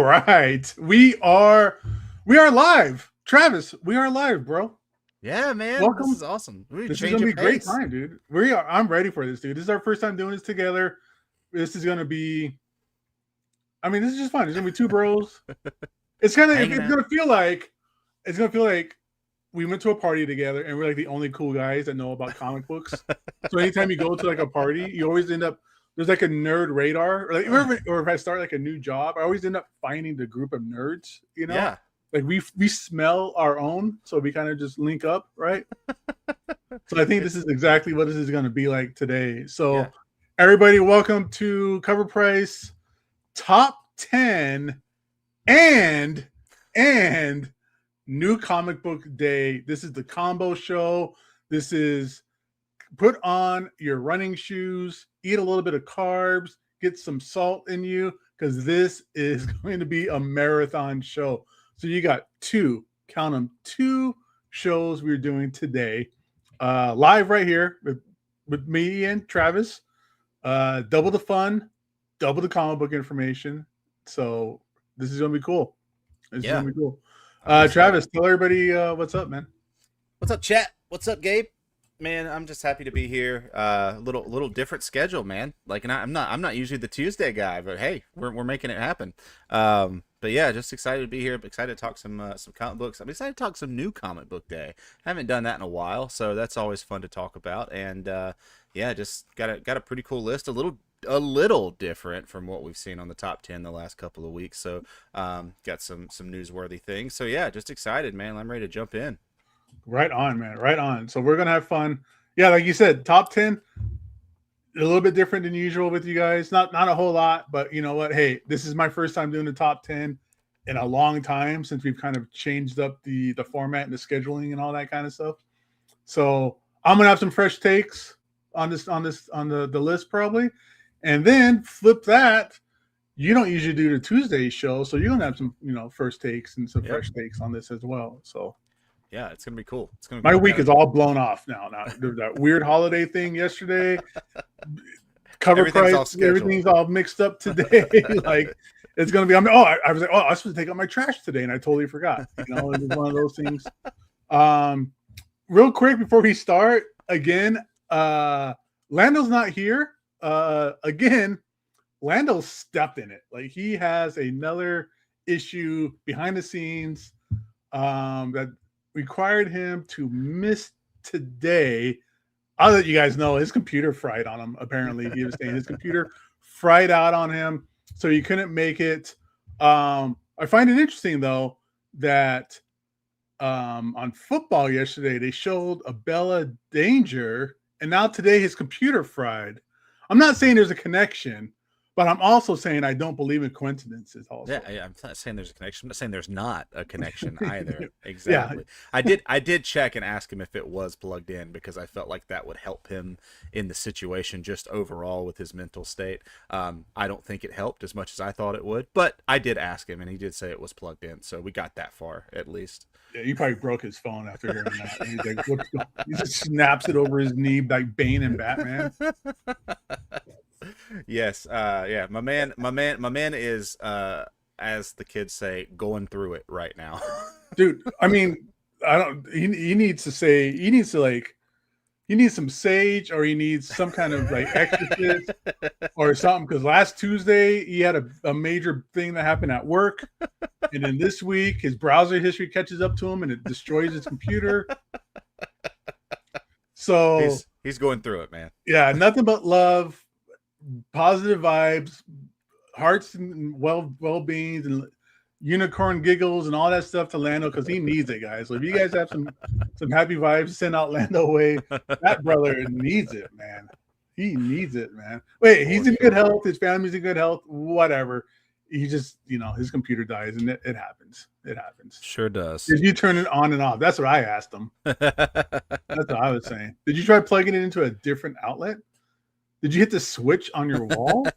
All right. We are live. Travis, we are live, bro. Yeah, man. Welcome. This is awesome. This is gonna be a great time, dude. I'm ready for this, dude. This is our first time doing this together. This is gonna be, this is just fun. There's gonna be two bros. It's gonna feel like we went to a party together and we're like the only cool guys that know about comic books. So anytime you go to like a party, you always end up, there's like a nerd radar, or if I start like a new job, I always end up finding the group of nerds, you know? Yeah. Like we smell our own, so we kind of just link up, right? So I think this is exactly what this is going to be like today. So everybody, welcome to CovrPrice Top 10 and New Comic Book Day. This is the combo show. This is put on your running shoes, eat a little bit of carbs, get some salt in you, because this is going to be a marathon show. So you got two shows we're doing today, live right here with me and Travis. Double the fun, double the comic book information. So this is gonna be cool. This is gonna be cool. Travis, tell everybody what's up, man. What's up, chat? What's up, Gabe? Man, I'm just happy to be here. Little different schedule, man. Like, and I'm not usually the Tuesday guy, but hey, we're making it happen. But yeah, just excited to be here. Excited to talk some comic books. I'm excited to talk some new comic book day. Haven't done that in a while, so that's always fun to talk about. And yeah, just got a pretty cool list. A little different from what we've seen on the top 10 the last couple of weeks. So got some newsworthy things. So yeah, just excited, man. I'm ready to jump in. Right on, man. Right on. So we're gonna have fun. Yeah, like you said, top 10. A little bit different than usual with you guys. Not a whole lot, but you know what? Hey, this is my first time doing the top 10 in a long time since we've kind of changed up the format and the scheduling and all that kind of stuff. So I'm gonna have some fresh takes on the list probably, and then flip that. You don't usually do the Tuesday show, so you're gonna have some first takes and some fresh takes on this as well. So. Yeah, it's gonna be cool. It's gonna be my week is all blown off now. There's that weird holiday thing yesterday. CovrPrice, everything's all mixed up today. Like it's gonna be. I was like, I was supposed to take out my trash today, and I totally forgot. It was one of those things. Real quick before we start, again, Lando's not here. Again, Lando stepped in it. Like he has another issue behind the scenes that required him to miss today. I'll let you guys know his computer fried on him. Apparently, he was saying his computer fried out on him, so he couldn't make it. I find it interesting though that on football yesterday they showed a Bella Danger, and now today his computer fried. I'm not saying there's a connection, but I'm also saying I don't believe in coincidences. Also, yeah, I'm not saying there's a connection. I'm not saying there's not a connection either. Exactly. Yeah. I did check and ask him if it was plugged in because I felt like that would help him in the situation just overall with his mental state. I don't think it helped as much as I thought it would, but I did ask him and he did say it was plugged in, so we got that far at least. Yeah, he probably broke his phone after hearing that. And he's like, "What's going?" He just snaps it over his knee like Bane and Batman. Yes, yeah, my man is as the kids say, going through it right now. Dude, he needs some sage, or he needs some kind of like exorcist or something, because last Tuesday he had a major thing that happened at work, and then this week his browser history catches up to him and it destroys his computer. So he's going through it, man. Yeah, nothing but love, positive vibes, hearts and well-beings and unicorn giggles and all that stuff to Lando, because he needs it, guys. So if you guys have some happy vibes, send out Lando away. That brother needs it, man. He needs it, man. Wait, he's in good health. His family's in good health. Whatever. He just, his computer dies, and it happens. It happens. Sure does. Did you turn it on and off? That's what I asked him. That's what I was saying. Did you try plugging it into a different outlet? Did you hit the switch on your wall?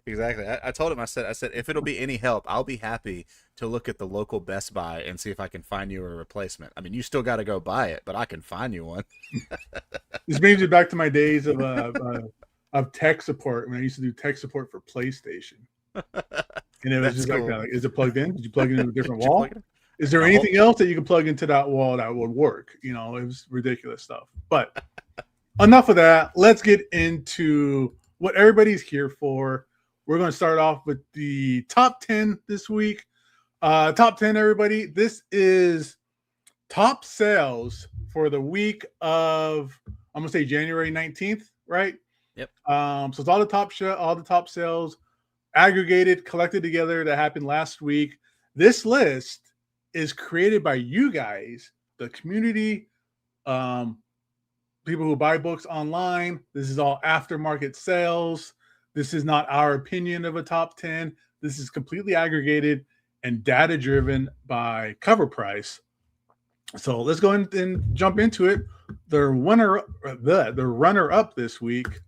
Exactly. I told him, I said, if it'll be any help, I'll be happy to look at the local Best Buy and see if I can find you a replacement. I mean, you still got to go buy it, but I can find you one. This brings me back to my days of tech support, when I used to do tech support for PlayStation. And it was That's just cool. like that. Like, is it plugged in? Did you plug it into a different Did you wall? plug it in? Is there anything else that you can plug into that wall that would work? You know, it was ridiculous stuff. But enough of that. Let's get into what everybody's here for. We're going to start off with the top 10 this week. Top 10, everybody. This is top sales for the week of, I'm going to say January 19th, right? Yep. So it's all the top sales aggregated, collected together that happened last week. This list is created by you guys, the community, people who buy books online. This is all aftermarket sales. This is not our opinion of a top 10. This is completely aggregated and data driven by CovrPrice. So let's go ahead and jump into it. The runner up this week.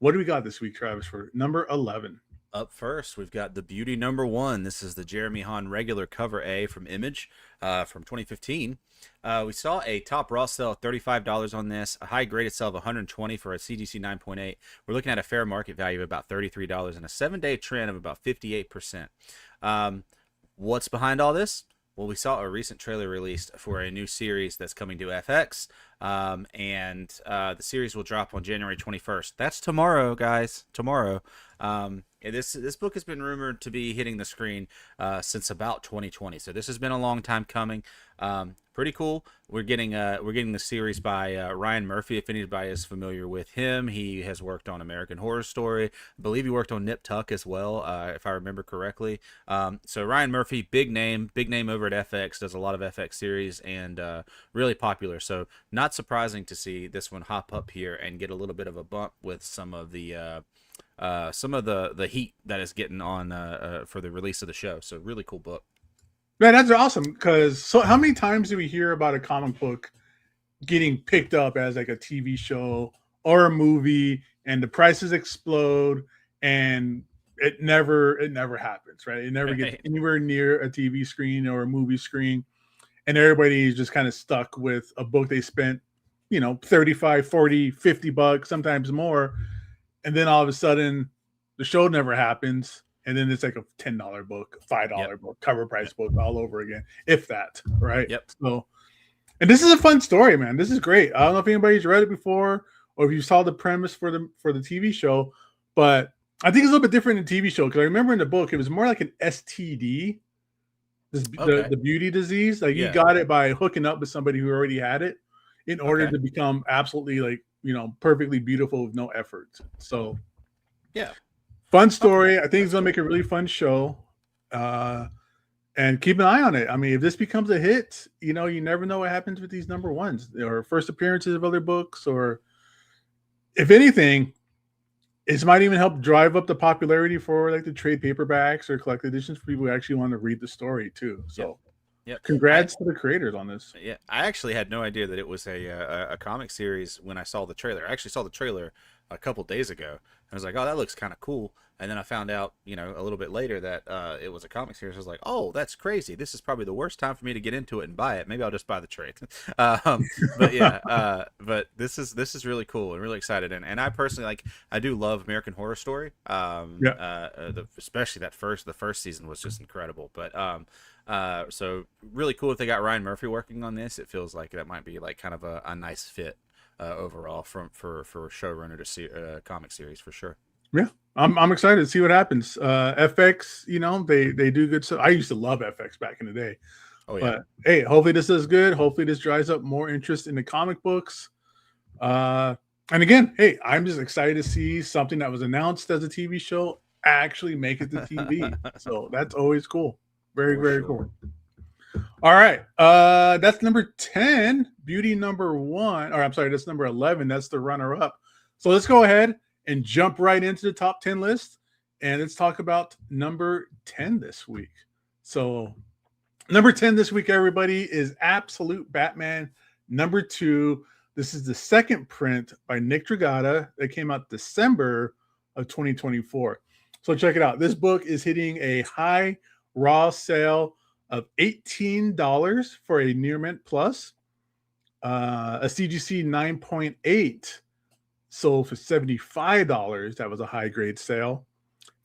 What do we got this week, Travis, for number 11? Up first, we've got the Beauty #1. This is the Jeremy Hahn regular cover A from Image from 2015. We saw a top raw sale of $35 on this, a high graded sale of $120 for a CGC 9.8. We're looking at a fair market value of about $33 and a 7-day trend of about 58%. What's behind all this? Well, we saw a recent trailer released for a new series that's coming to FX, and the series will drop on January 21st. That's tomorrow, guys. Tomorrow. This book has been rumored to be hitting the screen since about 2020, so this has been a long time coming. Pretty cool. We're getting the series by Ryan Murphy. If anybody is familiar with him, he has worked on American Horror Story. I believe he worked on Nip Tuck as well, if I remember correctly. So Ryan Murphy, big name over at FX, does a lot of FX series and really popular. So not surprising to see this one hop up here and get a little bit of a bump with some of the heat that is getting on for the release of the show. So really cool book. Man, that's awesome. Because how many times do we hear about a comic book getting picked up as like a TV show or a movie, and the prices explode, and it never happens, right? It never gets anywhere near a TV screen or a movie screen, and everybody's just kind of stuck with a book they spent, $35, $40, $50, sometimes more, and then all of a sudden the show never happens. And then it's like a $10 book, $5 book, CovrPrice book all over again, if that, right? Yep. So, and this is a fun story, man. This is great. I don't know if anybody's read it before or if you saw the premise for the TV show, but I think it's a little bit different in TV show because I remember in the book it was more like an STD, the beauty disease. Like you got it by hooking up with somebody who already had it in order to become absolutely perfectly beautiful with no effort. So, yeah. Fun story. I think it's going to make a really fun show. And keep an eye on it. I mean, if this becomes a hit, you never know what happens with these #1s or first appearances of other books, or if anything, it might even help drive up the popularity for like the trade paperbacks or collected editions for people who actually want to read the story too. So congrats to the creators on this. Yeah, I actually had no idea that it was a comic series when I saw the trailer. I actually saw the trailer a couple days ago. I was like, oh, that looks kind of cool. And then I found out, a little bit later that it was a comic series. I was like, oh, that's crazy. This is probably the worst time for me to get into it and buy it. Maybe I'll just buy the trade. But yeah, but this is really cool and really excited. And I personally I do love American Horror Story. Especially the first season was just incredible. But so really cool if they got Ryan Murphy working on this. It feels like that might be like kind of a nice fit overall for a showrunner to see a comic series for sure. Yeah, I'm excited to see what happens. FX, they do good stuff. I used to love FX back in the day. Oh yeah. But hey, hopefully this is good. Hopefully this drives up more interest in the comic books. And again, hey, I'm just excited to see something that was announced as a TV show actually make it to TV. So that's always cool. Very, very cool. All right. That's number 10, Beauty #1. Or I'm sorry, that's number 11. That's the runner-up. So let's go ahead and jump right into the top 10 list. And let's talk about number 10 this week. So number 10 this week, everybody, is Absolute Batman #2. This is the second print by Nick Dragotta that came out December of 2024. So check it out. This book is hitting a high raw sale of $18 for a near mint plus. A CGC 9.8 sold for $75. That was a high grade sale.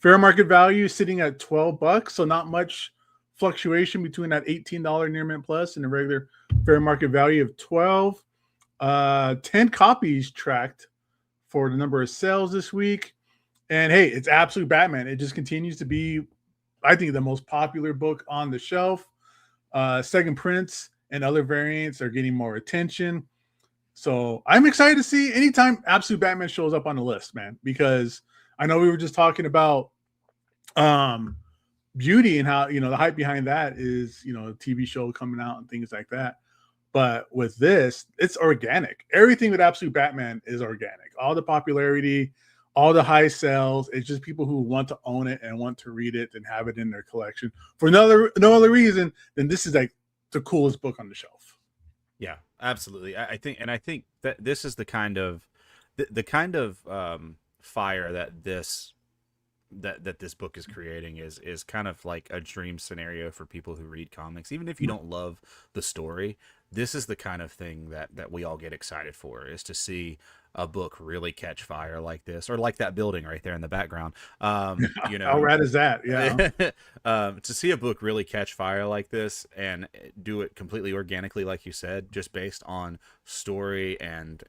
Fair market value sitting at $12, so not much fluctuation between that $18 near mint plus and the regular fair market value of 12. 10 copies tracked for the number of sales this week. And hey, it's Absolute Batman. It just continues to be, I think, the most popular book on the shelf. Second prints and other variants are getting more attention. So I'm excited to see anytime Absolute Batman shows up on the list, man, because I know we were just talking about Beauty and how, the hype behind that is, a TV show coming out and things like that. But with this, it's organic. Everything with Absolute Batman is organic. All the popularity, all the high sales, it's just people who want to own it and want to read it and have it in their collection for no other reason than this is like the coolest book on the shelf. Yeah, absolutely. I think that this is the kind of fire that this book is creating is kind of like a dream scenario for people who read comics. Even if you don't love the story, this is the kind of thing that we all get excited for, is to see a book really catch fire like this, or like that building right there in the background. How rad is that? Yeah. To see a book really catch fire like this and do it completely organically, like you said, just based on story and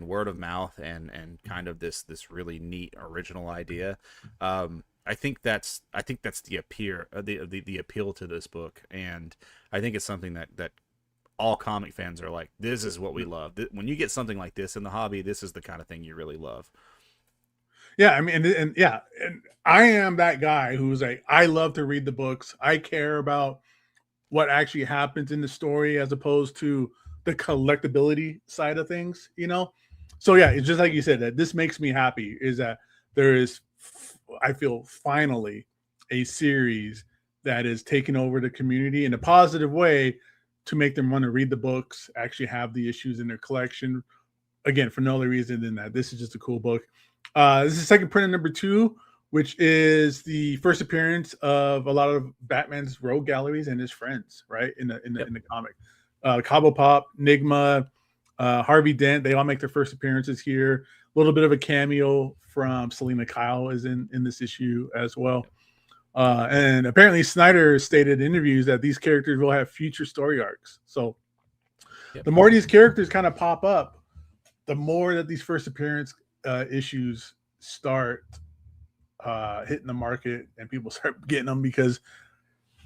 word of mouth and kind of this really neat original idea. I think that's the appeal to this book, and I think it's something that all comic fans are like, this is what we love. When you get something like this in the hobby, this is the kind of thing you really love. Yeah, I mean, and I am that guy who's like, I love to read the books. I care about what actually happens in the story as opposed to the collectability side of things, So yeah, it's just like you said, that this makes me happy, is that there is, I feel, finally a series that is taking over the community in a positive way to make them want to read the books, actually have the issues in their collection. Again, for no other reason than that this is just a cool book. This is second print of number 2, which is the first appearance of a lot of Batman's rogue galleries and his friends, right? In the comic. Cobblepop, Nigma, Harvey Dent, they all make their first appearances here. A little bit of a cameo from Selena Kyle is in this issue as well. And apparently Snyder stated in interviews that these characters will have future story arcs. So the more these characters kind of pop up, the more that these first appearance issues start hitting the market and people start getting them, because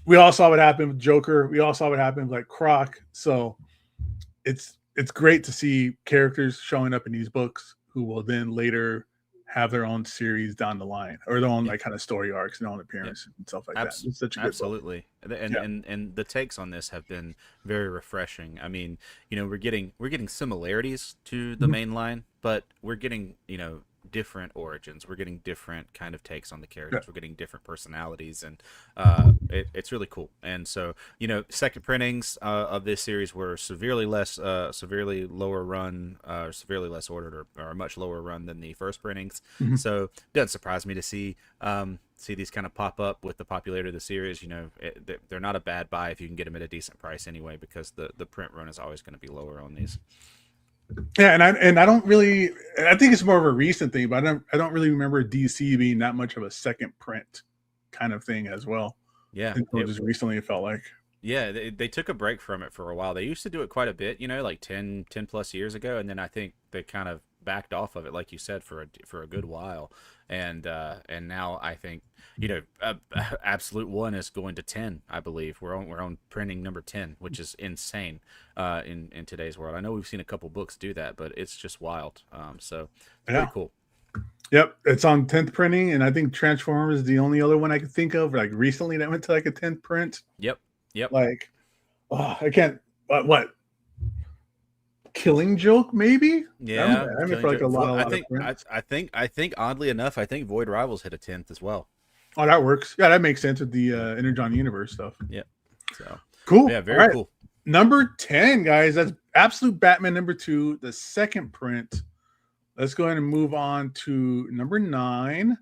we all saw what happened with Joker. We all saw what happened with like Croc. So it's great to see characters showing up in these books who will then later have their own series down the line, or their own like kind of story arcs, their own appearance and stuff like that. It's such a good absolutely book. And the takes on this have been very refreshing. I mean, we're getting similarities to the main line, but we're getting different origins. We're getting different kind of takes on the characters. We're getting different personalities, and it's really cool. And so, second printings of this series were severely lower run, severely less ordered, or a much lower run than the first printings. So it doesn't surprise me to see these kind of pop up with the popularity of the series. They're not a bad buy if you can get them at a decent price anyway, because the print run is always going to be lower on these. Yeah, and I don't really, I think it's more of a recent thing, but I don't really remember DC being that much of a second print kind of thing as well. Yeah, just recently it felt like. Yeah, they took a break from it for a while. They used to do it quite a bit, like 10 plus years ago, and then I think they kind of backed off of it, like you said, for a good while. And now I think Absolute 1 is going to 10, I believe. We're on printing number 10, which is insane in today's world. I know we've seen a couple books do that, but it's just wild. So pretty cool. Yep, it's on 10th printing, and I think Transformers is the only other one I could think of like recently that went to like a 10th print. Yep. Like, I can't. What? Killing Joke, maybe? Yeah, I mean, for like a lot. I think oddly enough, I think Void Rivals hit a 10th as well. Oh, that works. Yeah, that makes sense with the Energon Universe stuff. Yeah. So cool. Yeah, very cool. Number 10, guys. That's Absolute Batman number 2, the second print. Let's go ahead and move on to number 9.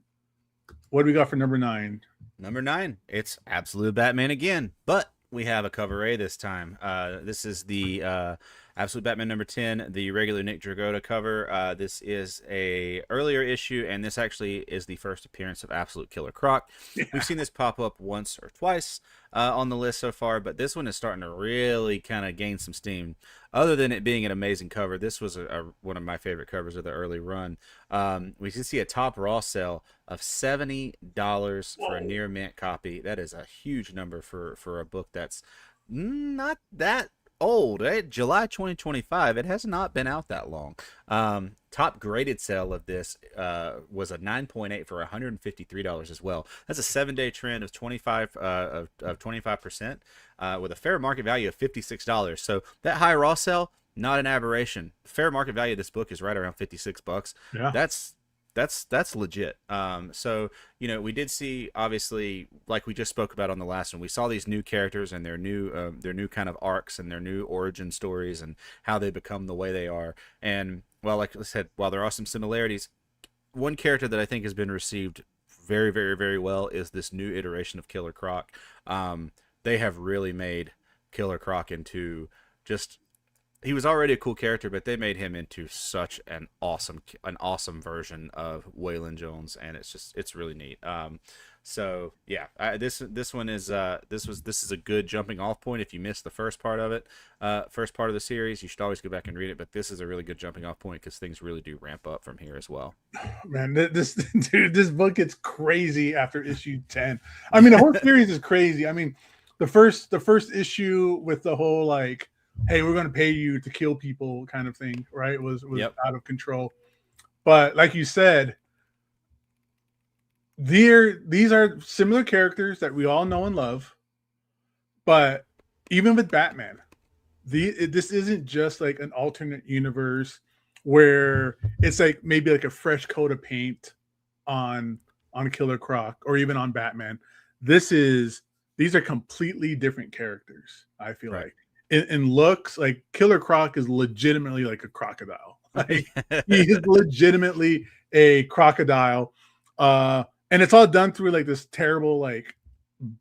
What do we got for number 9? Number 9, it's Absolute Batman again, but we have a cover A this time. This is the Absolute Batman number 10, the regular Nick Dragotta cover. This is a earlier issue, and this actually is the first appearance of Absolute Killer Croc. Yeah. We've seen this pop up once or twice on the list so far, but this one is starting to really kind of gain some steam. Other than it being an amazing cover, this was one of my favorite covers of the early run. We can see a top raw sale of $70 for a near mint copy. That is a huge number for a book that's not that old, right? July 2025. It has not been out that long. Top graded sale of this was a 9.8 for $153 as well. That's a 7-day trend of 25% with a fair market value of $56. So that high raw sale, not an aberration. Fair market value of this book is right around $56. Yeah. That's legit. So, you know, we did see, obviously, like we just spoke about on the last one, we saw these new characters and their new kind of arcs and their new origin stories and how they become the way they are. And, well, like I said, while there are some similarities, one character that I think has been received very, very, very well is this new iteration of Killer Croc. They have really made Killer Croc into just... He was already a cool character, but they made him into such an awesome version of Waylon Jones, and it's really neat. So yeah, this one is this is a good jumping off point. If you missed the first part of it, first part of the series, you should always go back and read it. But this is a really good jumping off point because things really do ramp up from here as well. Man, this book gets crazy after issue 10. I mean, the whole series is crazy. I mean, the first issue with the whole like, hey, we're going to pay you to kill people kind of thing, right? Was out of control. But like you said, these are similar characters that we all know and love. But even with Batman, this isn't just like an alternate universe where it's like maybe like a fresh coat of paint on Killer Croc or even on Batman. These are completely different characters, I feel like. In looks, like Killer Croc is legitimately like a crocodile. Like he is legitimately a crocodile, and it's all done through like this terrible like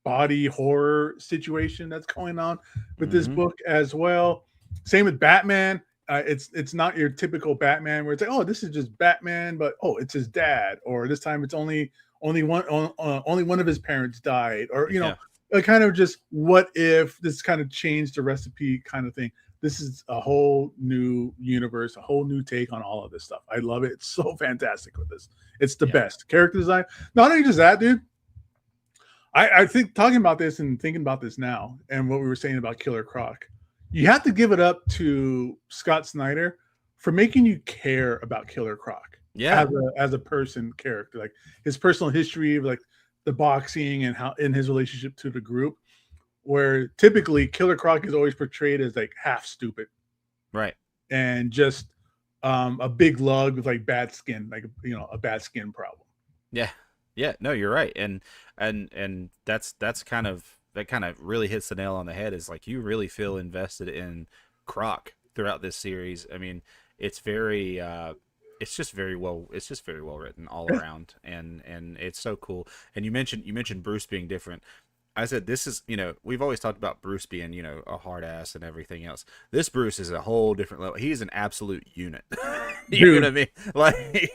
body horror situation that's going on with this book as well. Same with Batman. It's not your typical Batman where it's like, oh, this is just Batman, but oh, it's his dad, or this time it's only one of his parents died, or you know. Kind of just what if this kind of changed the recipe kind of thing. This is a whole new universe, a whole new take on all of this stuff. I love it. It's so fantastic with this. It's the best character design. Not only just that, dude. I think talking about this and thinking about this now and what we were saying about Killer Croc, you have to give it up to Scott Snyder for making you care about Killer Croc. Yeah, as a person character, like his personal history, like the boxing and how in his relationship to the group, where typically Killer Croc is always portrayed as like half stupid, right, and just a big lug with like bad skin, like a bad skin problem. Yeah, no, you're right, and that's kind of really hits the nail on the head. Is like you really feel invested in Croc throughout this series. I mean, it's very it's just very well written all around, and it's so cool. And you mentioned Bruce being different. I said this is, we've always talked about Bruce being, a hard ass and everything else. This Bruce is a whole different level. He's an absolute unit. You know what I mean? Like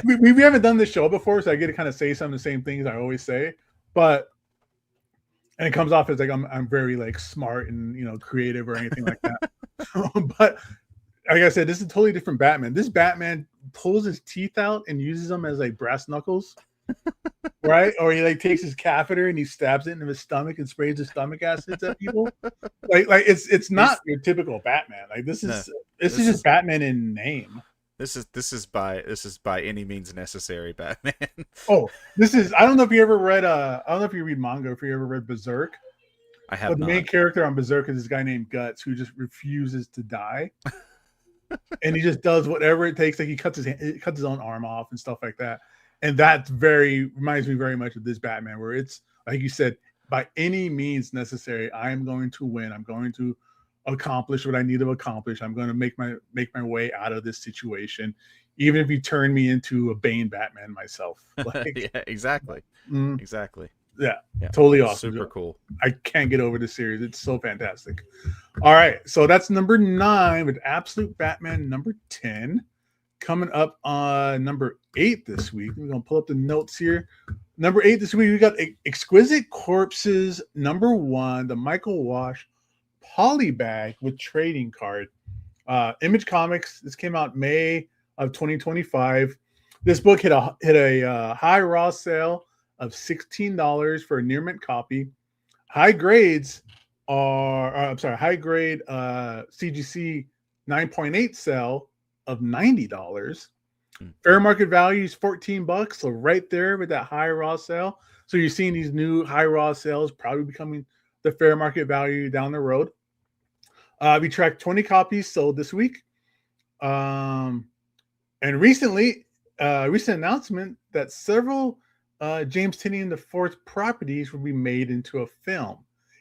we haven't done this show before, so I get to kind of say some of the same things I always say, and it comes off as like I'm very like smart and creative or anything like that. But like I said, this is a totally different Batman. This Batman pulls his teeth out and uses them as like brass knuckles, right? Or he like takes his catheter and he stabs it into his stomach and sprays his stomach acids at people. Like it's not your typical Batman. Like this is just Batman in name. This is by any means necessary Batman. I don't know if you ever read I don't know if you read manga, if you ever read Berserk. I have. But the main character on Berserk is this guy named Guts who just refuses to die. And he just does whatever it takes. Like he cuts his own arm off and stuff like that. And that reminds me very much of this Batman, where it's like you said, by any means necessary, I am going to win. I'm going to accomplish what I need to accomplish. I'm going to make my way out of this situation, even if you turn me into a Bane Batman myself. Like, yeah, exactly. Exactly. Yeah, totally awesome. Super cool. I can't get over this series. It's so fantastic. All right, so that's number 9 with Absolute Batman number 10. Coming up on number 8 this week. We're going to pull up the notes here. Number 8 this week, we got Exquisite Corpses number 1, the Michael Walsh Polybagged with trading card. Image Comics. This came out May of 2025. This book hit a high raw sale of $16 for a near mint copy. High grades high grade CGC 9.8 sale of $90. Fair market value is $14. So right there with that high raw sale. So you're seeing these new high raw sales probably becoming the fair market value down the road. We tracked 20 copies sold this week. And recent announcement that several James Tynion IV properties will be made into a film,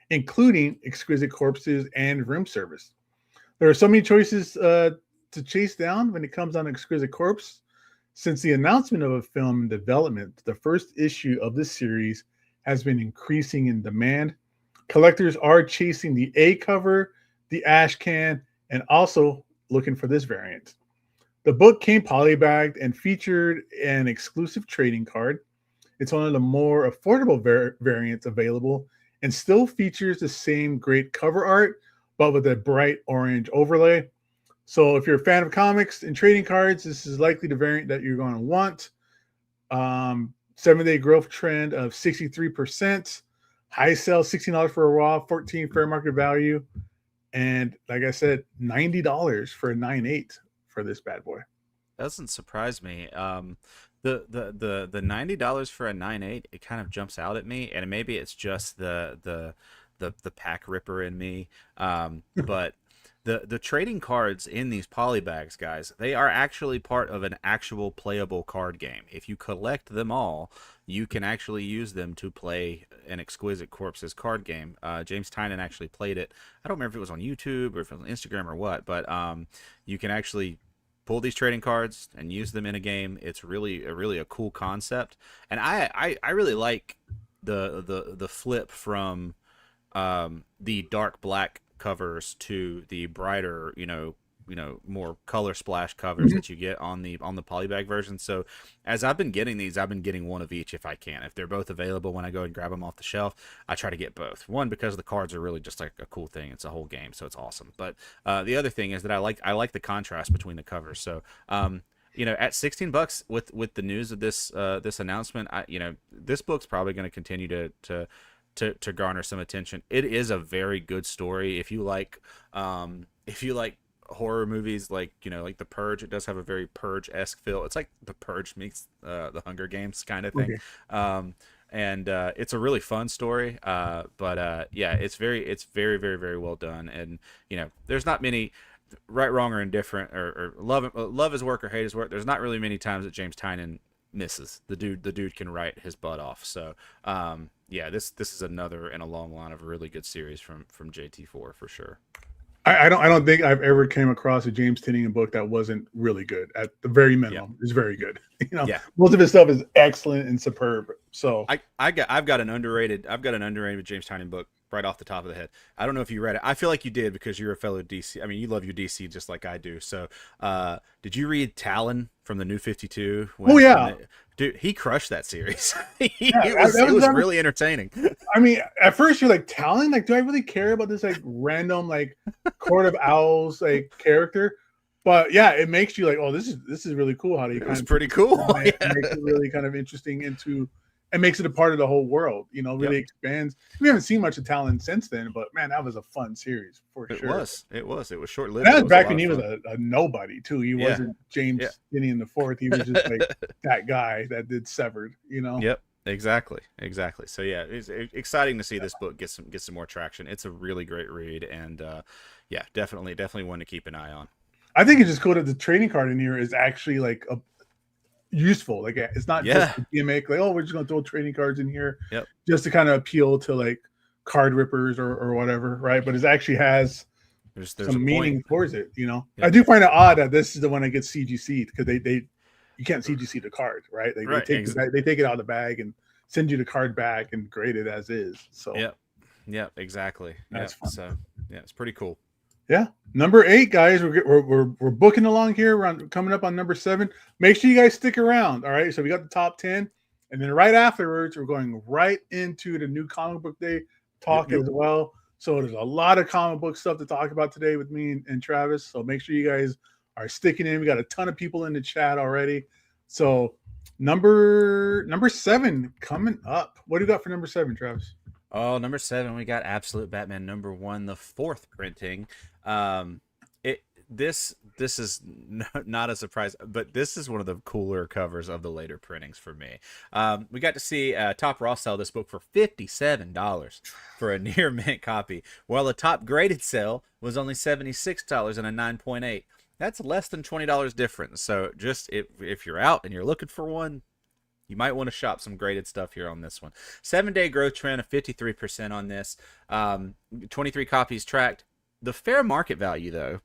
including Exquisite Corpses and Room Service. There are so many choices to chase down when it comes on Exquisite Corpse. Since the announcement of a film in development, the first issue of this series has been increasing in demand. Collectors are chasing the A cover, the Ashcan, and also looking for this variant. The book came polybagged and featured an exclusive trading card. It's one of the more affordable variants available and still features the same great cover art, but with a bright orange overlay. So if you're a fan of comics and trading cards, this is likely the variant that you're going to want. 7-day growth trend of 63%. High sale, $16 for a raw, $14 fair market value. And like I said, $90 for a 9.8 for this bad boy. Doesn't surprise me. The $90 for a 9.8, it kind of jumps out at me, and maybe it's just the pack ripper in me. But the trading cards in these polybags, guys, they are actually part of an actual playable card game. If you collect them all, you can actually use them to play an Exquisite Corpses card game. James Tynion actually played it. I don't remember if it was on YouTube or if it was on Instagram or what, but you can actually pull these trading cards and use them in a game. It's really a cool concept, and I really like the flip from the dark black covers to the brighter, more color splash covers that you get on the polybag version. So as I've been getting these, I've been getting one of each if I can. If they're both available when I go and grab them off the shelf, I try to get both. One, because the cards are really just like a cool thing. It's a whole game, so it's awesome. But the other thing is that I like the contrast between the covers. So at $16 with the news of this announcement, this book's probably going to continue to garner some attention. It is a very good story. If you like horror movies like The Purge, it does have a very Purge-esque feel. It's like The Purge meets the Hunger Games kind of thing. Okay. And it's a really fun story. But it's very, very, very well done. And there's not many right, wrong, or indifferent, or love his work or hate his work. There's not really many times that James Tynion misses. The dude can write his butt off. So this is another in a long line of a really good series from JT4 for sure. I don't think I've ever came across a James Tynion book that wasn't really good. At the very minimum, it's very good. Most of his stuff is excellent and superb. So I've got an underrated James Tynion book right off the top of the head. I don't know if you read it. I feel like you did because you're a fellow DC. I mean, you love your DC just like I do. So did you read Talon from the New 52? Dude, he crushed that series. It was really entertaining. I mean, at first you're like, Talon? Like, do I really care about this like random like Court of Owls like character? But yeah, it makes you like, oh, this is really cool. How do you? It's pretty cool. It makes it really kind of interesting and makes it a part of the whole world. Really expands. We haven't seen much of Talon since then, but man, that was a fun series for sure. It was short lived. That was back when he was a nobody too. He wasn't James Tynion IV. He was just like that guy that did Severed. Yep. Exactly. So yeah, it's exciting to see this book get some more traction. It's a really great read, and definitely one to keep an eye on. I think it's just cool that the trading card in here is actually like useful. Like, it's not just a gimmick. Like, oh, we're just gonna throw trading cards in here, just to kind of appeal to like card rippers or whatever, right? But it actually has there's some meaning towards it. I do find it odd that this is the one that gets CGC'd because you can't CGC the card, right? They take it out of the bag and send you the card back and grade it as is. So Yep, exactly. That's fun. So yeah, it's pretty cool. Yeah, number 8, guys. We're booking along here. We're coming up on number 7. Make sure you guys stick around. All right, so we got the top 10, and then right afterwards, we're going right into the new comic book day talk as well. So there's a lot of comic book stuff to talk about today with me and Travis. So make sure you guys are sticking in. We got a ton of people in the chat already. So number 7 coming up. What do you got for number 7, Travis? Oh, number 7, we got Absolute Batman #1, the 4th printing. This is not a surprise, but this is one of the cooler covers of the later printings for me. We got to see Top Raw sell this book for $57 for a near mint copy, while the top graded sale was only $76 and a 9.8. That's less than $20 difference. So just if you're out and you're looking for one, you might want to shop some graded stuff here on this one. 7-day growth trend of 53% on this. 23 copies tracked. The fair market value, though,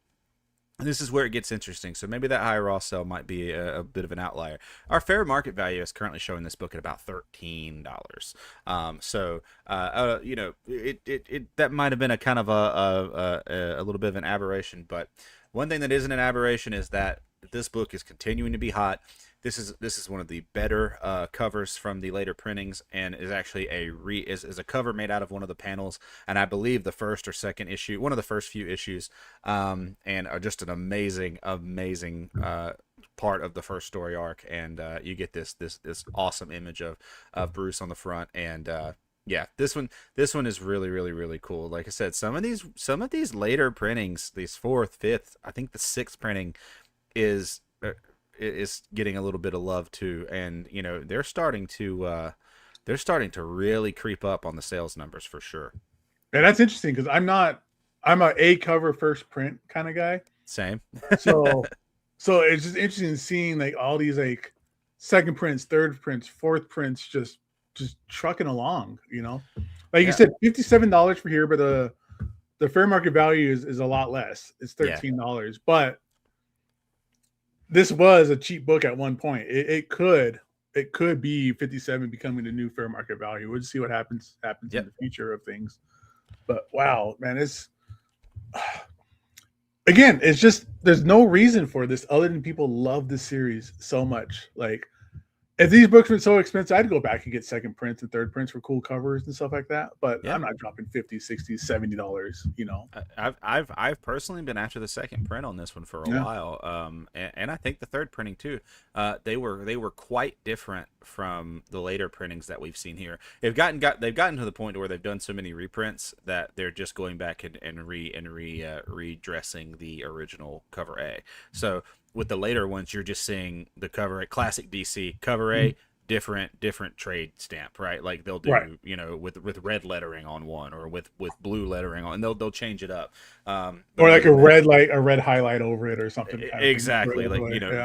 this is where it gets interesting. So maybe that high raw sale might be a bit of an outlier. Our fair market value is currently showing this book at about $13. You know, that might have been a kind of a little bit of an aberration. But one thing that isn't an aberration is that this book is continuing to be hot. This is one of the better covers from the later printings, and is actually is a cover made out of one of the panels, and I believe the first or second issue, one of the first few issues, and are just an amazing part of the first story arc. And you get this awesome image of Bruce on the front, and yeah, this one is really cool. Like I said, some of these later printings, these 4th, 5th, I think the 6th printing is getting a little bit of love too, and you know they're starting to really creep up on the sales numbers for sure. Yeah, that's interesting because I'm a cover first print kind of guy. Same. So it's just interesting seeing like all these like second prints, third prints, fourth prints just trucking along. You know, like you said, $57 for here, but the fair market value is a lot less. It's $13, but this was a cheap book at one point. It could be 57 becoming the new fair market value. We'll just see what happens in the future of things. But wow, man, it's again, it's just there's no reason for this other than people love this series so much. Like if these books were so expensive, I'd go back and get second prints and third prints for cool covers and stuff like that. But I'm not dropping $50, $60, $70, you know. I've personally been after the second print on this one for a while. And I think the third printing too. They were quite different from the later printings that we've seen here. They've gotten to the point where they've done so many reprints that they're just going back and redressing the original cover A. So with the later ones, you're just seeing the cover A, classic DC cover A, different trade stamp, right? Like they'll do, you know, with red lettering on one, or with blue lettering on, and they'll change it up. Or like a red highlight over it or something. Exactly. Like, you know,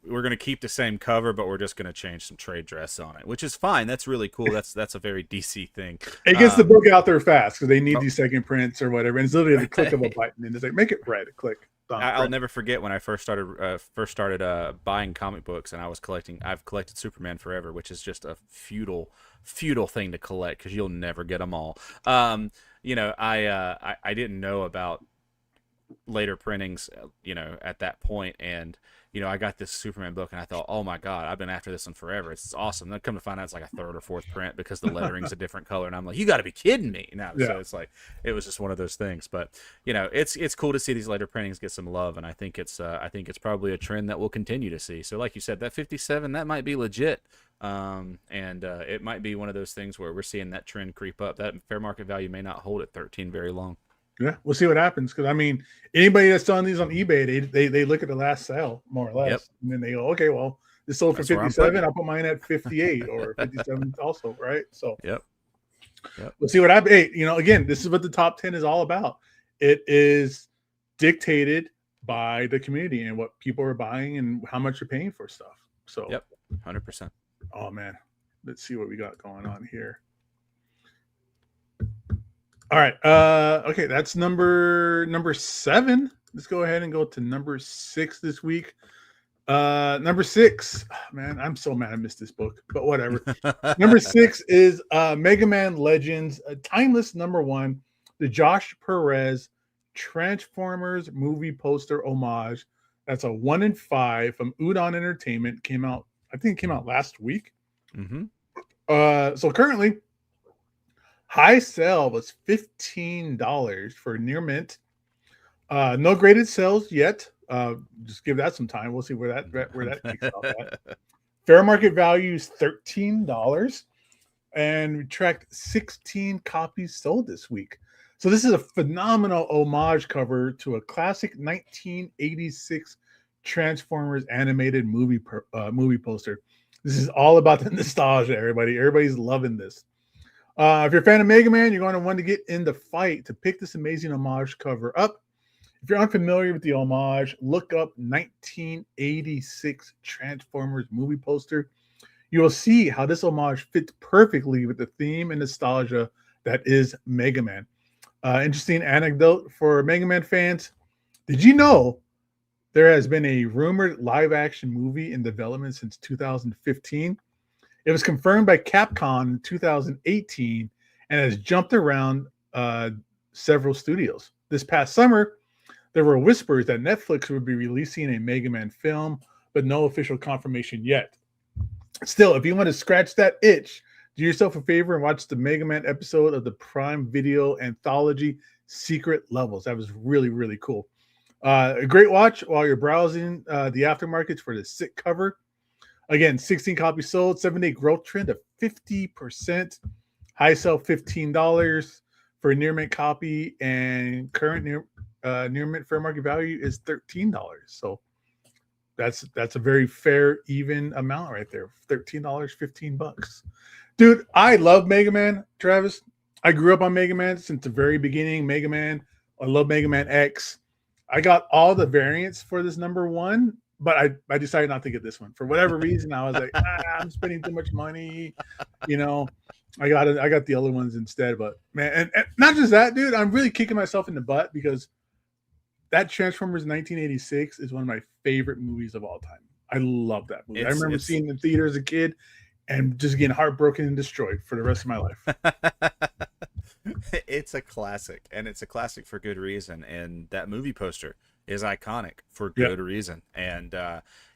we're going to keep the same cover, but we're just going to change some trade dress on it, which is fine. That's really cool. That's a very DC thing. It gets the book out there fast because they need these second prints or whatever. And it's literally the click of a button, and it's like, make it red, click. I'll never forget when I first started buying comic books, and I've collected Superman forever, which is just a futile thing to collect because you'll never get them all. You know, I didn't know about later printings, you know, at that point, and you know, I got this Superman book and I thought, oh my God, I've been after this one forever. It's awesome. Then come to find out it's like a third or fourth print because the lettering's a different color. And I'm like, you got to be kidding me. Now, so it's like, it was just one of those things. But you know, it's cool to see these later printings get some love, and I think it's probably a trend that we'll continue to see. So like you said, that 57, that might be legit. It might be one of those things where we're seeing that trend creep up. That fair market value may not hold at 13 very long. Yeah, we'll see what happens. Because I mean, anybody that's selling these on eBay, they look at the last sale more or less, and then they go, okay, well, this sold for 57. I'll put mine at 58 or 57 also, right? So we'll see what happens. Hey, you know, again, this is what the top 10 is all about. It is dictated by the community and what people are buying and how much you're paying for stuff. So 100%. Oh man, let's see what we got going on here. All right. Okay, that's number 7. Let's go ahead and go to number 6 this week. Number 6, man, I'm so mad I missed this book, but whatever. Number 6 is Mega Man Legends, a timeless number 1, the Josh Perez Transformers movie poster homage. That's a 1 in 5 from Udon Entertainment. Came out, I think it came out last week. Mm-hmm. So currently, high sale was $15 for near mint. No graded sales yet. Just give that some time. We'll see where that kicks off at. Fair market value is $13, and we tracked 16 copies sold this week. So this is a phenomenal homage cover to a classic 1986 Transformers animated movie poster. This is all about the nostalgia, everybody. Everybody's loving this. If you're a fan of Mega Man, you're going to want to get in the fight to pick this amazing homage cover up. If you're unfamiliar with the homage, look up 1986 Transformers movie poster. You will see how this homage fits perfectly with the theme and nostalgia that is Mega Man. Interesting anecdote for Mega Man fans. Did you know there has been a rumored live-action movie in development since 2015? It was confirmed by Capcom in 2018 and has jumped around several studios. This past summer, there were whispers that Netflix would be releasing a Mega Man film, but no official confirmation yet. Still, if you want to scratch that itch, do yourself a favor and watch the Mega Man episode of the Prime Video anthology, Secret Levels. That was really, really cool. A great watch while you're browsing the aftermarkets for the sick cover. Again, 16 copies sold, 7-day growth trend of 50%. High sell $15 for a near mint copy, and current near mint fair market value is $13. So that's a very fair, even amount right there. $13, $15. Dude, I love Mega Man, Travis. I grew up on Mega Man since the very beginning. Mega Man, I love Mega Man X. I got all the variants for this number 1, but I decided not to get this one for whatever reason. I was like, I'm spending too much money, you know. I got the other ones instead. But man, and not just that, dude. I'm really kicking myself in the butt because that Transformers 1986 is one of my favorite movies of all time. I love that movie. I remember seeing it in theater as a kid and just getting heartbroken and destroyed for the rest of my life. It's a classic, and it's a classic for good reason. And that movie poster is iconic for good reason. And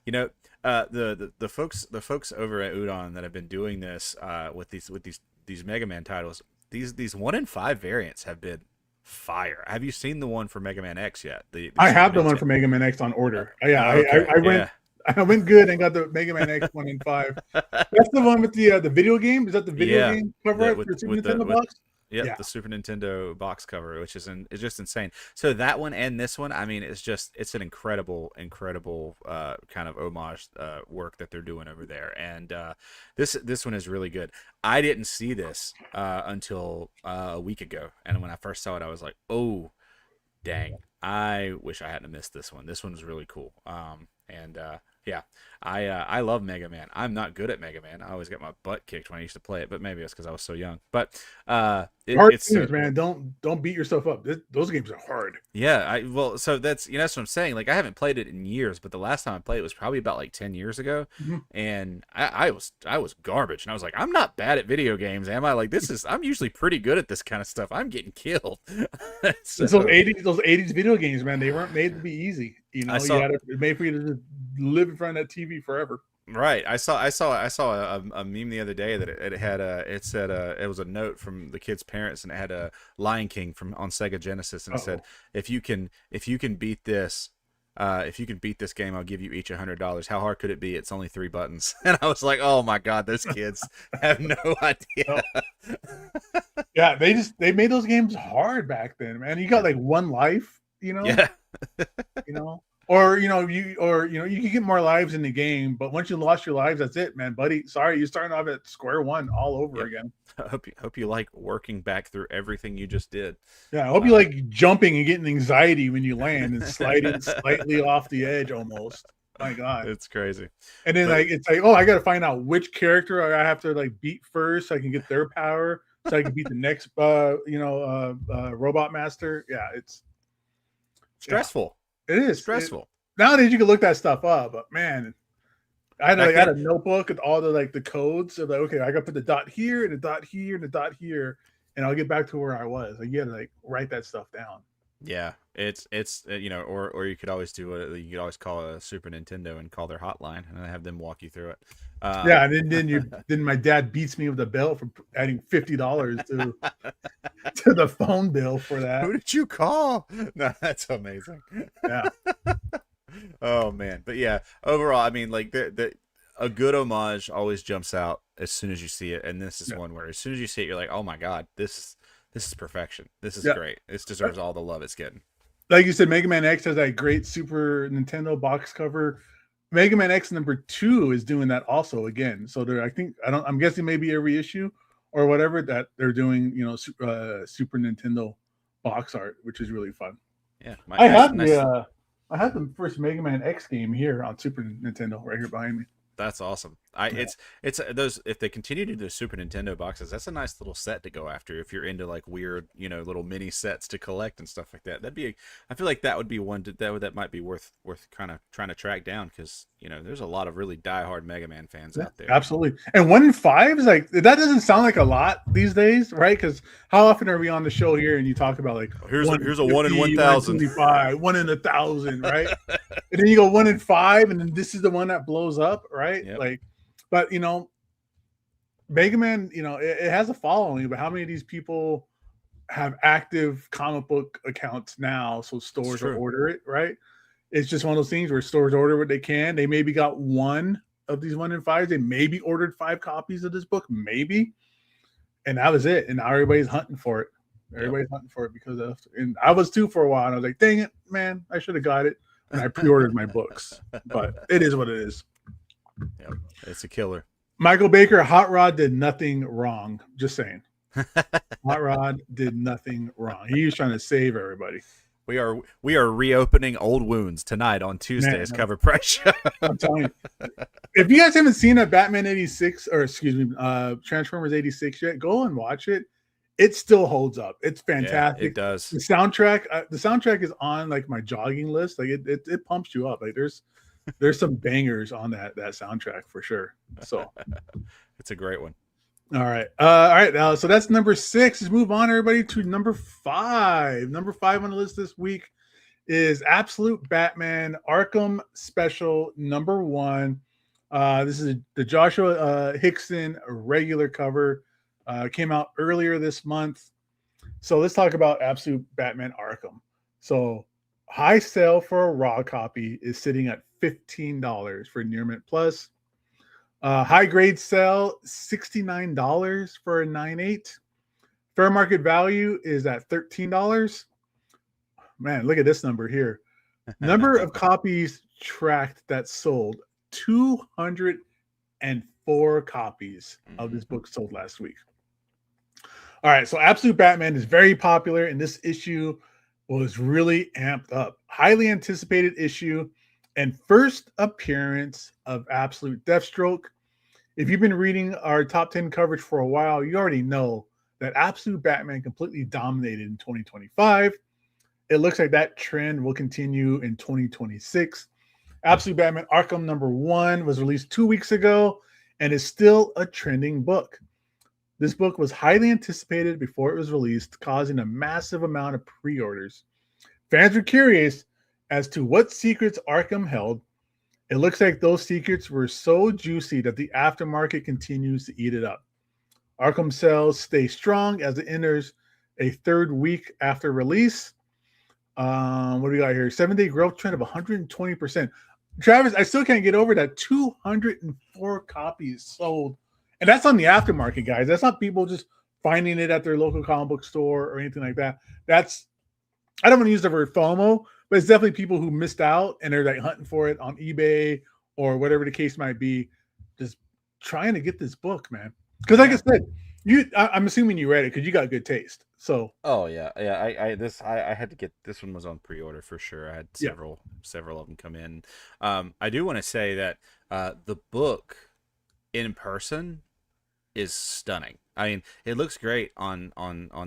you know, the folks over at Udon that have been doing this with these Mega Man titles, these 1 in 5 variants have been fire. Have you seen the one for Mega Man X yet? I have the one for Mega Man X on order. I went good and got the Mega Man X 1 in 5. That's the one with the video game. Is that the video game cover for Super Nintendo box? Yeah, the Super Nintendo box cover, which is just insane. So that one and this one, I mean, it's an incredible kind of homage work that they're doing over there. And this one is really good. I didn't see this until a week ago, and when I first saw it, I was like, oh, dang! I wish I hadn't missed this one. This one's really cool. Yeah, I love Mega Man. I'm not good at Mega Man. I always get my butt kicked when I used to play it, but maybe it's because I was so young. But it's games, man. Don't beat yourself up. Those games are hard. Yeah, so that's what I'm saying. Like, I haven't played it in years, but the last time I played it was probably about like 10 years ago, and I was garbage, and I was like, I'm not bad at video games, am I? Like, I'm usually pretty good at this kind of stuff. I'm getting killed. So those 80s video games, man, they weren't made to be easy. You know, made for you to live in front of that TV forever. Right. I saw a meme the other day that it said it was a note from the kid's parents, and it had a Lion King on Sega Genesis, and it said, if you can beat this game, I'll give you each $100. How hard could it be? It's only 3 buttons. And I was like, oh my god, those kids have no idea. Yeah, they made those games hard back then, man. You got like one life, you know. Yeah. You know. Or you can get more lives in the game, but once you lost your lives, that's it, man, buddy. Sorry, you're starting off at square one all over again. I hope you like working back through everything you just did. Yeah, I hope you like jumping and getting anxiety when you land and sliding slightly off the edge almost. My god, it's crazy. And then it's like, oh, I got to find out which character I have to like beat first so I can get their power, so I can beat the next robot master. Yeah, it's stressful. It is stressful. nowadays you can look that stuff up, but man, I had a notebook with all the like the codes of like, okay, I got to put the dot here and the dot here and the dot here, and I'll get back to where I was. Like you had to like write that stuff down. Yeah, it's you know, or you could always do what you could always call a Super Nintendo and call their hotline and have them walk you through it. Yeah, and then my dad beats me with a bill for adding $50 to the phone bill for that. Who did you call? No, that's amazing. Yeah. Oh man, but yeah, overall, I mean, like a good homage always jumps out as soon as you see it, and this is one where as soon as you see it, you're like, oh my god, this is perfection. This is great. This deserves all the love it's getting. Like you said, Mega Man X has that great Super Nintendo box cover. Mega Man X #2 is doing that also again. So I'm guessing maybe every issue or whatever that they're doing, you know, Super Nintendo box art, which is really fun. Yeah, I have the first Mega Man X game here on Super Nintendo right here behind me. That's awesome. It's those, if they continue to do Super Nintendo boxes, that's a nice little set to go after if you're into like weird, you know, little mini sets to collect and stuff like that. I feel like that would be one that might be worth kind of trying to track down, because you know there's a lot of really diehard Mega Man fans out there. Absolutely. And 1 in 5 is like, that doesn't sound like a lot these days, right? Because how often are we on the show here and you talk about like here's a 1 in 1,000, 1 in 1,000, right? And then you go 1 in 5, and then this is the one that blows up, right? Yep. Like, but you know, Mega Man, you know, it has a following, but how many of these people have active comic book accounts now? So stores will order it, right? It's just one of those things where stores order what they can. They maybe got one of these 1 in 5s. They maybe ordered 5 copies of this book, maybe, and that was it. And now everybody's hunting for it. Everybody's hunting for it because of, and I was too for a while. And I was like, dang it, man, I should have got it. And I pre-ordered my books, but it is what it is. Yep, it's a killer. Michael Baker, Hot Rod did nothing wrong. Just saying. Hot Rod did nothing wrong. He was trying to save everybody. We are reopening old wounds tonight on Tuesday's CovrPrice show. I'm telling you. If you guys haven't seen a Batman 86, or excuse me, Transformers 86 yet, go and watch it. It still holds up. It's fantastic. Yeah, it does. The soundtrack is on like my jogging list. Like it pumps you up. Like there's some bangers on that soundtrack for sure. So it's a great one. All right. So that's number 6. Let's move on, everybody, to number 5. Number 5 on the list this week is Absolute Batman Ark-M Special #1. This is the Joshua Hickson regular cover. Came out earlier this month. So let's talk about Absolute Batman Ark-M. So high sale for a raw copy is sitting at $15 for Near Mint Plus. High grade sale, $69 for a 9/8. Fair market value is at $13. Man, look at this number here. Number of copies tracked that sold, 204 copies of this book sold last week. All right, so Absolute Batman is very popular, and this issue was really amped up. Highly anticipated issue and first appearance of Absolute Deathstroke. If you've been reading our top 10 coverage for a while, you already know that Absolute Batman completely dominated in 2025. It looks like that trend will continue in 2026. Absolute Batman Ark-M #1 was released 2 weeks ago and is still a trending book. This book was highly anticipated before it was released, causing a massive amount of pre-orders. Fans were curious as to what secrets Ark-M held. It looks like those secrets were so juicy that the aftermarket continues to eat it up. Ark-M sales stay strong as it enters a 3rd week after release. What do we got here? 7-day growth trend of 120%. Travis, I still can't get over that. 204 copies sold. And that's on the aftermarket, guys. That's not people just finding it at their local comic book store or anything like that. I don't want to use the word FOMO, but it's definitely people who missed out and they're like hunting for it on eBay or whatever the case might be, just trying to get this book, man. Because like I said, I'm assuming you read it because you got good taste. So yeah. I had to get this one. Was on pre-order for sure. I had several of them come in. I do want to say that the book in person is stunning. I mean, it looks great on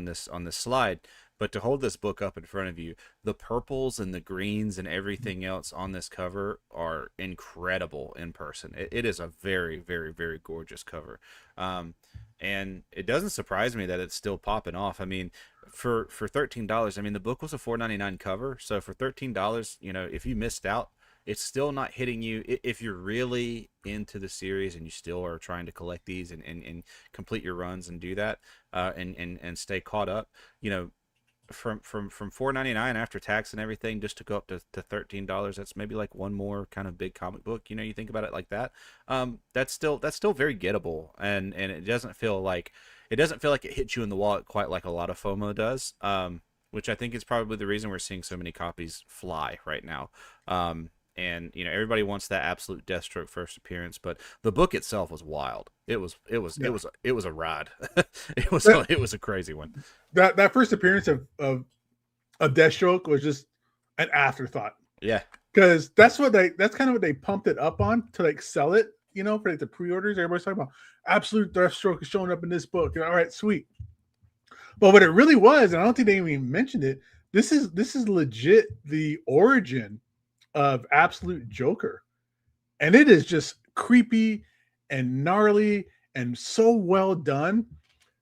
this slide, but to hold this book up in front of you, the purples and the greens and everything else on this cover are incredible in person. It is a very, very, very gorgeous cover. And it doesn't surprise me that it's still popping off. I mean, for $13, I mean, the book was a $4.99 cover. So for $13, you know, if you missed out, it's still not hitting you. If you're really into the series and you still are trying to collect these and complete your runs and do that, and stay caught up, you know, from $4.99 after tax and everything, just to go up to $13, that's maybe like one more kind of big comic book. You know, you think about it like that. That's still very gettable, and it doesn't feel like it hits you in the wallet quite like a lot of FOMO does. Which I think is probably the reason we're seeing so many copies fly right now. And you know, everybody wants that Absolute Deathstroke first appearance, but the book itself was wild. It was a ride. it was a crazy one. That first appearance of Deathstroke was just an afterthought. Yeah, because that's kind of what they pumped it up on to like sell it. You know, for like the pre-orders, everybody's talking about Absolute Deathstroke is showing up in this book. And, all right, sweet. But what it really was, and I don't think they even mentioned it, this is legit the origin of Absolute Joker. And it is just creepy and gnarly and so well done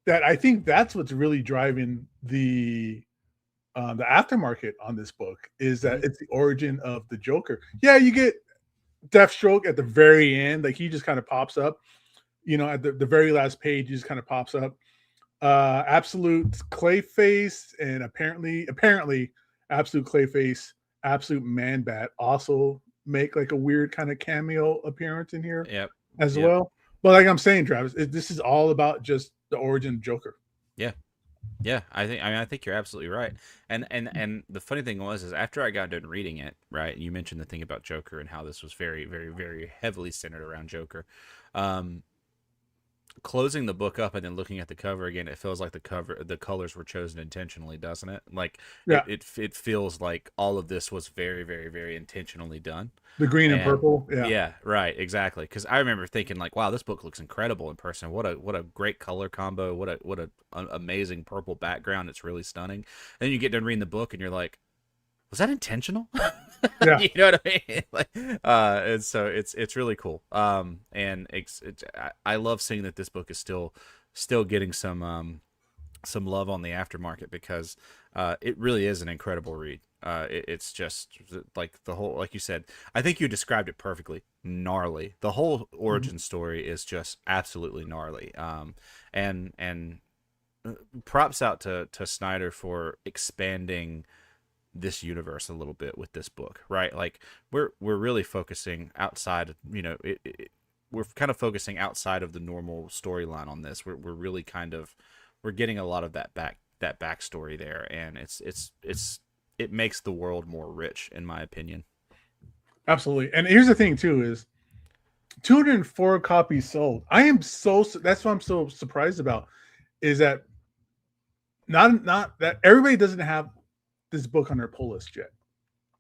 that I think that's what's really driving the aftermarket on this book, is that it's the origin of the Joker. Yeah, you get Deathstroke at the very end, like he just kind of pops up, you know, at the very last page, he just kind of pops up. Absolute Clayface and apparently Absolute Clayface, Absolute Man-Bat also make like a weird kind of cameo appearance in here as well. But like I'm saying, Travis, this is all about just the origin of Joker. Yeah, I think you're absolutely right. And the funny thing is after I got done reading it, right, you mentioned the thing about Joker and how this was very, very, very heavily centered around Joker. Closing the book up and then looking at the cover again, it feels like the colors were chosen intentionally, doesn't it? Like it feels like all of this was very, very, very intentionally done. The green and purple. Yeah, right, exactly. Because I remember thinking like, wow, this book looks incredible in person. What a great color combo. What a amazing purple background. It's really stunning. And then you get done reading the book and you're like, was that intentional? Yeah. You know what I mean? Like, and so it's really cool. And I love seeing that this book is still getting some love on the aftermarket, because it really is an incredible read. It's just like the whole, like you said, I think you described it perfectly. Gnarly. The whole origin story is just absolutely gnarly. And props out to Snyder for expanding this universe a little bit with this book, right? Like we're really focusing outside, you know, we're kind of focusing outside of the normal storyline on this. We're really we're getting a lot of that backstory there, and it makes the world more rich, in my opinion. Absolutely. And here's the thing too, is 204 copies sold. That's what I'm so surprised about, is that not that everybody doesn't have this book on their pull list yet.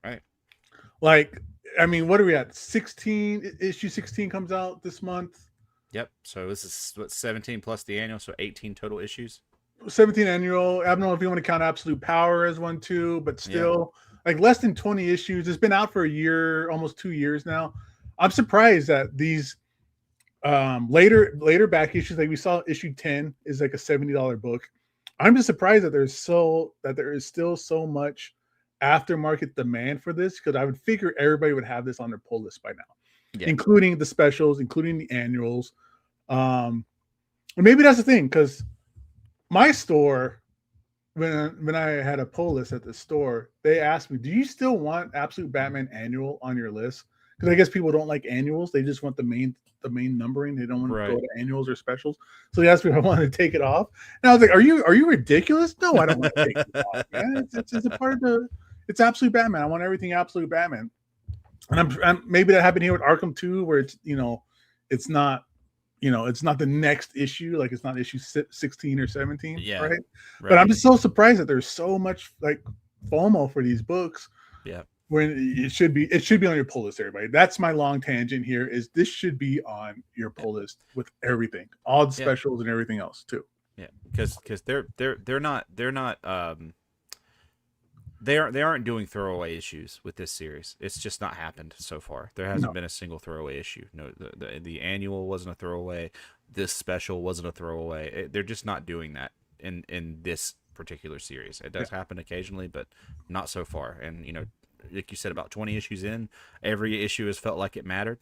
Right. Like, I mean, what are we at? Issue 16 comes out this month. Yep. So this is what, 17 plus the annual, so 18 total issues. 17 annual. I don't know if you want to count Absolute Power as one too, but still like less than 20 issues. It's been out for a year, almost 2 years now. I'm surprised that these later back issues, like we saw issue 10 is like a $70 book. I'm just surprised that there is still so much aftermarket demand for this, because I would figure everybody would have this on their pull list by now, including the specials, including the annuals. And maybe that's the thing, because my store, when I had a pull list at the store, they asked me, "Do you still want Absolute Batman Annual on your list?" Because I guess people don't like annuals; they just want the main numbering. They don't want to go to annuals or specials. So they asked me if I wanted to take it off, and I was like, "Are you ridiculous? No, I don't want to take it off. Man. It's a part of it's Absolute Batman. I want everything Absolute Batman." And I'm maybe that happened here with Arkham 2, where it's it's not the next issue, like it's not issue 16 or 17, right? But I'm just so surprised that there's so much like FOMO for these books. Yeah. When it should be on your pull list, everybody. That's my long tangent here, is this should be on your pull list with everything, all the specials and everything else too. Yeah, because they're not they aren't doing throwaway issues with this series. It's just not happened so far. There hasn't been a single throwaway issue. No, the annual wasn't a throwaway. This special wasn't a throwaway. They're just not doing that in this particular series. It does happen occasionally, but not so far. And like you said, about 20 issues in, every issue has felt like it mattered,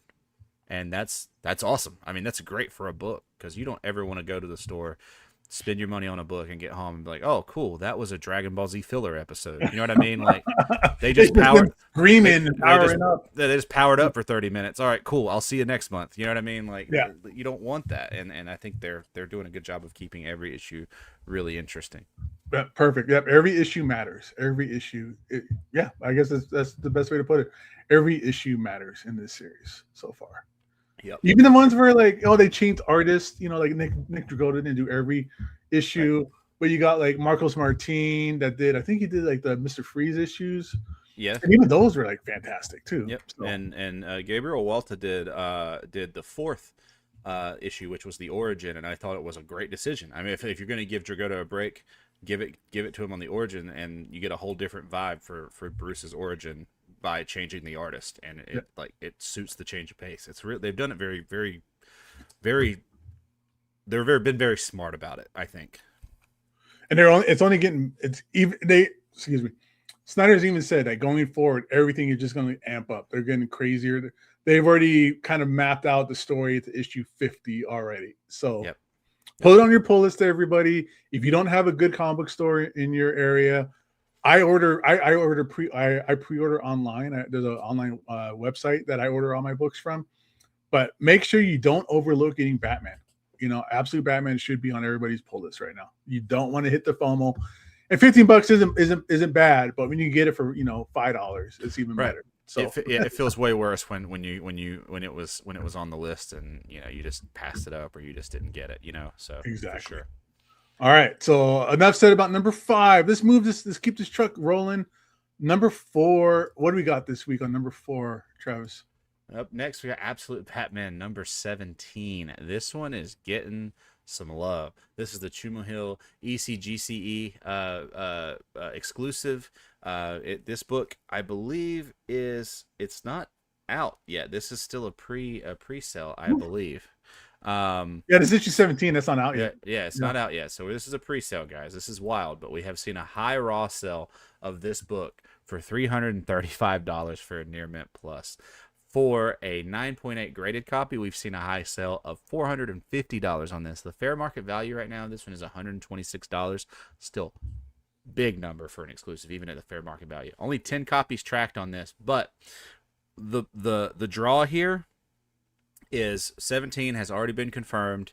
and that's awesome. I mean, that's great for a book, because you don't ever want to go to the store, spend your money on a book, and get home and be like, oh, cool, that was a Dragon Ball Z filler episode. You know what I mean? Like, they just powered screaming and powering up. They just powered up for 30 minutes. All right, cool. I'll see you next month. You know what I mean? Like, you don't want that, and I think they're doing a good job of keeping every issue really interesting. Perfect. Yep. Every issue matters. Every issue. I guess that's the best way to put it. Every issue matters in this series so far. Yep. Even the ones where they changed artists, like Nick Dragotta didn't do every issue, right. But you got like Marcos Martin that did, I think he did like the Mr. Freeze issues. Yeah. And even those were like fantastic too. Yep. So. And Gabriele Walta did the fourth issue, which was the Origin, and I thought it was a great decision. I mean, if you're going to give Dragotta a break, give it to him on the Origin, and you get a whole different vibe for Bruce's Origin by changing the artist, and it suits the change of pace. It's real. They've done it very, very, very. Been very smart about it, I think. And excuse me. Snyder's even said that going forward, everything is just going to amp up. They're getting crazier. They've already kind of mapped out the story to issue 50 already. So put it on your pull list to everybody. If you don't have a good comic book store in your area, I pre-order online. There's an online website that I order all my books from. But make sure you don't overlook getting Batman. Absolute Batman should be on everybody's pull list right now. You don't want to hit the FOMO. And $15 isn't bad, but when you get it for $5, it's even better. So it feels way worse when it was on the list and you just passed it up or you just didn't get it. So exactly. For sure. All right, so enough said about number 5. Let's keep this truck rolling. Number 4. What do we got this week on number 4, Travis? Up next, we got Absolute Batman number 17. This one is getting some love. This is the Chumo ECGCE exclusive. This book, I believe, it's not out yet. This is still a pre-sale, I believe. This issue 17. That's not out yet. It's not out yet. So this is a pre-sale, guys. This is wild, but we have seen a high raw sale of this book for $335 for a near mint plus. For a 9.8 graded copy, we've seen a high sale of $450 on this. The fair market value right now, this one is $126. Still big number for an exclusive, even at the fair market value. Only 10 copies tracked on this, but the draw here is 17 has already been confirmed.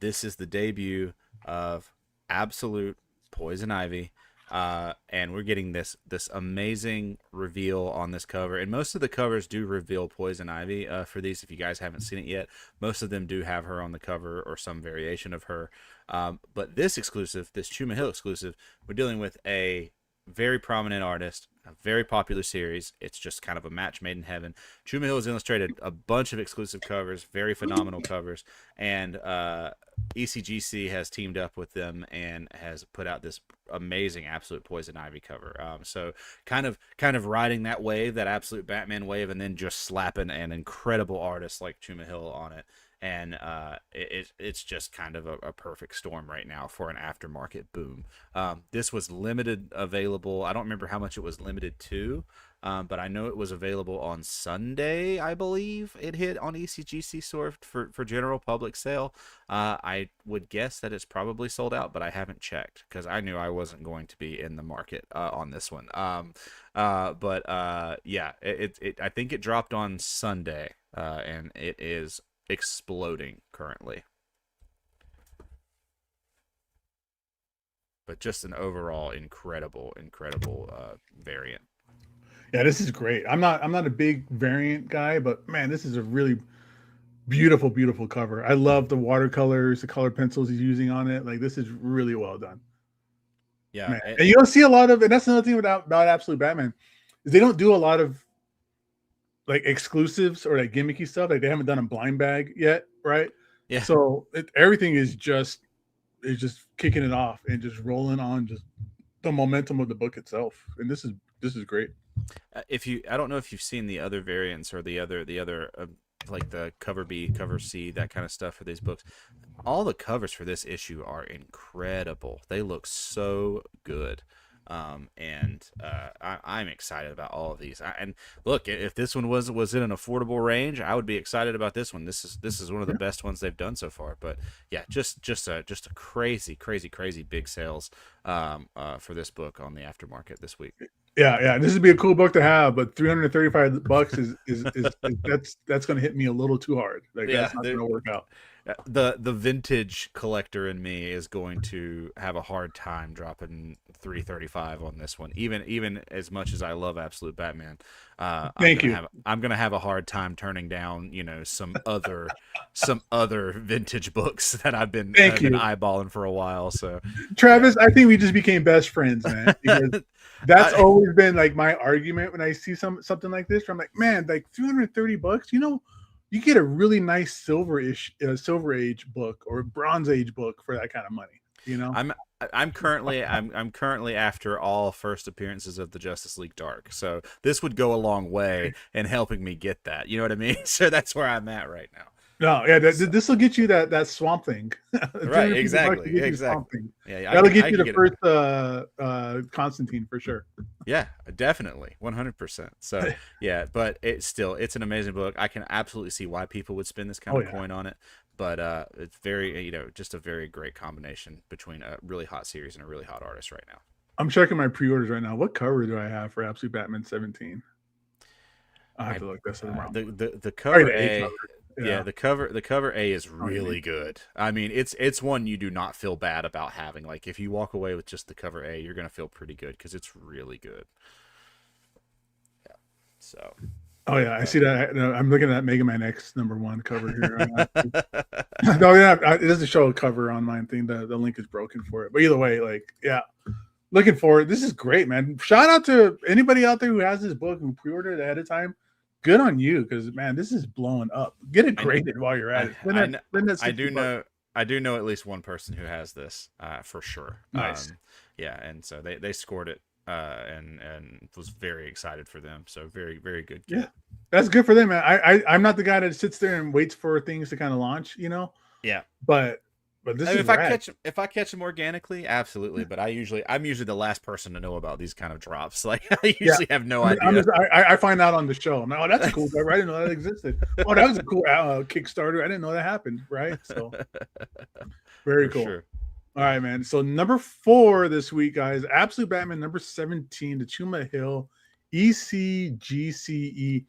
This is the debut of Absolute Poison Ivy. And we're getting this amazing reveal on this cover, and most of the covers do reveal Poison Ivy for these. If you guys haven't seen it yet, most of them do have her on the cover or some variation of her. But this exclusive, this Chumo exclusive, we're dealing with a very prominent artist, a very popular series. It's just kind of a match made in heaven. Chumo has illustrated a bunch of exclusive covers, very phenomenal covers, and ECGC has teamed up with them and has put out this amazing Absolute Poison Ivy cover. So kind of riding that wave, that Absolute Batman wave, and then just slapping an incredible artist like Chumo on it. And it's just kind of a perfect storm right now for an aftermarket boom. This was limited available. I don't remember how much it was limited to, but I know it was available on Sunday, I believe. It hit on ECGC store for general public sale. I would guess that it's probably sold out, but I haven't checked because I knew I wasn't going to be in the market on this one. I think it dropped on Sunday, and it is exploding currently, but just an overall incredible variant. This is great. I'm not a big variant guy, but man, this is a really beautiful cover. I love the watercolors, the color pencils he's using on it. Like, this is really well done. Man. And you don't see a lot of, and that's another thing about Absolute Batman, is they don't do a lot of like exclusives or like gimmicky stuff. Like, they haven't done a blind bag yet, right? Yeah. So everything is just kicking it off and just rolling on, just the momentum of the book itself, and this is great. I don't know if you've seen the other variants or the other like the cover B, cover C, that kind of stuff for these books. All the covers for this issue are incredible. They look so good. I'm excited about all of these. And look, if this one was in an affordable range, I would be excited about this one. This is one of the best ones they've done so far. But yeah, just a crazy big sales for this book on the aftermarket this week. Yeah. This would be a cool book to have, but $335 is that's going to hit me a little too hard. Like that's not going to work out. The vintage collector in me is going to have a hard time dropping $335 on this one, even as much as I love Absolute Batman. I'm gonna have a hard time turning down, some other vintage books that I've been eyeballing for a while. So, Travis, I think we just became best friends, man. Because that's always been like my argument when I see something like this. I'm like, man, like $330, you get a really nice silver age book or bronze age book for that kind of money. I'm currently after all first appearances of the Justice League Dark, so this would go a long way in helping me get that. You know what I mean? So that's where I'm at right now. No, yeah, this will get you that Swamp Thing. Right, exactly. Yeah, that'll get you the first Constantine for sure. Yeah, definitely, 100%. So yeah, but it's an amazing book. I can absolutely see why people would spend this kind of coin on it. But it's very, just a very great combination between a really hot series and a really hot artist right now. I'm checking my pre-orders right now. What cover do I have for Absolute Batman 17? I have to look this around. The cover A. Yeah, the cover A is really good. I mean, it's one you do not feel bad about having. Like if you walk away with just the cover A, you're gonna feel pretty good because it's really good. Yeah. So. Oh yeah, I see that. I'm looking at Mega Man X #1 cover here. No, yeah, it doesn't show a cover on my thing. The link is broken for it. But either way, looking forward. This is great, man. Shout out to anybody out there who has this book and pre-ordered ahead of time. Good on you, because man, this is blowing up. Get it graded while you're at it. I do know at least one person who has this for sure. Nice. And so they scored it and was very excited for them. So very, very good. Yeah, that's good for them, man. I'm not the guy that sits there and waits for things to kind of launch, Yeah, but this is if I catch them organically, absolutely. But I'm usually the last person to know about these kind of drops. Like I usually have no idea. I find out on the show. I'm like, oh, that's a cool cover. I didn't know that existed. Oh, that was a cool Kickstarter. I didn't know that happened. Right. So very cool. Sure. All right, man. So number 4 this week, guys, Absolute Batman number 17, the Chuma Hill ECGCE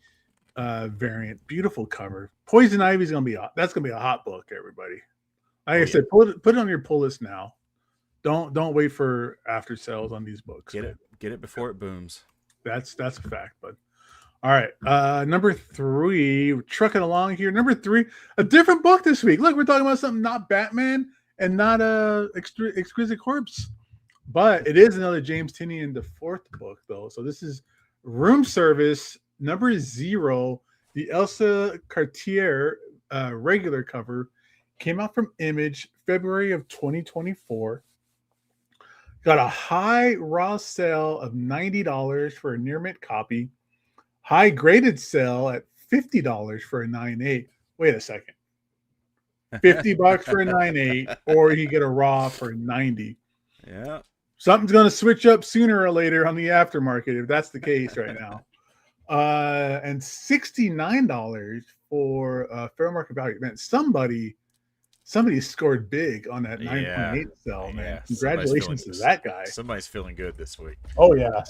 variant. Beautiful cover. Poison Ivy's gonna be a hot book, everybody. Like I said, put it on your pull list now. Don't wait for after sales on these books. Get it before it booms. That's a fact, bud. All right, number 3, we're trucking along here. Number 3, a different book this week. Look, we're talking about something not Batman and not Exquisite Corpse, but it is another James Tynion the 4th book though. So this is Room Service number 0, the Elsa Cartier regular cover. Came out from Image February of 2024. Got a high raw sale of $90 for a near mint copy. High graded sale at $50 for a 9.8. Wait a second. $50 for a 9.8, or you get a raw for 90. Yeah. Something's going to switch up sooner or later on the aftermarket if that's the case right now. And $69 for fair market value. Man, somebody scored big on that 9.8 sell, man. Yeah. Congratulations to that guy. Somebody's feeling good this week. Oh, yeah.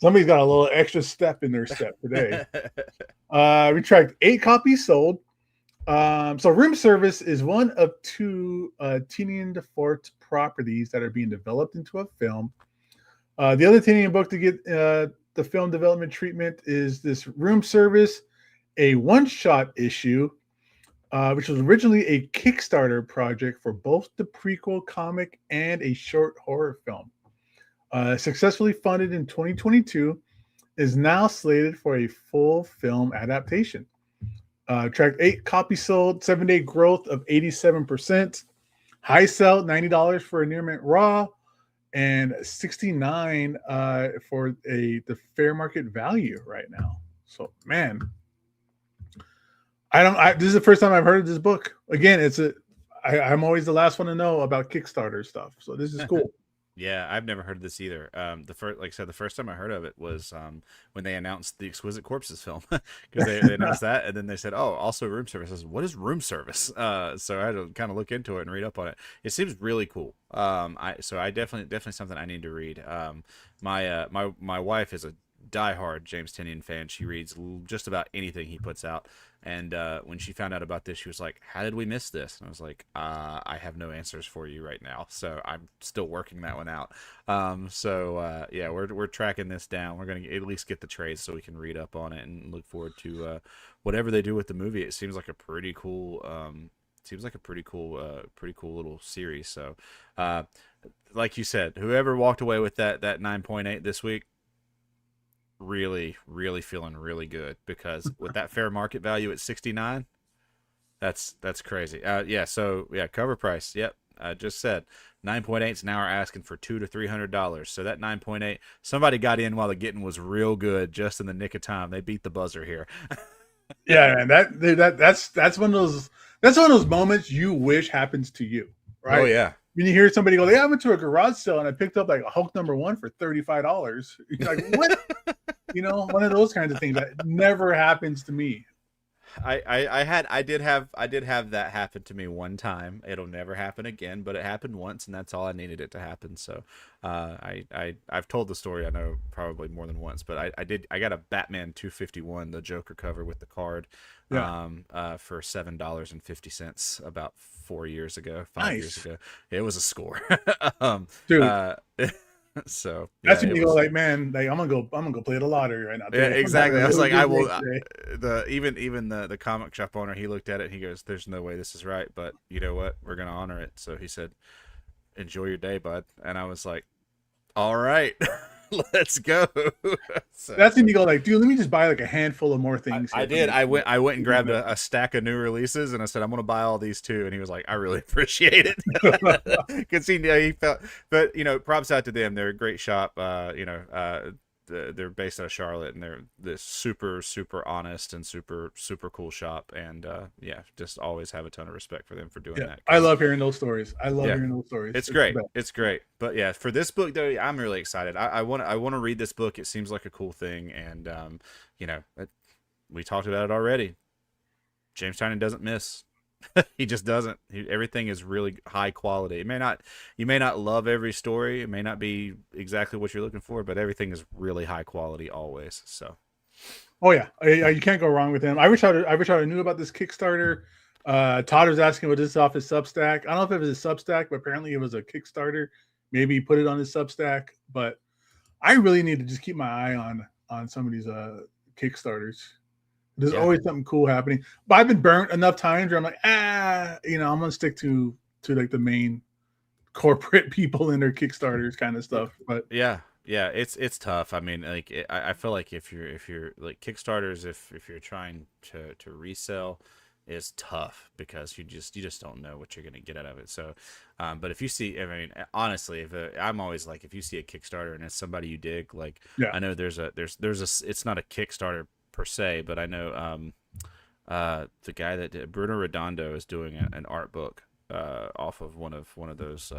Somebody's got a little extra step in their step today. We tracked 8 copies sold. So Room Service is one of 2 Tynion the 4th properties that are being developed into a film. The other Tynion book to get the film development treatment is this Room Service, a one-shot issue, which was originally a Kickstarter project for both the prequel comic and a short horror film. Successfully funded in 2022, is now slated for a full film adaptation. Tracked 8 copies sold, 7-day growth of 87%. High sell, $90 for a near mint raw, and 69 for the fair market value right now. So man, this is the first time I've heard of this book. Again, I'm always the last one to know about Kickstarter stuff, so this is cool. Yeah, I've never heard of this either. Like I said, the first time I heard of it was when they announced the Exquisite Corpses film, because they announced that, and then they said, "Oh, also room service." I said, "What is room service?" So I had to kind of look into it and read up on it. It seems really cool. I definitely something I need to read. My wife is a diehard James Tynion fan. She reads just about anything he puts out. And when she found out about this, she was like, "How did we miss this?" And I was like, "I have no answers for you right now, so I'm still working that one out." Yeah, we're tracking this down. We're gonna at least get the trades so we can read up on it and look forward to whatever they do with the movie. It seems like a pretty cool, pretty cool little series. So, like you said, whoever walked away with that 9.8 this week, really feeling really good, because with that fair market value at 69, that's crazy. So CovrPrice, yep, I just said 9.8s now are asking for $200 to $300. So that 9.8, somebody got in while the getting was real good, just in the nick of time. They beat the buzzer here. Yeah, and that's one of those moments you wish happens to you, right? Oh yeah. When you hear somebody go, "Yeah, I went to a garage sale and I picked up like a Hulk #1 for $35." You're like, what? One of those kinds of things that never happens to me. I did have that happen to me one time. It'll never happen again, but it happened once, and that's all I needed it to happen. So I've told the story, I know, probably more than once, but I got a Batman 251, the Joker cover with the card, for $7.50 about 5 years ago. It was a score. Dude. So that's when you go like, man, like I'm gonna go play the lottery right now. Yeah, exactly. I was like, I will. Even the comic shop owner, he looked at it and he goes, "There's no way this is right, but you know what? We're gonna honor it." So he said, "Enjoy your day, bud." And I was like, "All right, let's go." So, that's when you go like, dude, let me just buy like a handful of more things. I did. I went and grabbed a stack of new releases, and I said, "I'm gonna buy all these too." And he was like, "I really appreciate it," because he felt. But props out to them. They're a great shop. They're based out of Charlotte, and they're this super honest and super cool shop. And just always have a ton of respect for them for doing that. I love hearing those stories. Hearing those stories. It's great. It's great. But yeah, for this book though, I'm really excited. I want to read this book. It seems like a cool thing, and we talked about it already. James Tynion doesn't miss. He just doesn't. Everything is really high quality. You may not love every story. It may not be exactly what you're looking for, but everything is really high quality always. So, oh yeah, you can't go wrong with him. I wish I knew about this Kickstarter. Todd was asking what this is off his Substack. I don't know if it was a Substack, but apparently it was a Kickstarter. Maybe he put it on his Substack. But I really need to just keep my eye on some of these Kickstarters. There's always something cool happening. But I've been burnt enough times where I'm like, I'm gonna stick to like the main corporate people in their Kickstarters kind of stuff. But yeah, it's tough. I mean, like I feel like if you're like Kickstarters, if you're trying to resell, is tough because you just don't know what you're gonna get out of it. So, but if you see, I mean, honestly, I'm always like, if you see a Kickstarter and it's somebody you dig, like I know there's a it's not a Kickstarter per se, but I know the guy that did, Bruno Redondo, is doing an art book off of one of those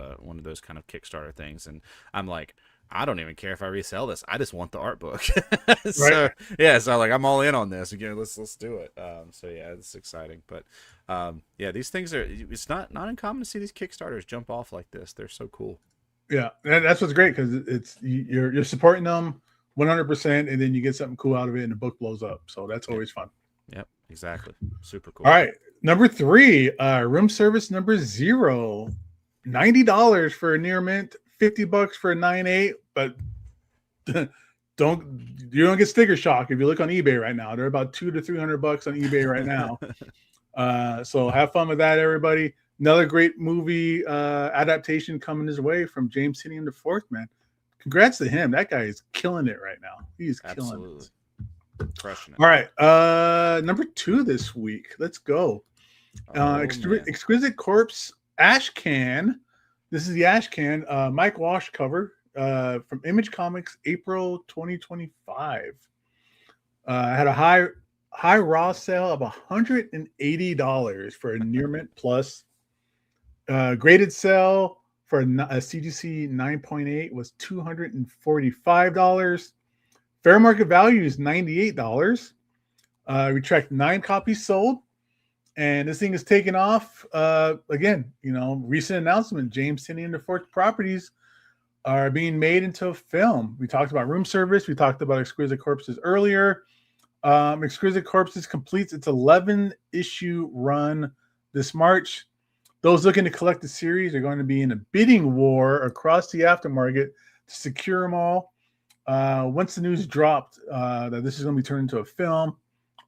kind of Kickstarter things, and I'm like, I don't even care if I resell this. I just want the art book. So like I'm all in on this. Again, let's do it. So yeah, it's exciting. But these things it's not uncommon to see these Kickstarters jump off like this. They're so cool. Yeah, that's what's great, because it's you're supporting them 100%, and then you get something cool out of it, and the book blows up. So that's always fun. Yep, exactly. Super cool. All right, number 3, room service number 0, $90 for a near mint, $50 for a 9.8. But you don't get sticker shock if you look on eBay right now. They're about $200 to $300 on eBay right now. So have fun with that, everybody. Another great movie adaptation coming his way from James Tynion IV, man. Congrats to him. That guy is killing it right now. He's killing it. Crushing it. All right. Number 2 this week. Let's go. Exquisite Corpses Ashcan. This is the Ashcan, Mike Walsh cover from Image Comics, April 2025. Had a high raw sale of $180 for a near mint plus. Graded sale for a CGC 9.8 was $245. Fair market value is $98. We tracked 9 copies sold, and this thing is taken off. Again, recent announcement: James Tynion and the Fourth Properties are being made into a film. We talked about room service. We talked about Exquisite Corpses earlier. Exquisite Corpses completes its 11-issue run this March. Those looking to collect the series are going to be in a bidding war across the aftermarket to secure them all. Once the news dropped that this is going to be turned into a film,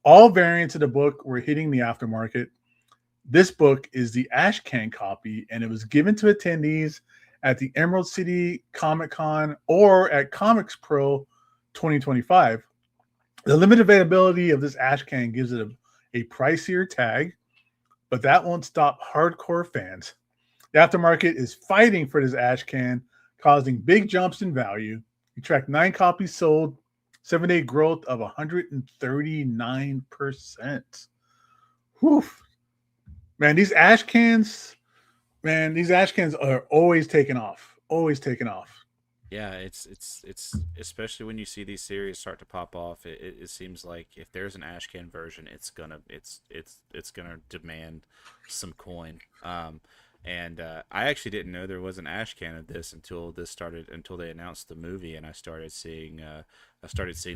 all variants of the book were hitting the aftermarket. This book is the Ashcan copy, and it was given to attendees at the Emerald City Comic Con or at Comics Pro 2025. The limited availability of this Ashcan gives it a pricier tag, but that won't stop hardcore fans. The aftermarket is fighting for this Ashcan, causing big jumps in value. We tracked 9 copies sold, 7-day growth of 139%. Whew. Man, these Ashcans are always taking off. Always taking off. Yeah, it's especially when you see these series start to pop off. It seems like if there's an Ashcan version, it's gonna demand some coin. And I actually didn't know there was an Ashcan of this until they announced the movie, and I started seeing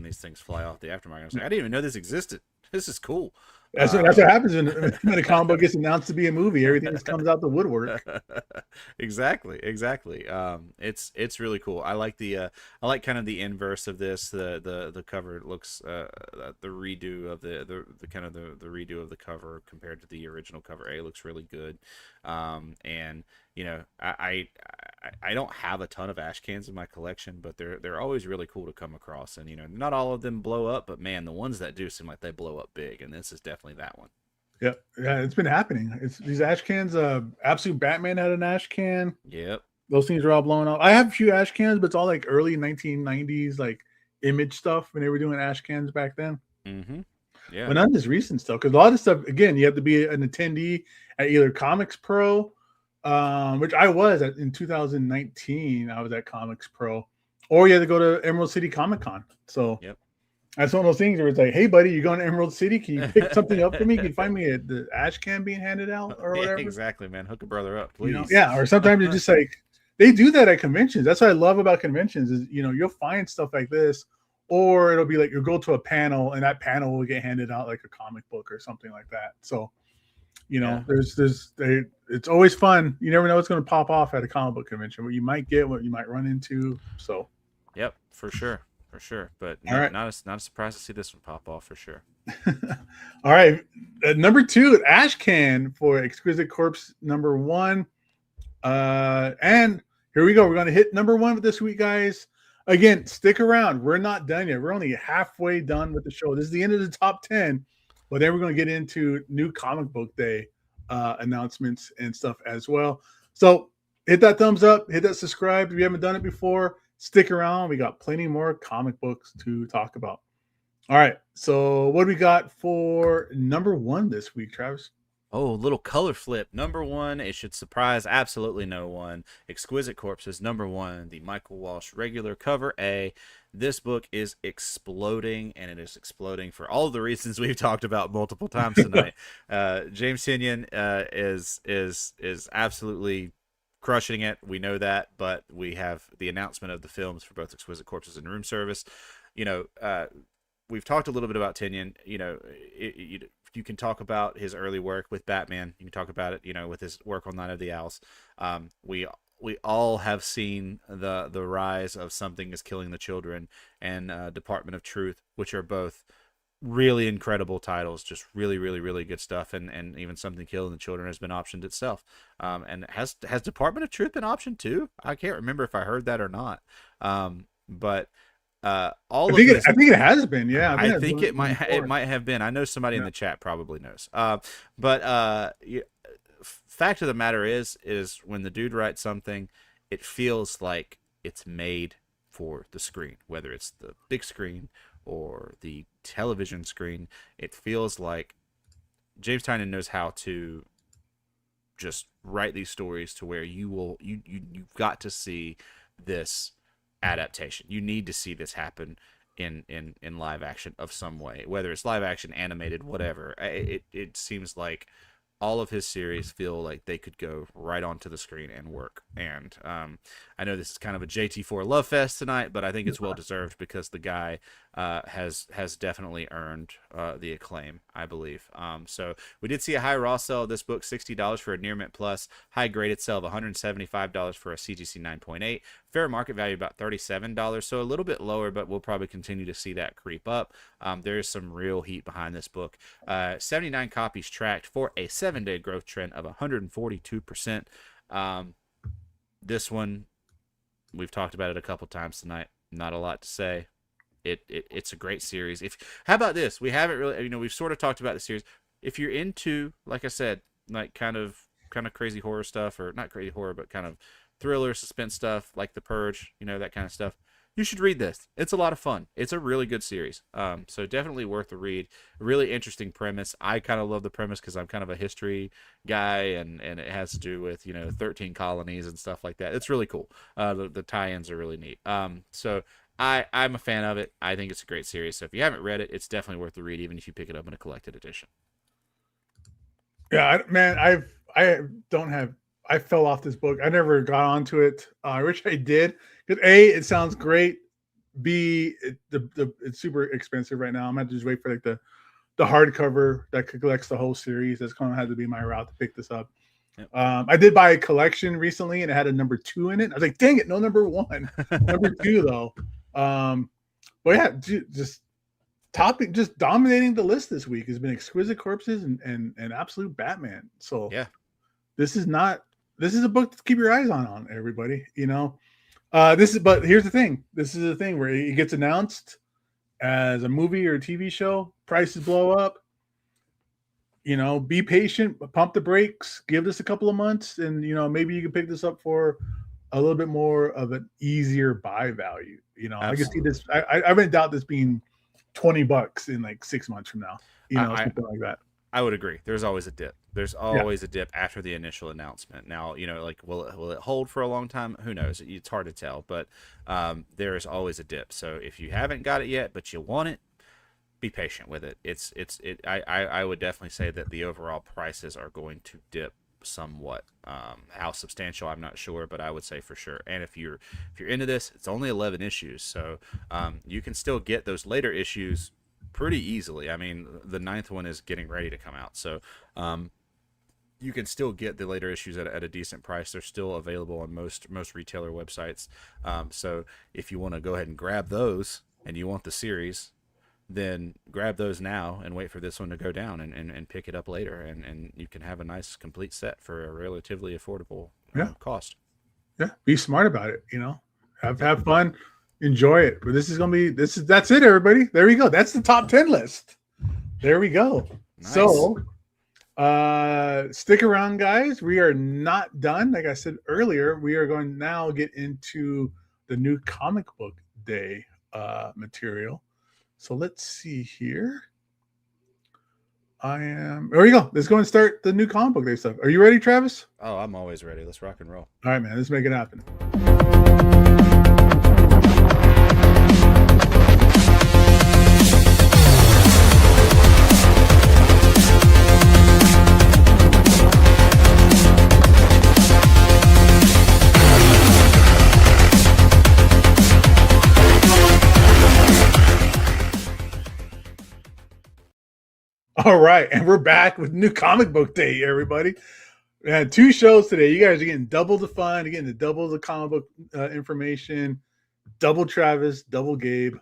these things fly off the aftermarket. I was like, I didn't even know this existed. This is cool. That's what happens when a comic book gets announced to be a movie. Everything just comes out the woodwork. Exactly. It's really cool. I like kind of the inverse of this. The cover looks the redo of the redo of the cover compared to the original cover A looks really good. And I don't have a ton of Ashcans in my collection, but they're always really cool to come across. And not all of them blow up, but man, the ones that do seem like they blow up big, and this is definitely that one. Yeah, it's been happening. It's these Ashcans. Absolute Batman had an Ashcan. Yep, those things are all blowing up. I have a few Ashcans, but it's all like early 1990s, like Image stuff when they were doing Ashcans back then. Mm-hmm. Yeah, but none of this recent stuff, because a lot of stuff, again, you have to be an attendee at either Comics Pro, which I was in 2019. I was at Comics Pro, or you had to go to Emerald City Comic Con. So yep. That's one of those things where it's like, hey, buddy, you're going to Emerald City. Can you pick something up for me? Can you find me the Ashcan being handed out or whatever? Yeah, exactly, man. Hook a brother up, please. Yeah, or sometimes you're just like, they do that at conventions. That's what I love about conventions is, you'll find stuff like this, or it'll be like you'll go to a panel and that panel will get handed out like a comic book or something like that. So, it's always fun. You never know what's going to pop off at a comic book convention, what you might get, what you might run into. So, yep, for sure. But not a surprise to see this one pop off for sure. All right, number 2, Ashcan for Exquisite Corpse number 1. And here we go. We're going to hit number 1 this week, guys. Again, stick around. We're not done yet. We're only halfway done with the show. This is the end of the top 10, but then we're going to get into new comic book day announcements and stuff as well. So hit that thumbs up, hit that subscribe if you haven't done it before. Stick around. We got plenty more comic books to talk about. All right. So what do we got for number 1 this week, Travis? Oh, little color flip. Number 1, it should surprise absolutely no one. Exquisite Corpses, number 1, the Michael Walsh regular cover A. This book is exploding, and it is exploding for all of the reasons we've talked about multiple times tonight. James Tynion is absolutely crushing it. We know that, but we have the announcement of the films for both Exquisite Corpses and Room Service. We've talked a little bit about Tynion. You can talk about his early work with Batman. You can talk about it, with his work on Night of the Owls. We all have seen the rise of Something is Killing the Children and Department of Truth, which are both really incredible titles, just really, really, really good stuff. And even Something Killing the Children has been optioned itself. And has Department of Truth been optioned too? I can't remember if I heard that or not. But I think it has been. Yeah, I think it might have been. I know somebody in the chat probably knows. But fact of the matter is when the dude writes something, it feels like it's made for the screen, whether it's the big screen or the television screen. It feels like James Tynion knows how to just write these stories to where you've got to see this adaptation. You need to see this happen in live action of some way, whether it's live action, animated, whatever. It seems like all of his series feel like they could go right onto the screen and work. And I know this is kind of a JT4 love fest tonight, but I think it's well deserved because the guy has definitely earned the acclaim, I believe. So we did see a high raw sale of this book, $60 for a near mint plus, high graded sale of $175 for a CGC 9.8, fair market value about $37, so a little bit lower, but we'll probably continue to see that creep up. There's some real heat behind this book. 79 copies tracked for a 7-day growth trend of 142%. This one, we've talked about it a couple times tonight. Not a lot to say. It's a great series. How about this? We haven't really, we've sort of talked about the series. If you're into, like I said, like kind of crazy horror stuff, or not crazy horror, but kind of thriller, suspense stuff, like The Purge, that kind of stuff, you should read this. It's a lot of fun. It's a really good series. So definitely worth a read. A really interesting premise. I kind of love the premise because I'm kind of a history guy, and it has to do with 13 colonies and stuff like that. It's really cool. The tie-ins are really neat. So I'm a fan of it. I think it's a great series. So if you haven't read it, it's definitely worth the read, even if you pick it up in a collected edition. Yeah, man, I fell off this book. I never got onto it. I wish I did. Because A, it sounds great. B, it's super expensive right now. I'm gonna have to just wait for like the hardcover that collects the whole series. That's kind of had to be my route to pick this up. Yep. I did buy a collection recently, and it had a number 2 in it. I was like, dang it, no number 1. Number 2 though. But yeah, just dominating the list this week has been Exquisite Corpses and Absolute Batman. So yeah, this is a book to keep your eyes on everybody. But here's the thing. This is the thing where it gets announced as a movie or a TV show, prices blow up. Be patient, pump the brakes, give this a couple of months, and maybe you can pick this up for a little bit more of an easier buy value. I can see this. I wouldn't doubt this being $20 in like 6 months from now. Something like that. I would agree. There's always a dip. There's always a dip after the initial announcement. Now, like will it hold for a long time? Who knows? It's hard to tell, but there is always a dip. So if you haven't got it yet, but you want it, be patient with it. I would definitely say that the overall prices are going to dip somewhat. How substantial, I'm not sure, but I would say for sure. And if you're into this, it's only 11 issues, so you can still get those later issues pretty easily. I mean, the 9th one is getting ready to come out, so you can still get the later issues at a decent price. They're still available on most retailer websites. So if you want to go ahead and grab those and you want the series, then grab those now and wait for this one to go down and pick it up later, and you can have a nice complete set for a relatively affordable cost. Yeah, be smart about it. Have fun, enjoy it. But that's it, everybody. There we go. That's the top 10 list. There we go. Nice. So stick around, guys. We are not done. Like I said earlier, we are going to now get into the new comic book day material. So let's see here. There we go. Let's go and start the new comic book day stuff. Are you ready, Travis? Oh, I'm always ready. Let's rock and roll. All right, man. Let's make it happen. All right, and we're back with new comic book day, everybody. We had 2 shows today. You guys are getting double the fun, you're getting double the comic book information, double Travis, double Gabe.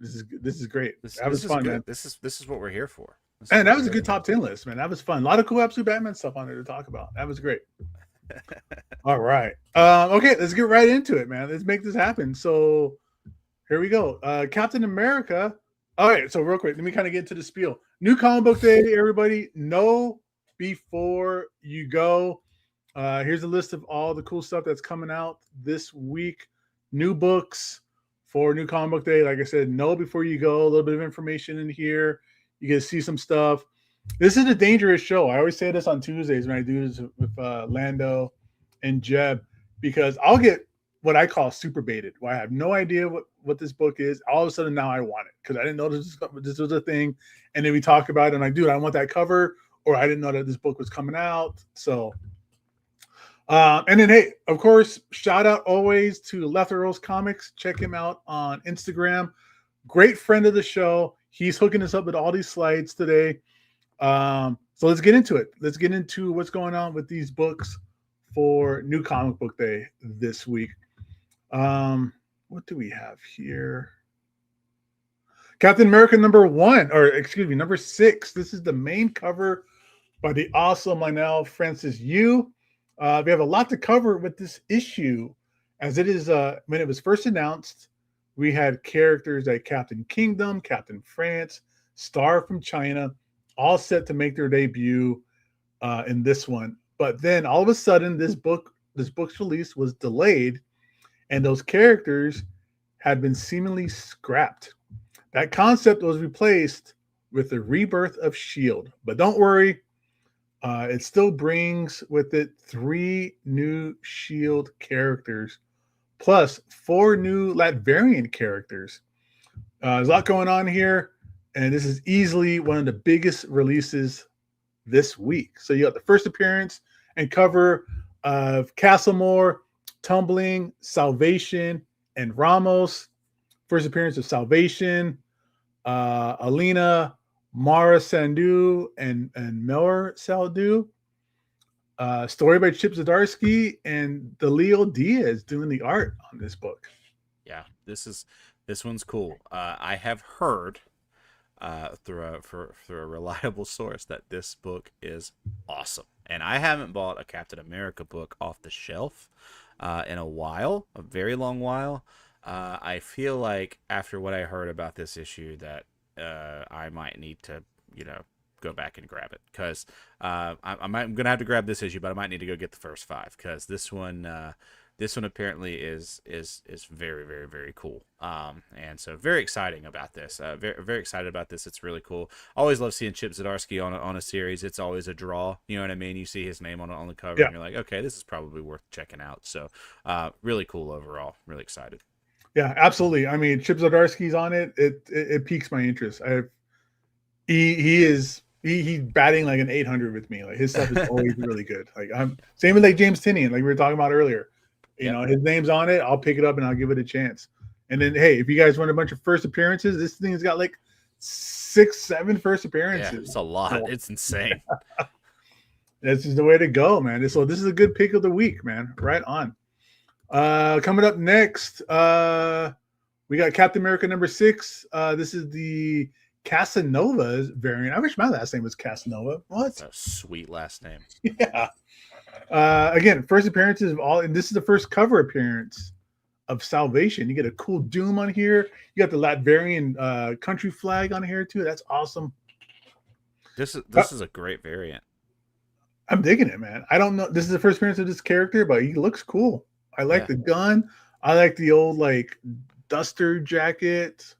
This is great. That was fun, man. This is what we're here for. And that was a good top 10 list, man. That was fun. A lot of cool Absolute Batman stuff on there to talk about. That was great. All right. Okay, let's get right into it, man. Let's make this happen. So here we go. Captain America. All right, so real quick, let me kind of get into the spiel. New comic book day, everybody. No before you go, here's a list of all the cool stuff that's coming out this week. New books for New Comic Book Day. Like I said, know before you go. A little bit of information in here. You get to see some stuff. This is a dangerous show. I always say this on Tuesdays when I do this with Lando and Jeb, because I'll get what I call super baited, where I have no idea what this book is. All of a sudden now I want it because I didn't know this was a thing. And then we talk about it and I'm like, dude, I want that cover, or I didn't know that this book was coming out. So, and then, hey, of course, shout out always to Letheros Comics. Check him out on Instagram. Great friend of the show. He's hooking us up with all these slides today. So let's get into it. Let's get into what's going on with these books for New Comic Book Day this week. What do we have here? Captain America number 6. This is the main cover by the awesome Lionel Francis Yu. We have a lot to cover with this issue, as it is when it was first announced, we had characters like Captain Kingdom, Captain France, Star from China, all set to make their debut in this one. But then all of a sudden, this book's release was delayed, and those characters had been seemingly scrapped. That concept was replaced with the rebirth of S.H.I.E.L.D. But don't worry, it still brings with it 3 new S.H.I.E.L.D. characters, plus 4 new Latverian characters. There's a lot going on here, and this is easily one of the biggest releases this week. So you got the first appearance and cover of Castlemore, Tumbling, Salvation, and Ramos. First appearance of Salvation, Alina, Mara Sandu, and Melor Saldu. Story by Chip Zdarsky and Delio Diaz doing the art on this book. Yeah, this one's cool. I have heard through a reliable source that this book is awesome, and I haven't bought a Captain America book off the shelf in a very long while. I feel like after what I heard about this issue that I might need to, go back and grab it, because I'm gonna have to grab this issue, but I might need to go get the first 5, because this one apparently is very, very, very cool. And so very exciting about this. Very, very excited about this. It's really cool. Always love seeing Chip Zdarsky on a series. It's always a draw. You know what I mean? You see his name on the cover, and you're like, okay, this is probably worth checking out. So really cool overall. Really excited. Yeah, absolutely. I mean, Chip Zdarsky's on it. It piques my interest. He's batting like an 800 with me. Like, his stuff is always really good. Like, I'm same with like James Tynion, like we were talking about earlier. You know, his name's on it. I'll pick it up and I'll give it a chance. And then, hey, if you guys want a bunch of first appearances, this thing's got like 6, 7 first appearances. Yeah, it's a lot. So, it's insane. This is the way to go, man. So this is a good pick of the week, man. Right on. Coming up next, we got Captain America number 6. This is the Casanovas variant. I wish my last name was Casanova. What? That's a sweet last name. Yeah. Again, first appearances of all, and this is the first cover appearance of Salvation. You get a cool Doom on here. You got the Latverian country flag on here too. That's awesome. This is a great variant. I'm digging it, man. I don't know. This is the first appearance of this character, but he looks cool. I like the gun. I like the old like duster jacket.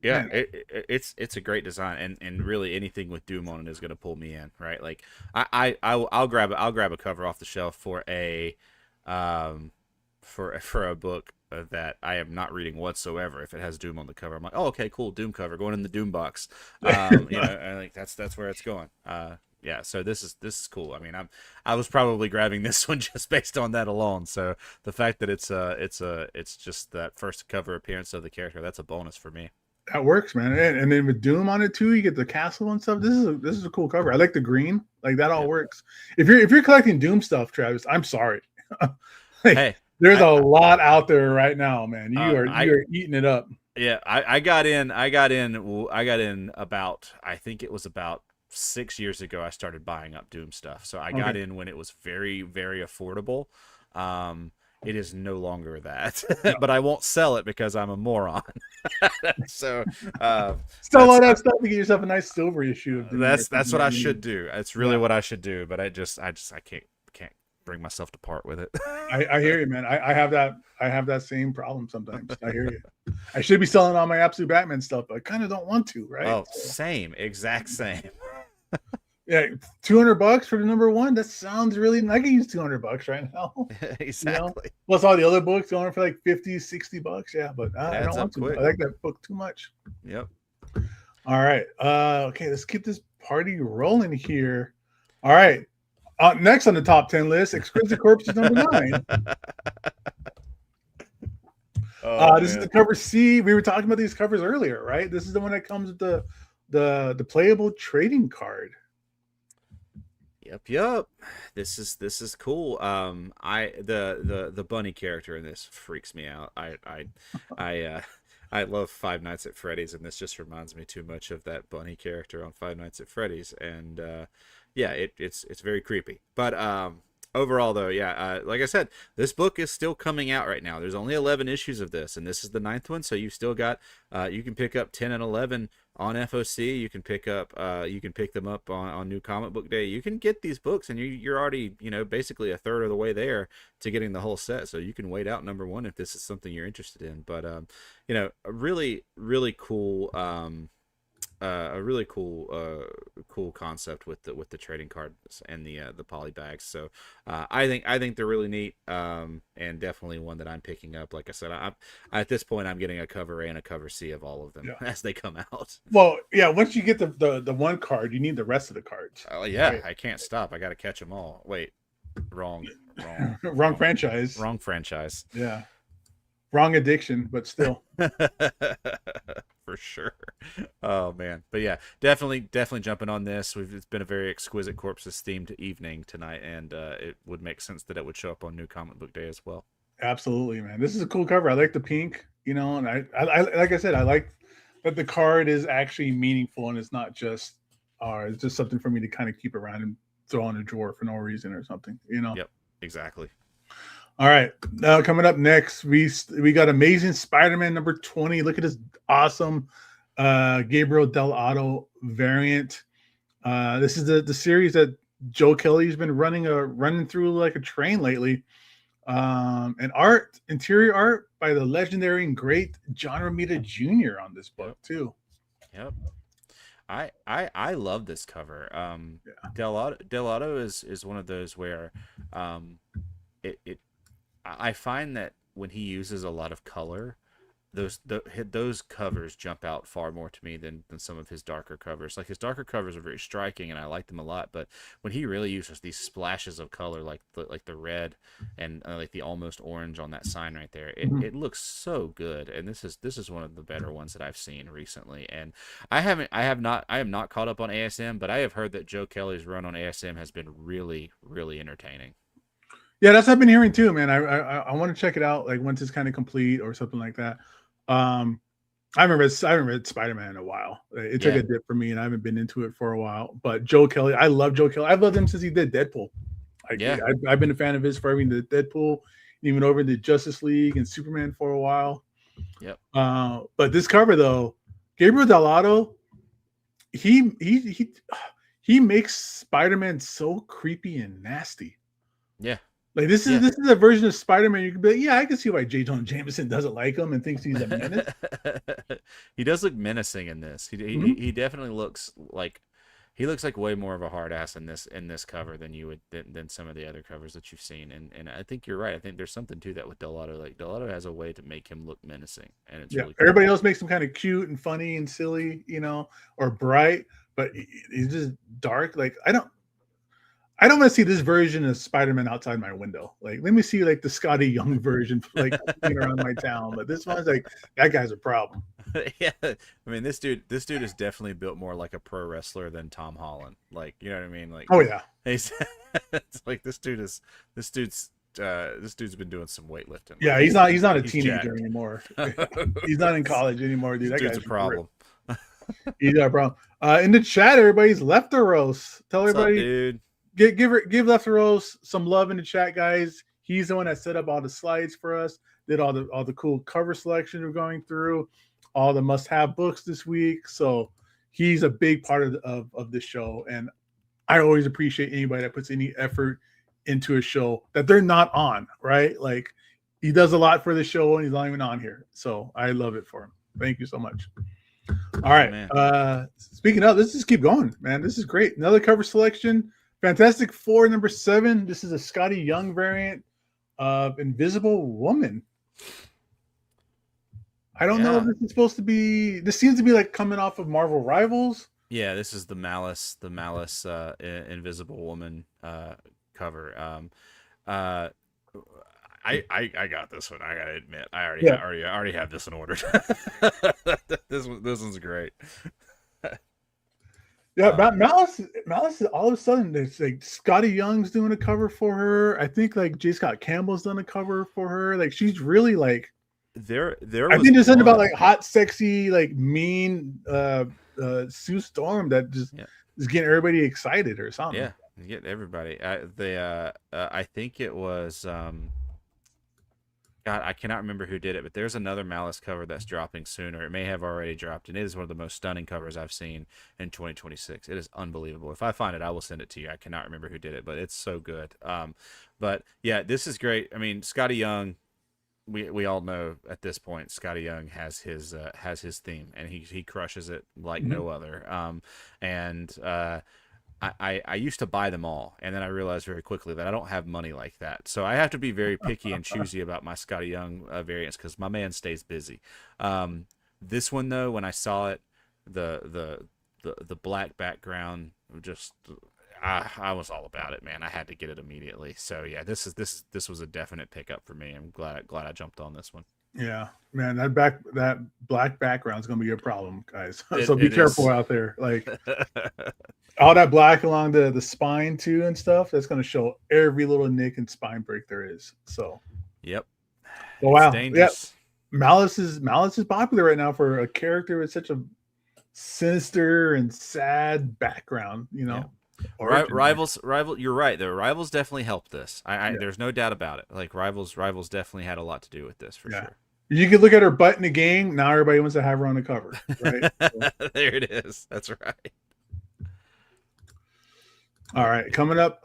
It's a great design, and really anything with Doom on it is going to pull me in, right? Like I'll grab a cover off the shelf for a book that I am not reading whatsoever. If it has Doom on the cover, I'm like, oh, okay, cool, Doom cover going in the Doom box. And like that's where it's going. Yeah, so this is cool. I mean, I was probably grabbing this one just based on that alone. So the fact that it's just that first cover appearance of the character, that's a bonus for me. That works, man. And then with Doom on it too, you get the castle and stuff. This is a cool cover. I like the green. Like, that all works. If you're collecting Doom stuff, Travis, I'm sorry. There's a lot out there right now, man. You are eating it up. Yeah, I got in about, I think it was about 6 years ago. I started buying up Doom stuff. So I got in when it was very, very affordable. it is no longer that. No. But I won't sell it because I'm a moron. So sell all that stuff to get yourself a nice silver issue. That's what I should do. It's really what I should do. But I can't bring myself to part with it. I hear you, man. I have that same problem sometimes. I hear you. I should be selling all my Absolute Batman stuff, but I kind of don't want to, right? Oh, same, exact same. Yeah, $200 for the number one. That sounds really. I can use $200 right now. Exactly. You know? Plus all the other books going for like $50, $60. Yeah, but I don't want to. Quick. I like that book too much. Yep. All right. Okay, let's keep this party rolling here. All right. Next on the top 10 list, Exquisite Corpses number 9. This is the cover C. We were talking about these covers earlier, right? This is the one that comes with the playable trading card. Yep. This is cool. The bunny character in this freaks me out. I love Five Nights at Freddy's, and this just reminds me too much of that bunny character on Five Nights at Freddy's. And yeah, it's very creepy. But overall, though, yeah, like I said, this book is still coming out right now. There's only 11 issues of this, and this is the 9th one. So you've still got you can pick up 10 and 11 on FOC. You can pick them up on New Comic Book Day. You can get these books, and you're already basically a third of the way there to getting the whole set. So you can wait out number one if this is something you're interested in. But a really cool. A really cool concept with the trading cards and the polybags. So I think they're really neat, and definitely one that I'm picking up. Like I said, at this point I'm getting a cover A and a cover C of all of them as they come out. Well, yeah, once you get the one card, you need the rest of the cards. Oh yeah, right? I can't stop. I got to catch them all. Wait, wrong wrong franchise. Wrong franchise. Yeah, wrong addiction, but still. For sure. Oh man, but yeah, definitely jumping on this. It's been a very Exquisite Corpses themed evening tonight, and it would make sense that it would show up on New Comic Book Day as well. Absolutely, man. This is a cool cover. I like the pink, and I like I said, I like that the card is actually meaningful and it's not just it's just something for me to kind of keep around and throw in a drawer for no reason or something. Yep, exactly. All right, now coming up next, we got Amazing Spider-Man number 20. Look at this awesome Gabriele Dell'Otto variant. This is the series that Joe Kelly's been running through like a train lately. And interior art by the legendary and great John Romita Jr. on this book too. Yep. I love this cover. Dell'Otto is one of those where I find that when he uses a lot of color, those covers jump out far more to me than some of his darker covers. Like his darker covers are very striking, and I like them a lot. But when he really uses these splashes of color, like the red and like the almost orange on that sign right there, it looks so good. And this is one of the better ones that I've seen recently. And I am not caught up on ASM, but I have heard that Joe Kelly's run on ASM has been really, really entertaining. Yeah, that's what I've been hearing too, man. I want to check it out, like once it's kind of complete or something like that. I haven't read Spider-Man in a while. It took a dip for me, and I haven't been into it for a while. But Joe Kelly, I love Joe Kelly. I've loved him since he did Deadpool. I've been a fan of his for having the Deadpool, even over the Justice League and Superman for a while. Yep. But this cover though, Gabriele Dell'Otto, he makes Spider-Man so creepy and nasty. Yeah. Like this is a version of Spider-Man. You can be like, yeah, I can see why J. Jonah Jameson doesn't like him and thinks he's a menace. He does look menacing in this. He definitely looks like way more of a hard ass in this cover than some of the other covers that you've seen. And I think you're right. I think there's something to that with Dell'Otto. Like Dell'Otto has a way to make him look menacing, and it's really cool. Everybody else makes him kind of cute and funny and silly, or bright, but he's just dark. Like I don't want to see this version of Spider-Man outside my window. Like, let me see like the Scotty Young version, like around my town. But this one's like, that guy's a problem. Yeah, I mean, this dude is definitely built more like a pro wrestler than Tom Holland. Like, you know what I mean? Like, oh yeah, it's like this dude's been doing some weightlifting. Yeah, he's not a teenager anymore. He's not in college anymore, dude. That guy's a problem. He's got a problem. In the chat, everybody's left a roast. Tell everybody, dude. Give Lefteros some love in the chat, guys. He's the one that set up all the slides for us, did all the cool cover selection we're going through, all the must-have books this week. So he's a big part of this show, and I always appreciate anybody that puts any effort into a show that they're not on, right? Like, he does a lot for the show and he's not even on here. So I love it for him. Thank you so much. All right. Speaking of, let's just keep going, man. This is great. Another cover selection. Fantastic Four number 7. This is a Scotty Young variant of Invisible Woman. I don't know if this is supposed to be. This seems to be like coming off of Marvel Rivals. Yeah, this is the Malice Invisible Woman cover. I got this one. I gotta admit, I already have this one ordered. this one's great. Yeah, Malice is all of a sudden it's like Scotty Young's doing a cover for her. I think like J. Scott Campbell's done a cover for her. Like, she's really like there. I think there's something about like hot, sexy, like mean Sue Storm that just is getting everybody excited or something. Yeah, get everybody. I think it was God, I cannot remember who did it, but there's another Malice cover that's dropping sooner. It may have already dropped, and it is one of the most stunning covers I've seen in 2026. It is unbelievable. If I find it, I will send it to you. I cannot remember who did it, but it's so good. But yeah, this is great. I mean, Scotty Young, we all know at this point, Scotty Young has his theme, and he crushes it like no other. I used to buy them all, and then I realized very quickly that I don't have money like that. So I have to be very picky and choosy about my Scotty Young variants because my man stays busy. This one though, when I saw it, the black background, just I was all about it, man. I had to get it immediately. So yeah, this was a definite pickup for me. I'm glad I jumped on this one. Yeah, man, that black background is gonna be a problem, guys. So be careful out there. Like all that black along the spine too and stuff. That's gonna show every little nick and spine break there is. So yep. Well, wow. Yep. Malice is popular right now for a character with such a sinister and sad background. You know. Yeah. Rivals. You're right. The Rivals definitely helped this. There's no doubt about it. Like Rivals definitely had a lot to do with this for sure. You could look at her butt in the game. Now everybody wants to have her on the cover, right? So. There it is. That's right. All right, coming up,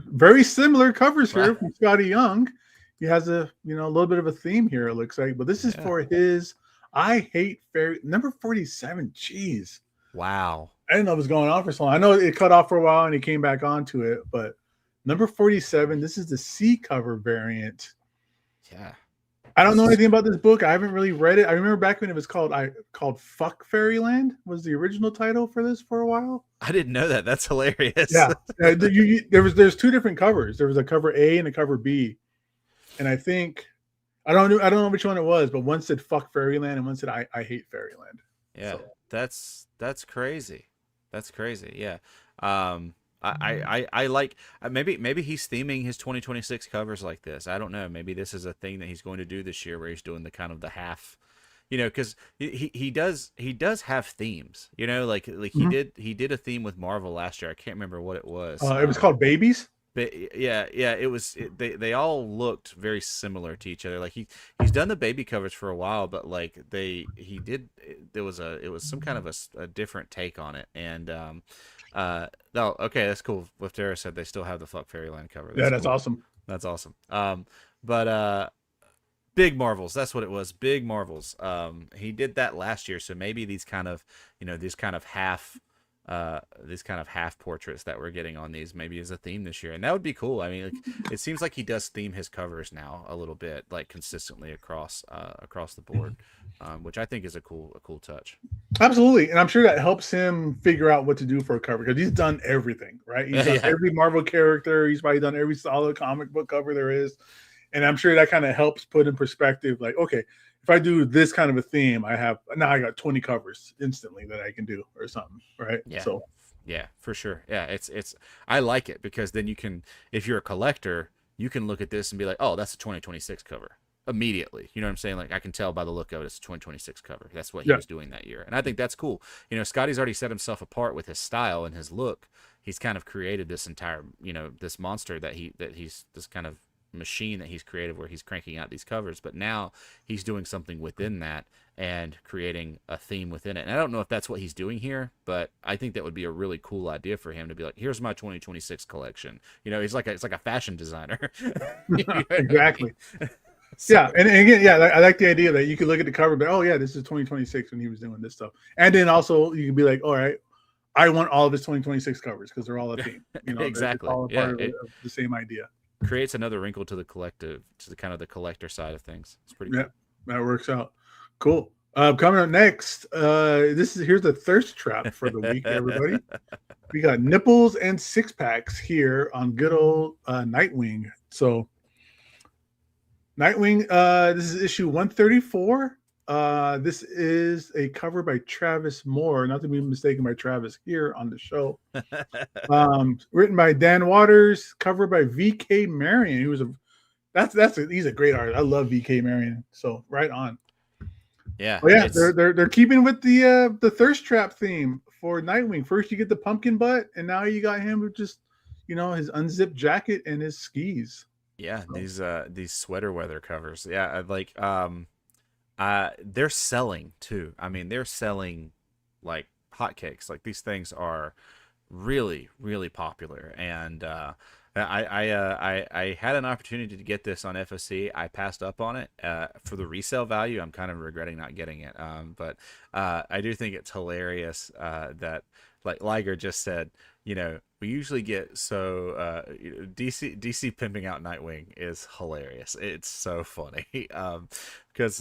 very similar covers here from Scotty Young. He has a little bit of a theme here, it looks like, but this is for his I Hate Fairy number 47. Jeez. Wow. I didn't know it was going on for so long. I know it cut off for a while and he came back onto it, but number 47, this is the C cover variant. Yeah. I don't know anything about this book. I haven't really read it. I remember back when it was called Fuck Fairyland was the original title for this for a while. I didn't know that. That's hilarious. Yeah. There's two different covers. There was a cover A and a cover B. And I think I don't know which one it was, but one said Fuck Fairyland and one said I Hate Fairyland. Yeah. So. That's crazy. That's crazy. Yeah. I like maybe he's theming his 2026 covers like this. I don't know. Maybe this is a thing that he's going to do this year where he's doing the kind of the half, because he does have themes, like he did a theme with Marvel last year. I can't remember what it was. It was called Babies. But yeah, it was. They all looked very similar to each other. Like he's done the baby covers for a while, but like it was some kind of a different take on it. And no, okay, that's cool. Liftera said they still have the Fuck Fairyland cover. That's cool. Awesome. That's awesome. But Big Marvels, that's what it was. Big Marvels. He did that last year, so maybe these kind of half portraits that we're getting on these maybe is a theme this year, and that would be cool. I mean, it seems like he does theme his covers now a little bit, like consistently across the board, which I think is a cool touch. Absolutely, and I'm sure that helps him figure out what to do for a cover because he's done everything, right? He's done every Marvel character. He's probably done every solid comic book cover there is, and I'm sure that kind of helps put in perspective, like, okay, if I do this kind of a theme, I got 20 covers instantly that I can do or something, right? Yeah. So yeah, for sure. Yeah, it's I like it because then you can, if you're a collector, you can look at this and be like, oh, that's a 2026 cover immediately. You know what I'm saying? Like I can tell by the look of it, it's a 2026 cover. That's what he was doing that year, and I think that's cool. Scotty's already set himself apart with his style and his look. He's kind of created this entire, this monster that he's this kind of machine that he's created where he's cranking out these covers, but now he's doing something within that and creating a theme within it. And I don't know if that's what he's doing here, but I think that would be a really cool idea for him to be like, here's my 2026 collection. You know, it's like a fashion designer. Exactly. So, yeah, and again, yeah, I like the idea that you could look at the cover, but oh yeah, this is 2026 when he was doing this stuff, and then also you can be like, all right, I want all of his 2026 covers because they're all a theme. You know, exactly. all a part of the same idea. Creates another wrinkle to the collective, to the kind of the collector side of things. It's pretty cool. That works out. Cool. Coming up next, here's the thirst trap for the week, everybody. We got nipples and six packs here on good old Nightwing. So Nightwing, this is issue 134. This is a cover by Travis Moore, not to be mistaken by Travis here on the show. Written by Dan Waters, cover by VK Marion. He's a great artist. I love VK Marion. So right on. Yeah. Oh, yeah, they're keeping with the thirst trap theme for Nightwing. First you get the pumpkin butt, and now you got him with just, you know, his unzipped jacket and his skis. Yeah, these sweater weather covers. Yeah, like they're selling too. I mean, they're selling like hotcakes. Like these things are really, really popular. And I had an opportunity to get this on FOC. I passed up on it for the resale value. I'm kind of regretting not getting it. But I do think it's hilarious that, like Liger just said, you know, we usually get DC pimping out Nightwing is hilarious. It's so funny because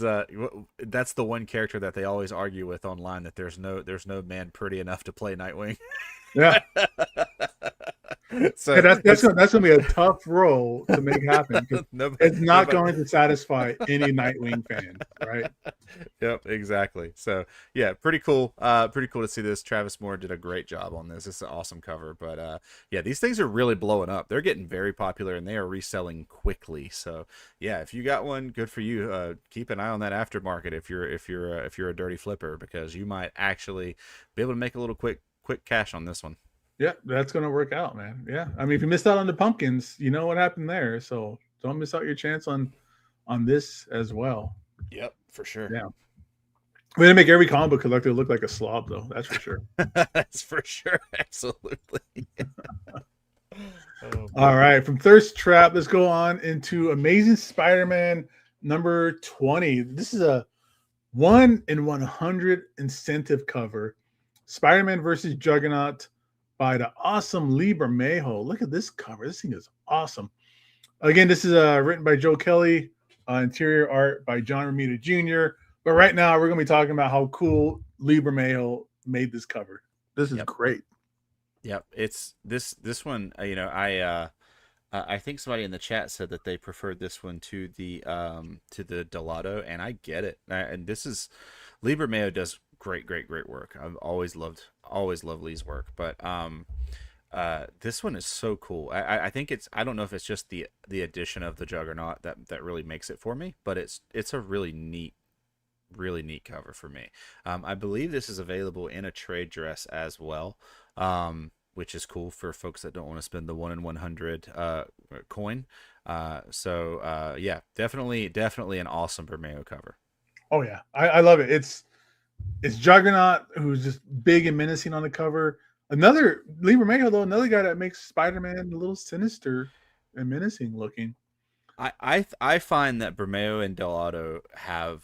that's the one character that they always argue with online, that there's no man pretty enough to play Nightwing. Yeah. So that's gonna be a tough role to make happen. It's not going to satisfy any Nightwing fan, right? Yep, exactly. So yeah, pretty cool. Pretty cool to see this. Travis Moore did a great job on this. It's an awesome cover. But yeah, these things are really blowing up. They're getting very popular and they are reselling quickly. So yeah, if you got one, good for you. Keep an eye on that aftermarket if you're a dirty flipper, because you might actually be able to make a little quick cash on this one. Yeah, that's going to work out, man. Yeah. I mean, if you missed out on the pumpkins, you know what happened there. So don't miss out your chance on this as well. Yep, for sure. Yeah. We're going to make every comic book collector look like a slob, though. That's for sure. That's for sure. Absolutely. All right. From Thirst Trap, let's go on into Amazing Spider-Man number 20. This is a 1 in 100 incentive cover. Spider-Man versus Juggernaut by the awesome Lee Bermejo. Look at this cover. This thing is awesome. Again, this is written by Joe Kelly, interior art by John Romita Jr. But right now, we're going to be talking about how cool Lee Bermejo made this cover. This is great. Yep, it's this one. You know, I think somebody in the chat said that they preferred this one to the Dell'Otto, and I get it. And this is Lee Bermejo does great work. I've always loved Lee's work, but this one is so cool. I think I don't know if it's just the addition of the Juggernaut that really makes it for me, but it's a really neat cover for me. I believe this is available in a trade dress as well, which is cool for folks that don't want to spend the 1 in 100 coin. So yeah, definitely an awesome Bermejo cover. Oh yeah, I love it. It's Juggernaut, who's just big and menacing on the cover. Another Lee Bermejo, though, another guy that makes Spider-Man a little sinister and menacing looking. I find that Bermejo and Dell'Otto have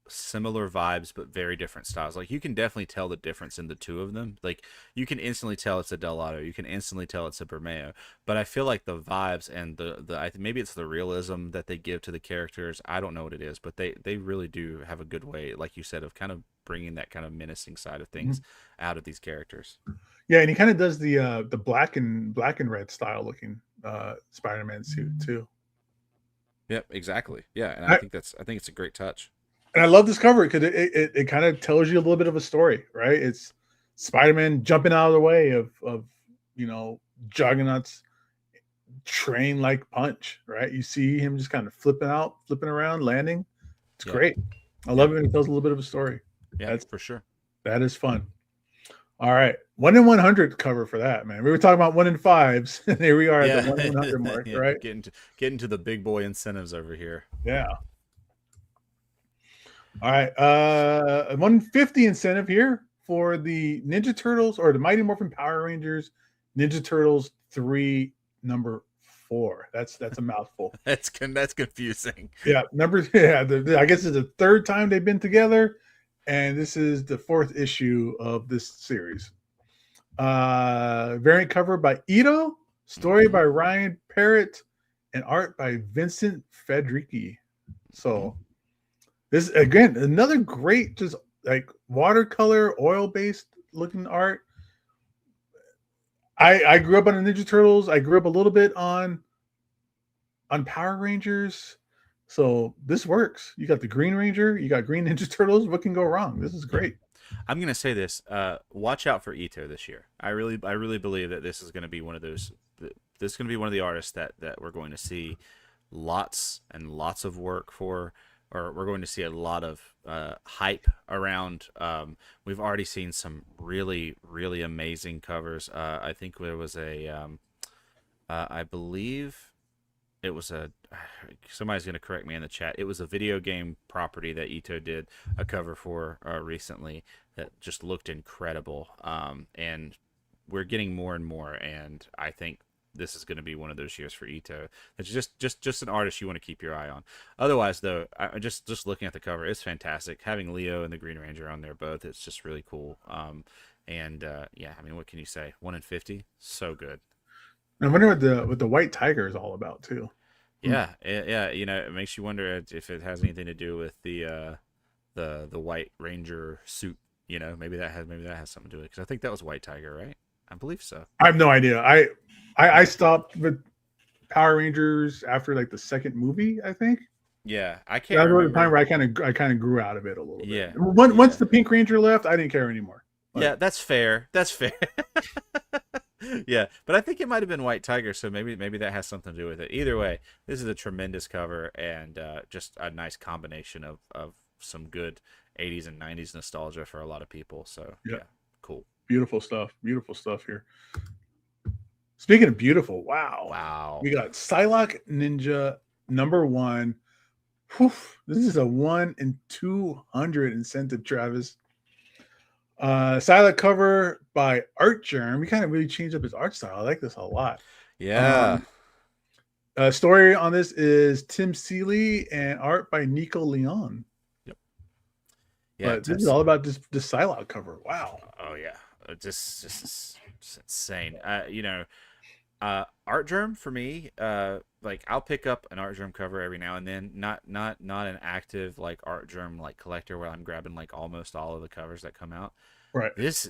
similar vibes but very different styles. Like you can definitely tell the difference in the two of them. Like you can instantly tell it's a Dell'Otto, you can instantly tell it's a Bermejo, but I feel like the vibes and maybe it's the realism that they give to the characters. I don't know what it is, but they really do have a good way, like you said, of kind of bringing that kind of menacing side of things out of these characters. Yeah, and he kind of does the black and red style looking Spider-Man suit too. Yep, exactly. Yeah, and I think it's a great touch. And I love this cover because it kind of tells you a little bit of a story, right? It's Spider-Man jumping out of the way of you know, Juggernaut's train like punch, right? You see him just kind of flipping around, landing. It's great. I love it when it tells a little bit of a story. Yeah, that's for sure. That is fun. All right, 1 in 100 cover for that, man. We were talking about 1 in 5s, and here we are at the 1 in 100 mark, Yeah, right? getting to the big boy incentives over here. Yeah. All right, 150 incentive here for the Ninja Turtles or the Mighty Morphin Power Rangers Ninja Turtles 3 number 4. That's a mouthful. That's confusing. Yeah, I guess it's the third time they've been together, and this is the 4th issue of this series. Variant cover by Ito, story by Ryan Parrott, and art by Vincent Federici. So this again, another great, just like watercolor, oil-based looking art. I grew up on the Ninja Turtles. I grew up a little bit on Power Rangers. So this works. You got the Green Ranger, you got Green Ninja Turtles. What can go wrong? This is great. I'm gonna say this. Watch out for Ito this year. I really believe that this is gonna be one of those. This is gonna be one of the artists that we're going to see lots and lots of work for, or we're going to see a lot of hype around. We've already seen some really amazing covers. I think there was a, I believe it was a, somebody's going to correct me in the chat. It was a video game property that Ito did a cover for recently that just looked incredible. And we're getting more and more, and I think this is going to be one of those years for Ito. It's just an artist you want to keep your eye on. Otherwise, though, just looking at the cover, it's fantastic. Having Leo and the Green Ranger on there both, it's just really cool. Yeah, I mean, what can you say? 1 in 50, so good. I wonder what the White Tiger is all about too. Yeah, yeah. You know, it makes you wonder if it has anything to do with the White Ranger suit. You know, maybe that has something to do with it, because I think that was White Tiger, right? I believe so. I have no idea. I stopped with Power Rangers after like the second movie, I think. Yeah, I can't. That was the time where I kind of grew out of it a little bit. Yeah. Once the Pink Ranger left, I didn't care anymore. Yeah, that's fair. That's fair. Yeah, but I think it might have been White Tiger, so maybe that has something to do with it. Either way, this is a tremendous cover, and just a nice combination of some good 80s and 90s nostalgia for a lot of people. So yeah, cool. Beautiful stuff. Beautiful stuff here. Speaking of beautiful, wow. We got Psylocke Ninja number 1. Whew, this is a 1 in 200 incentive, Travis. Psylocke cover by Artgerm. We kind of really changed up his art style. I like this a lot. Yeah. Story on this is Tim Seeley and art by Nico Leon. Yep. Yeah, but this is all about this Psylocke cover. Wow. Oh yeah, just insane. You know, Artgerm for me, like I'll pick up an Artgerm cover every now and then. Not an active like Artgerm like collector where I'm grabbing like almost all of the covers that come out. Right. This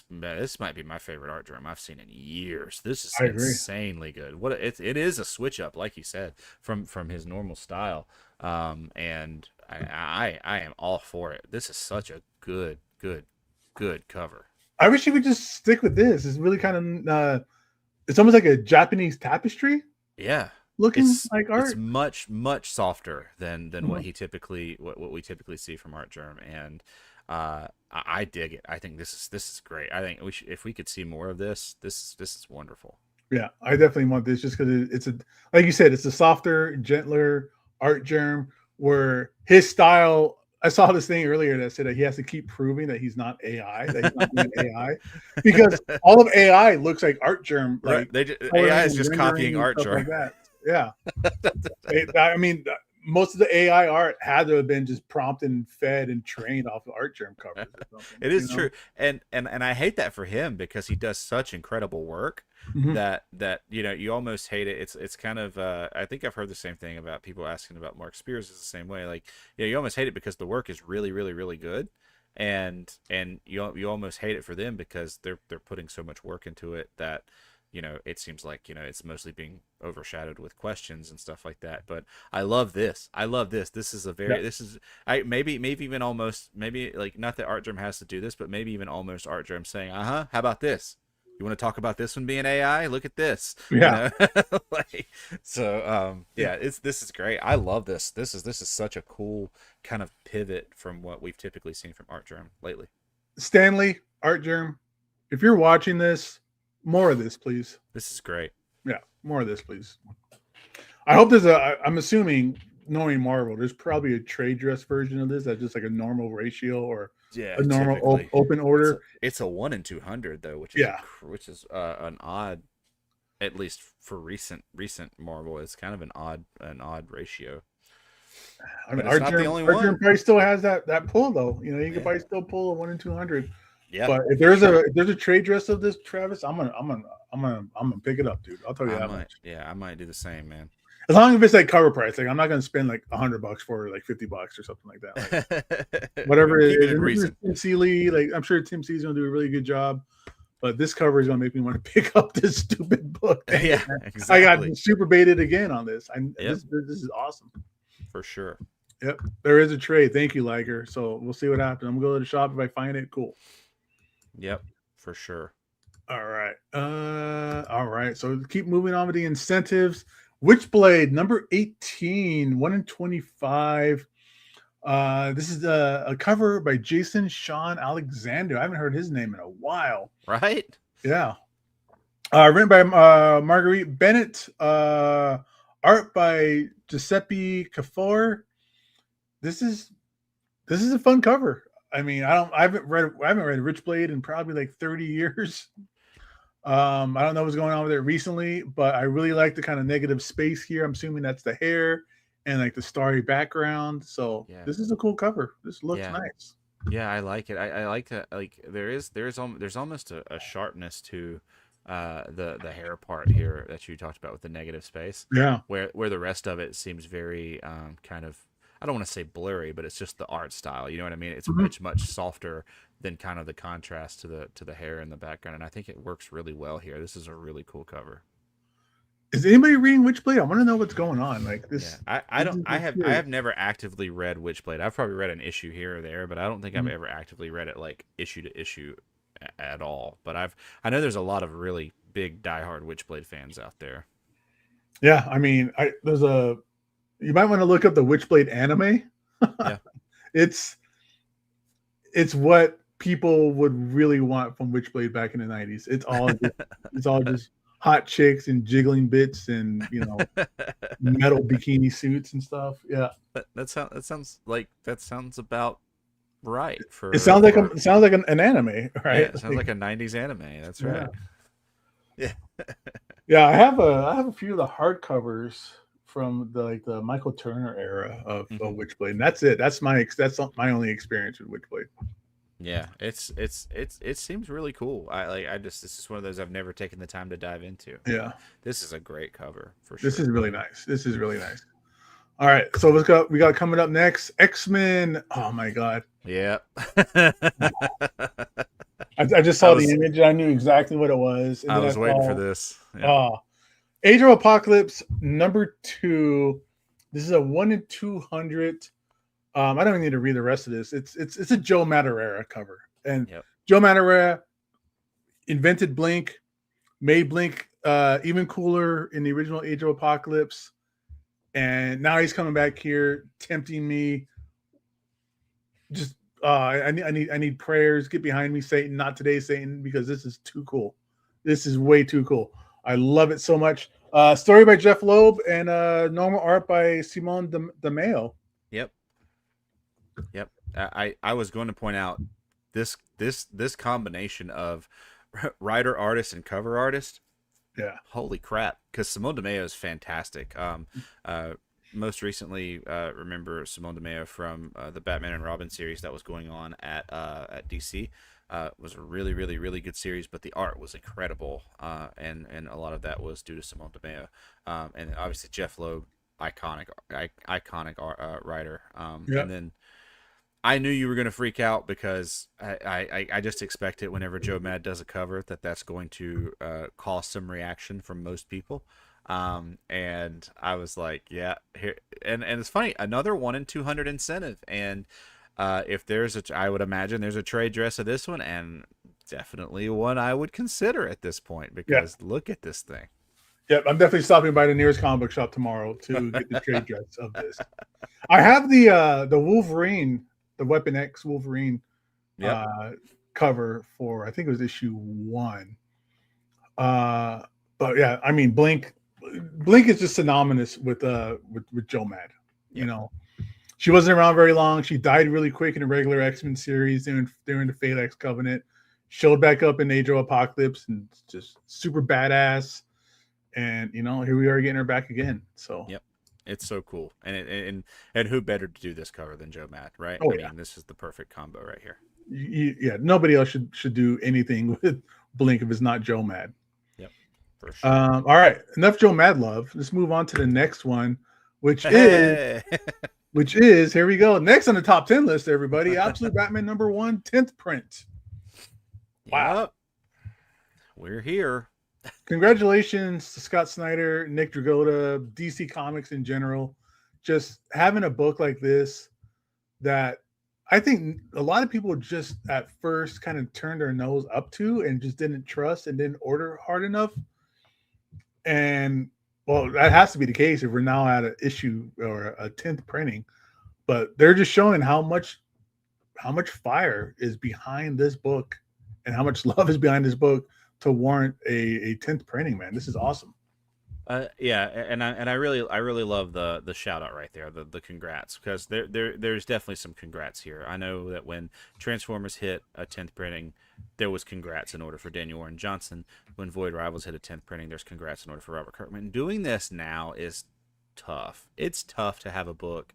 might be my favorite Artgerm I've seen in years. This is insanely good. It is a switch up, like you said, from his normal style. And I am all for it. This is such a good cover. I wish he would just stick with this. It's really kind of it's almost like a Japanese tapestry. Yeah. Looking like art. It's much softer than what we typically see from Artgerm, and I dig it. I think this is great. I think if we could see more of this is wonderful. Yeah, I definitely want this just because it's like you said, it's a softer, gentler Artgerm where his style. I saw this thing earlier that said that he has to keep proving that he's not AI, that he's not doing AI, because all of AI looks like Artgerm. Like, right. AI is just copying Artgerm. Like yeah. I mean, most of the AI art had to have been just prompted and fed and trained off of Artgerm covers. It is true, and I hate that for him because he does such incredible work that you know you almost hate it. It's kind of I think I've heard the same thing about people asking about Mark Spears is the same way. Like you almost hate it because the work is really good, and you almost hate it for them because they're putting so much work into it that. You know, it seems like, you know, it's mostly being overshadowed with questions and stuff like that. But I love this. This is a very, maybe even almost, maybe like, not that Artgerm has to do this, but maybe even almost Artgerm saying, how about this? You want to talk about this one being AI? Look at this. Yeah. You know? This is great. I love this. This is such a cool kind of pivot from what we've typically seen from Artgerm lately. Stanley Artgerm if you're watching this, more of this, please. This is great. Yeah, more of this, please. I hope there's I'm assuming, knowing Marvel, there's probably a trade dress version of this that's just like a normal ratio or a normal open order. It's a 1 in 200 though, which is an odd, at least for recent Marvel, it's kind of an odd ratio. I mean, Artgerm probably still has that pull though. You know, you can probably still pull a 1 in 200. Yeah. But if there's a trade dress of this, Travis, I'm gonna pick it up, dude. I'll tell you that much. Yeah, I might do the same, man. As long as it's like cover price, like I'm not gonna spend like $100 for like $50 or something like that. Like, whatever it is. Tim Seeley, like I'm sure Tim Seeley's gonna do a really good job. But this cover is gonna make me want to pick up this stupid book. Yeah, exactly. I got super baited again on this. This is awesome. For sure. Yep. There is a trade. Thank you, Liger. So we'll see what happens. I'm gonna go to the shop. If I find it, cool. Yep, for sure. All right. All right. So keep moving on with the incentives. Witchblade number 18, 1 in 25. This is a cover by Jason Sean Alexander. I haven't heard his name in a while. Right? Yeah. Written by Marguerite Bennett. Art by Giuseppe Cafor. This is a fun cover. I mean, I haven't read Witchblade in probably like 30 years. I don't know what's going on with it recently, but I really like the kind of negative space here. I'm assuming that's the hair and like the starry background. So this is a cool cover. This looks nice. Yeah, I like it. I like that. Like there's almost a sharpness to the hair part here that you talked about with the negative space. Yeah. Where the rest of it seems very kind of, I don't want to say blurry, but it's just the art style. You know what I mean? It's much softer than kind of the contrast to the hair in the background, and I think it works really well here. This is a really cool cover. Is anybody reading Witchblade? I want to know what's going on. Like this. Yeah, I have never actively read Witchblade. I've probably read an issue here or there, but I don't think I've ever actively read it like issue to issue at all. But I know there's a lot of really big diehard Witchblade fans out there. Yeah, I mean, you might want to look up the Witchblade anime. Yeah. It's what people would really want from Witchblade back in the 90s. It's all just hot chicks and jiggling bits and, you know, metal bikini suits and stuff. Yeah. That sounds about right for it sounds like an anime, right? Yeah, it sounds like a 90s anime. That's right. Yeah. Yeah, I have a few of the hardcovers from the Michael Turner era of Witchblade, and that's it. That's my only experience with Witchblade. Yeah, it seems really cool. This is one of those I've never taken the time to dive into. Yeah, this is a great cover for sure. This is really nice. All right, so we got coming up next, X-Men. Oh my god. Yeah. I just saw the image and I knew exactly what it was. And I was waiting for this. Yeah. Age of Apocalypse number 2. This is a 1 in 200. I don't even need to read the rest of this. It's a Joe Madureira cover, and Joe Madureira invented Blink, made Blink even cooler in the original Age of Apocalypse, and now he's coming back here, tempting me. Just I need prayers. Get behind me, Satan. Not today, Satan, because this is too cool. This is way too cool. I love it so much. Story by Jeff Loeb and normal art by Simone De Mayo. Yep. I was going to point out this combination of writer, artist, and cover artist. Yeah. Holy crap! Because Simone De Mayo is fantastic. Most recently, remember Simone De Mayo from the Batman and Robin series that was going on at DC. Was a really, really, really good series, but the art was incredible, and a lot of that was due to Simone De Mayo, and obviously Jeff Loeb, iconic writer. And then I knew you were going to freak out because I just expect it whenever Joe Mad does a cover that's going to cause some reaction from most people. And I was like, yeah, here, and it's funny, another 1 in 200 incentive, and if I would imagine there's a trade dress of this one, and definitely one I would consider at this point, because look at this thing. Yep, I'm definitely stopping by the nearest comic book shop tomorrow to get the trade dress of this. I have the Wolverine, the Weapon X Wolverine cover for, I think it was issue 1. But yeah, I mean, Blink is just synonymous with Joe Mad. You know, she wasn't around very long. She died really quick in a regular X-Men series during the Phalanx Covenant. Showed back up in Age of Apocalypse and just super badass. And you know, here we are getting her back again. So yep, it's so cool. And who better to do this cover than Joe Mad, right? Oh, I mean, this is the perfect combo right here. Yeah, nobody else should do anything with Blink if it's not Joe Mad. Yep, for sure. All right, enough Joe Mad love. Let's move on to the next one, which is here we go. Next on the top 10 list, everybody, Absolute Batman #1 10th print. Wow, yep. We're here. Congratulations to Scott Snyder, Nick Dragotta, DC Comics in general. Just having a book like this that I think a lot of people just at first kind of turned their nose up to and just didn't trust and didn't order hard enough. And well, that has to be the case if we're now at an issue or a 10th printing. But they're just showing how much fire is behind this book and how much love is behind this book to warrant a 10th printing, man. This is awesome. Yeah, and I really love the shout out right there, the congrats, because there's definitely some congrats here. I know that when Transformers hit a 10th printing, there was congrats in order for Daniel Warren Johnson. When Void Rivals hit a 10th printing, there's congrats in order for Robert Kirkman. Doing this now is tough. It's tough to have a book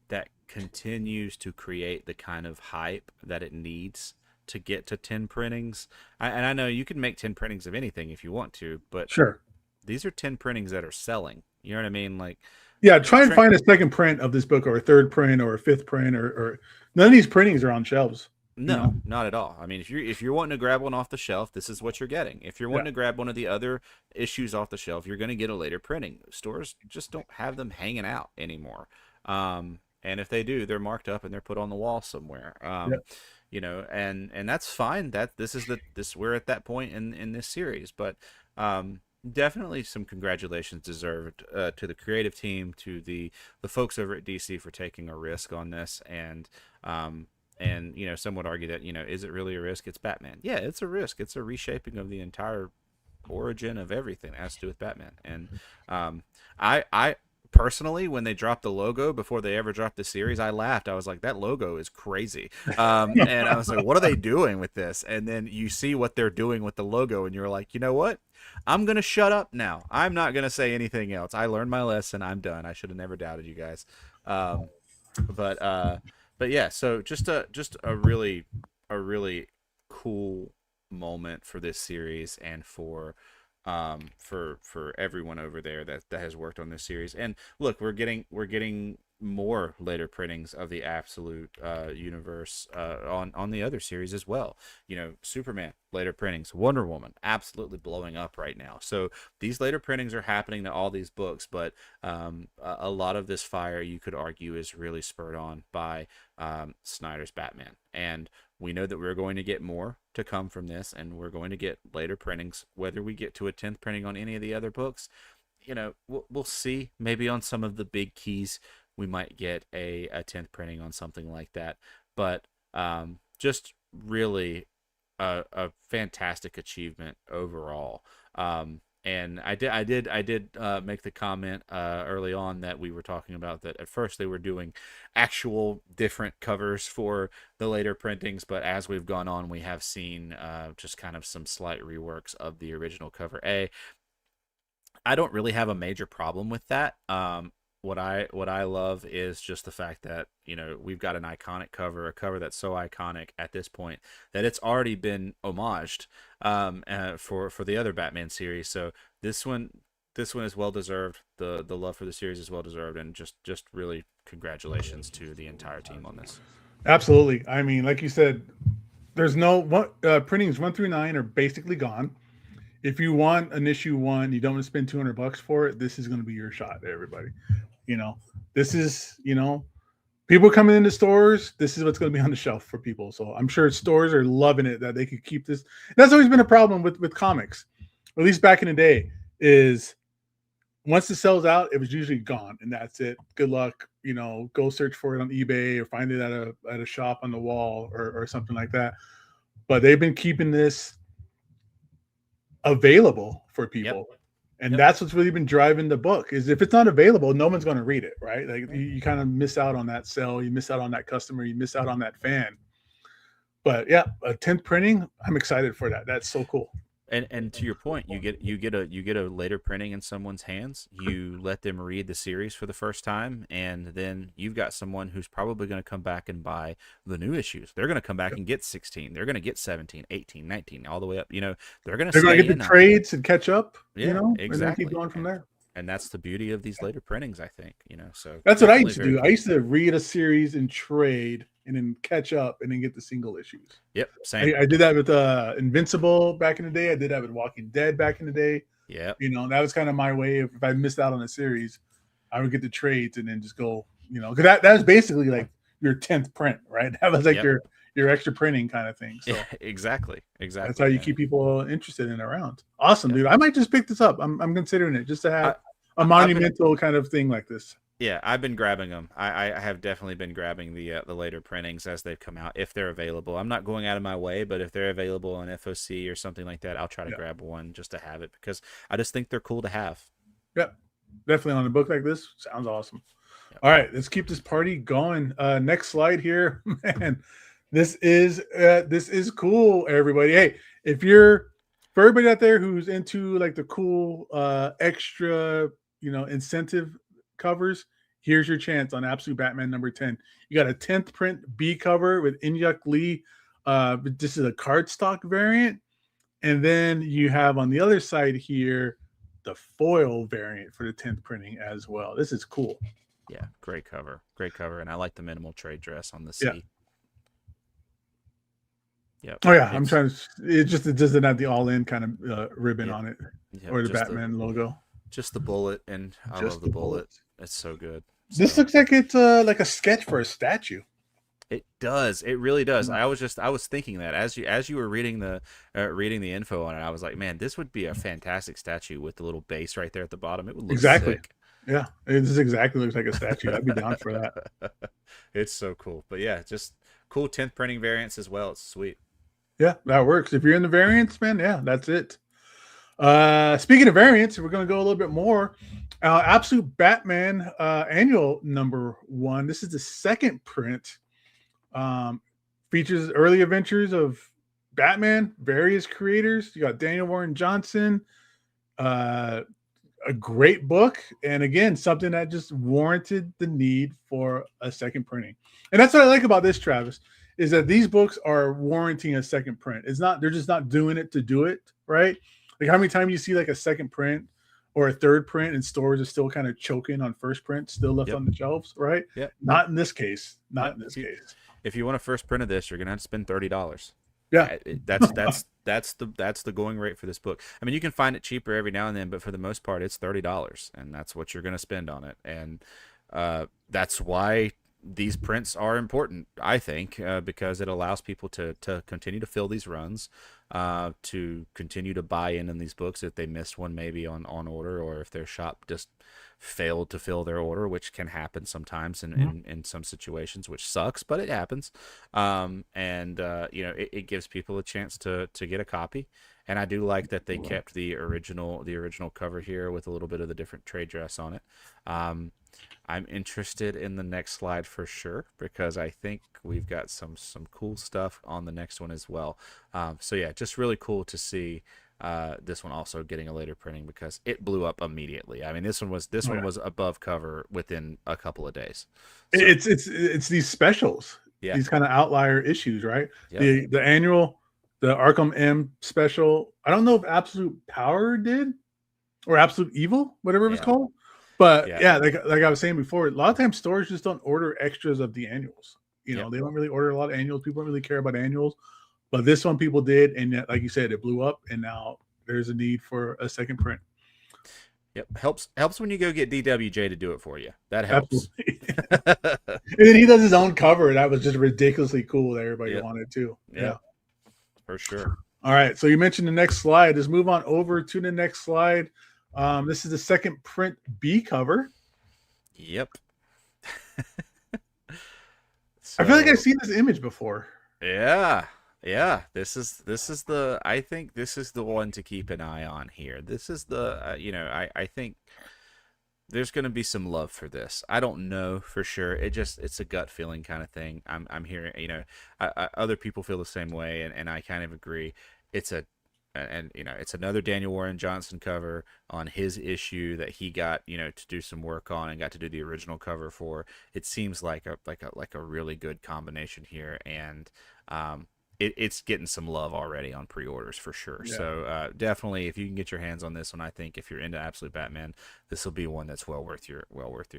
that continues to create the kind of hype that it needs to get to 10 printings. And I know you can make 10 printings of anything if you want to, but sure, these are 10 printings that are selling. You know what I mean? Like, yeah, try and find a second print of this book or a third print or a fifth print or none of these printings are on shelves. No, not at all. I mean, if you're wanting to grab one off the shelf, this is what you're getting. If you're wanting to grab one of the other issues off the shelf, you're going to get a later printing. Stores just don't have them hanging out anymore. And if they do, they're marked up and they're put on the wall somewhere. You know, and that's fine. That we're at that point in this series, but definitely some congratulations deserved to the creative team, to the folks over at DC for taking a risk on this. And you know, some would argue that, you know, is it really a risk? It's Batman. Yeah, it's a risk. It's a reshaping of the entire origin of everything that has to do with Batman. And I personally, when they dropped the logo before they ever dropped the series, I laughed. I was like, that logo is crazy. And I was like, what are they doing with this? And then you see what they're doing with the logo and you're like, you know what? I'm going to shut up now. I'm not going to say anything else. I learned my lesson. I'm done. I should have never doubted you guys. But yeah, so just a really cool moment for this series and for everyone over there that has worked on this series. And look, we're getting more later printings of the Absolute universe on the other series as well. You know, Superman later printings, Wonder Woman absolutely blowing up right now. So these later printings are happening to all these books, but a lot of this fire, you could argue, is really spurred on by Snyder's Batman. And we know that we're going to get more to come from this, and we're going to get later printings. Whether we get to a 10th printing on any of the other books, you know, we'll see. Maybe on some of the big keys, we might get a 10th printing on something like that. But just really a fantastic achievement overall. And I did make the comment early on that we were talking about that at first they were doing actual different covers for the later printings, but as we've gone on, we have seen just kind of some slight reworks of the original cover. I don't really have a major problem with that. What I love is just the fact that, you know, we've got an iconic cover, a cover that's so iconic at this point that it's already been homaged for the other Batman series. So this one is well deserved. The love for the series is well deserved, and just really congratulations to the entire team on this. Absolutely. I mean, like you said, there's no printings 1 through 9 are basically gone. If you want an issue 1, you don't want to spend $200 for it, this is going to be your shot, everybody. You know, this is, you know, people coming into stores, this is what's going to be on the shelf for people. So I'm sure stores are loving it that they could keep this. That's always been a problem with comics, at least back in the day, is once it sells out, it was usually gone and that's it. Good luck. You know, go search for it on eBay or find it at a shop on the wall or something like that. but they've been keeping this available for people. Yep. And that's what's really been driving the book. Is if it's not available, no one's going to read it, right? Like you kind of miss out on that sale, you miss out on that customer, you miss out on that fan. But yeah, a 10th printing, I'm excited for that. That's so cool. And to your point, you get a later printing in someone's hands. You let them read the series for the first time, and then you've got someone who's probably going to come back and buy the new issues. They're going to come back and get 16. They're going to get 17, 18, 19, all the way up. You know, they're going to get the trades and catch up. Yeah, you know, exactly. And then keep going from there. And that's the beauty of these later printings, I think. You know, so that's what I used to do. I used to read a series and trade, and then catch up, and then get the single issues. Yep, same. I did that with Invincible back in the day. I did that with Walking Dead back in the day. Yeah, you know, that was kind of my way. If I missed out on a series, I would get the trades and then just go. You know, because that was basically like your 10th print, right? That was like your extra printing kind of thing. So yeah, exactly. That's how you keep people interested and around. Awesome, dude. I might just pick this up. I'm considering it just to have a monumental kind of thing like this. Yeah, I've been grabbing them. I have definitely been grabbing the later printings as they've come out, if they're available. I'm not going out of my way, but if they're available on FOC or something like that, I'll try to grab one just to have it, because I just think they're cool to have. Yep, definitely on a book like this. Sounds awesome. Yep. All right, let's keep this party going. Next slide here, man. This is cool, everybody. Hey, for everybody out there who's into like the cool extra, incentive covers, here's your chance on Absolute Batman number 10. You got a 10th print B cover with InHyuk Lee. This is a cardstock variant. And then you have on the other side here the foil variant for the 10th printing as well. This is cool. Yeah, great cover. And I like the minimal trade dress on the C. Yeah. Yep. Oh yeah, I'm trying to. It doesn't have the all-in kind of ribbon on it, or the Batman logo. Just the bullet, and I love the bullet. It's so good. This looks like it's like a sketch for a statue. It does. It really does. I was thinking that as you were reading the info on it, I was like, man, this would be a fantastic statue with the little base right there at the bottom. It would look sick. Yeah, this exactly looks like a statue. I'd be down for that. It's so cool. But yeah, just cool 10th printing variants as well. It's sweet. Yeah, that works. If you're in the variants, man, yeah, that's it. Speaking of variants, we're going to go a little bit more. Absolute Batman Annual number 1. This is the second print. Features early adventures of Batman, various creators. You got Daniel Warren Johnson. A great book, and again, something that just warranted the need for a second printing. And that's what I like about this, Travis, is that these books are warranting a second print. They're just not doing it to do it, right? Like how many times you see like a second print or a third print and stores are still kind of choking on first print still left on the shelves, right? Yeah. Not in this case. Not in this case. If you want a first print of this, you're gonna have to spend $30. Yeah. That's the going rate for this book. I mean, you can find it cheaper every now and then, but for the most part, it's $30, and that's what you're gonna spend on it. And that's why these prints are important, I think, because it allows people to continue to fill these runs, to continue to buy in these books if they missed one maybe on order, or if their shop just failed to fill their order, which can happen sometimes in some situations, which sucks, but it happens. It gives people a chance to get a copy. And I do like that they kept the original cover here with a little bit of the different trade dress on it. I'm interested in the next slide for sure, because I think we've got some cool stuff on the next one as well. So yeah, just really cool to see this one also getting a later printing, because it blew up immediately. I mean, this one was above cover within a couple of days. So, it's these specials, these kind of outlier issues, right? Yep. The annual, the Ark-M Special. I don't know if Absolute Power did, or Absolute Evil, whatever it was called. But like I was saying before, a lot of times stores just don't order extras of the annuals. They don't really order a lot of annuals. People don't really care about annuals. But this one people did, and yet, like you said, it blew up, and now there's a need for a second print. Yep, helps when you go get DWJ to do it for you. That helps. And then he does his own cover. That was just ridiculously cool that everybody wanted too. Yeah, for sure. All right, so you mentioned the next slide. Let's move on over to the next slide. This is the second print B cover. Yep. I feel like I've seen this image before. Yeah. Yeah, this is the I think this is the one to keep an eye on here. This is the I think there's going to be some love for this. I don't know for sure. It's a gut feeling kind of thing. I'm hearing, other people feel the same way, and I kind of agree. It's a it's another Daniel Warren Johnson cover on his issue that he got, to do some work on and got to do the original cover for. It seems like a really good combination here, and it's getting some love already on pre-orders for sure. Yeah. So definitely, if you can get your hands on this one, I think if you're into Absolute Batman, this will be one that's well worth your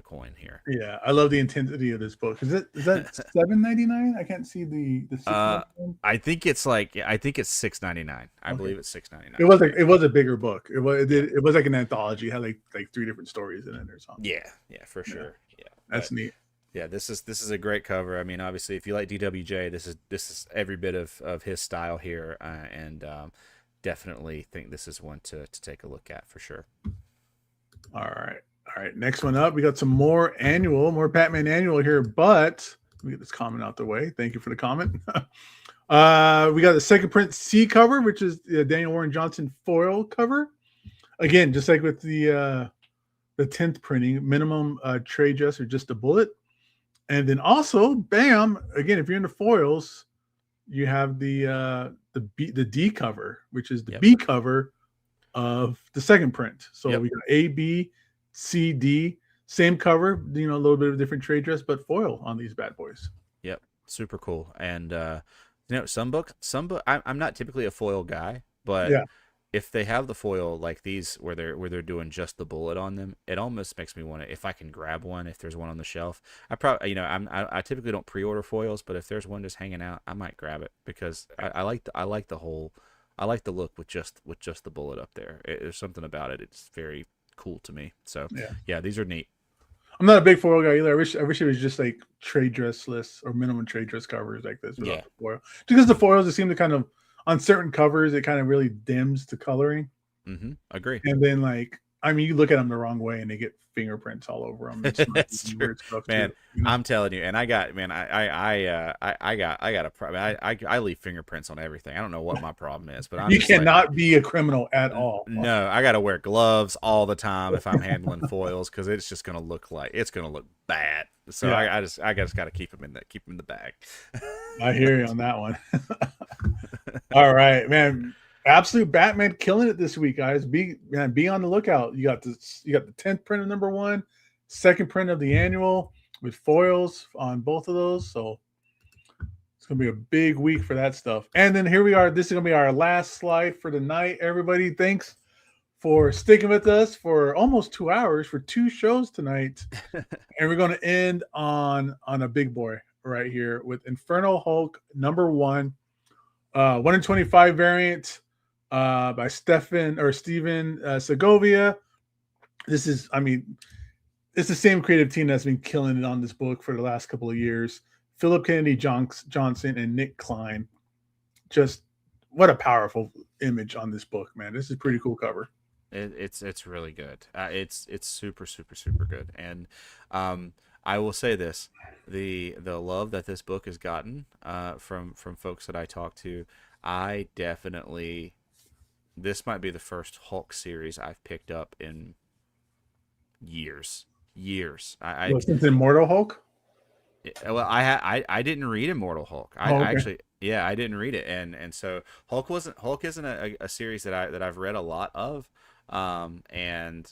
coin here. Yeah, I love the intensity of this book. Is that $7.99? I can't see the I think it's $6.99. I believe it's $6.99. It was a bigger book. It was like an anthology. It had like 3 different stories in it or something. Yeah, for sure. Yeah, that's neat. Yeah, this is a great cover. I mean, obviously, if you like DWJ, this is every bit of his style here, and definitely think this is one to take a look at for sure. All right. Next one up, we got some more Batman annual here, but let me get this comment out the way. Thank you for the comment. We got the second print C cover, which is the Daniel Warren Johnson foil cover. Again, just like with the 10th printing, minimum trade dress or just a bullet. And then also, bam! Again, if you're into foils, you have the D cover, which is the B cover of the second print. So we got A, B, C, D, same cover. A little bit of a different trade dress, but foil on these bad boys. Yep, super cool. And some book. I'm not typically a foil guy, but if they have the foil like these where they're doing just the bullet on them, it almost makes me want to, if I can grab one, if there's one on the shelf. I typically don't pre-order foils, but if there's one just hanging out, I might grab it because I like the look with just the bullet up there. There's something about it. It's very cool to me. So yeah, these are neat. I'm not a big foil guy either. I wish it was just like trade dress lists or minimum trade dress covers like this without the foil. Because the foils, it seem to kind of, on certain covers, it kind of really dims the coloring. Agree. And then, you look at them the wrong way, and they get fingerprints all over them. That's true, man. I'm telling you, and I leave fingerprints on everything. I don't know what my problem is, but you cannot be a criminal at all. No, I got to wear gloves all the time if I'm handling foils because it's just gonna look bad. So I just got to keep them in the bag. I hear you on that one. All right, man. Absolute Batman killing it this week, guys. Be on the lookout. You got the 10th print of number 1, second print of the annual with foils on both of those. So it's gonna be a big week for that stuff. And then here we are. This is gonna be our last slide for the night. Everybody, thanks for sticking with us for almost 2 hours for 2 shows tonight. And we're gonna end on a big boy right here with Infernal Hulk number 1, 1 in 25 variant. By Steven Segovia. This is, it's the same creative team that's been killing it on this book for the last couple of years. Philip Kennedy Johnson and Nick Klein. Just what a powerful image on this book, man. This is a pretty cool cover. It's really good. It's super, super, super good. And I will say this: the love that this book has gotten from folks that I talk to, I definitely. This might be the first Hulk series I've picked up in years. Since Immortal Hulk? Well, I didn't read Immortal Hulk. I didn't read it, and so Hulk isn't a series that I've read a lot of, and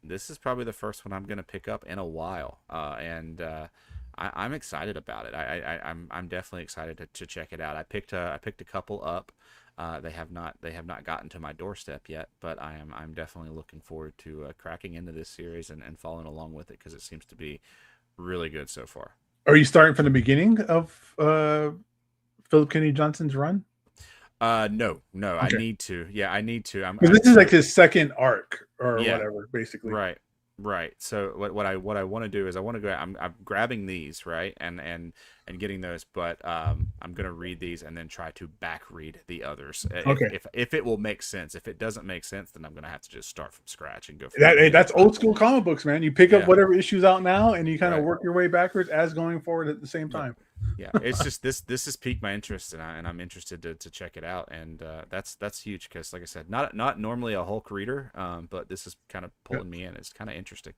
this is probably the first one I'm gonna pick up in a while, and I'm excited about it. I'm definitely excited to check it out. I picked a couple up. They have not gotten to my doorstep yet, but I'm definitely looking forward to cracking into this series and following along with it because it seems to be really good so far. Are you starting from the beginning of Philip Kennedy Johnson's run? No, okay. I need to. Yeah, I need to. This is like his second arc or whatever, basically. Right. So what I want to do is I want to go. I'm grabbing these, right, and getting those, but I'm gonna read these and then try to back read the others. Okay. If it will make sense. If it doesn't make sense, then I'm gonna have to just start from scratch and go. That's old school comic books, man. You pick up whatever issues out now, and you kind of work your way backwards as going forward at the same time. Yeah, it's just this has piqued my interest, and I'm interested to check it out, and that's huge because, like I said, not normally a Hulk reader, but this is kind of pulling me in. It's kind of interesting.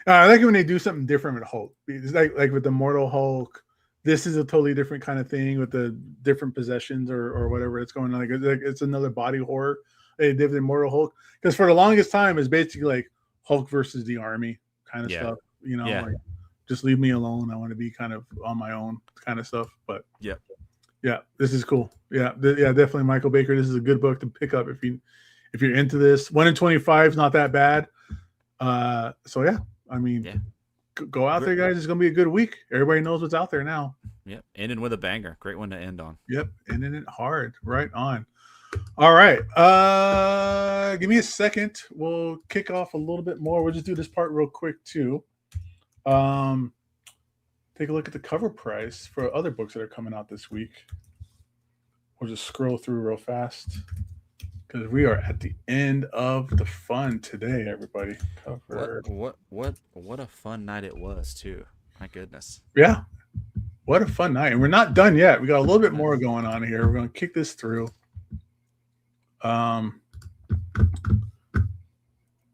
I like it when they do something different with Hulk. It's like with the Mortal Hulk, this is a totally different kind of thing with the different possessions or whatever it's going on. Like it's another body horror they did with Mortal Hulk, because for the longest time it's basically like Hulk versus the army kind of stuff. You know, like just leave me alone. I want to be kind of on my own kind of stuff. But yeah, this is cool. Yeah, definitely Michael Baker. This is a good book to pick up if you're into this. 1 in 25 is not that bad. So yeah, I mean, go out there, guys. It's gonna be a good week. Everybody knows what's out there now. Yep, ending with a banger. Great one to end on. Yep, ending it hard. Right on. All right. Give me a second. We'll kick off a little bit more. We'll just do this part real quick too. Take a look at the cover price for other books that are coming out this week. We'll just scroll through real fast because we are at the end of the fun today, everybody. What a fun night it was too. My goodness. Yeah. What a fun night. And we're not done yet. We got a little bit more going on here. We're going to kick this through.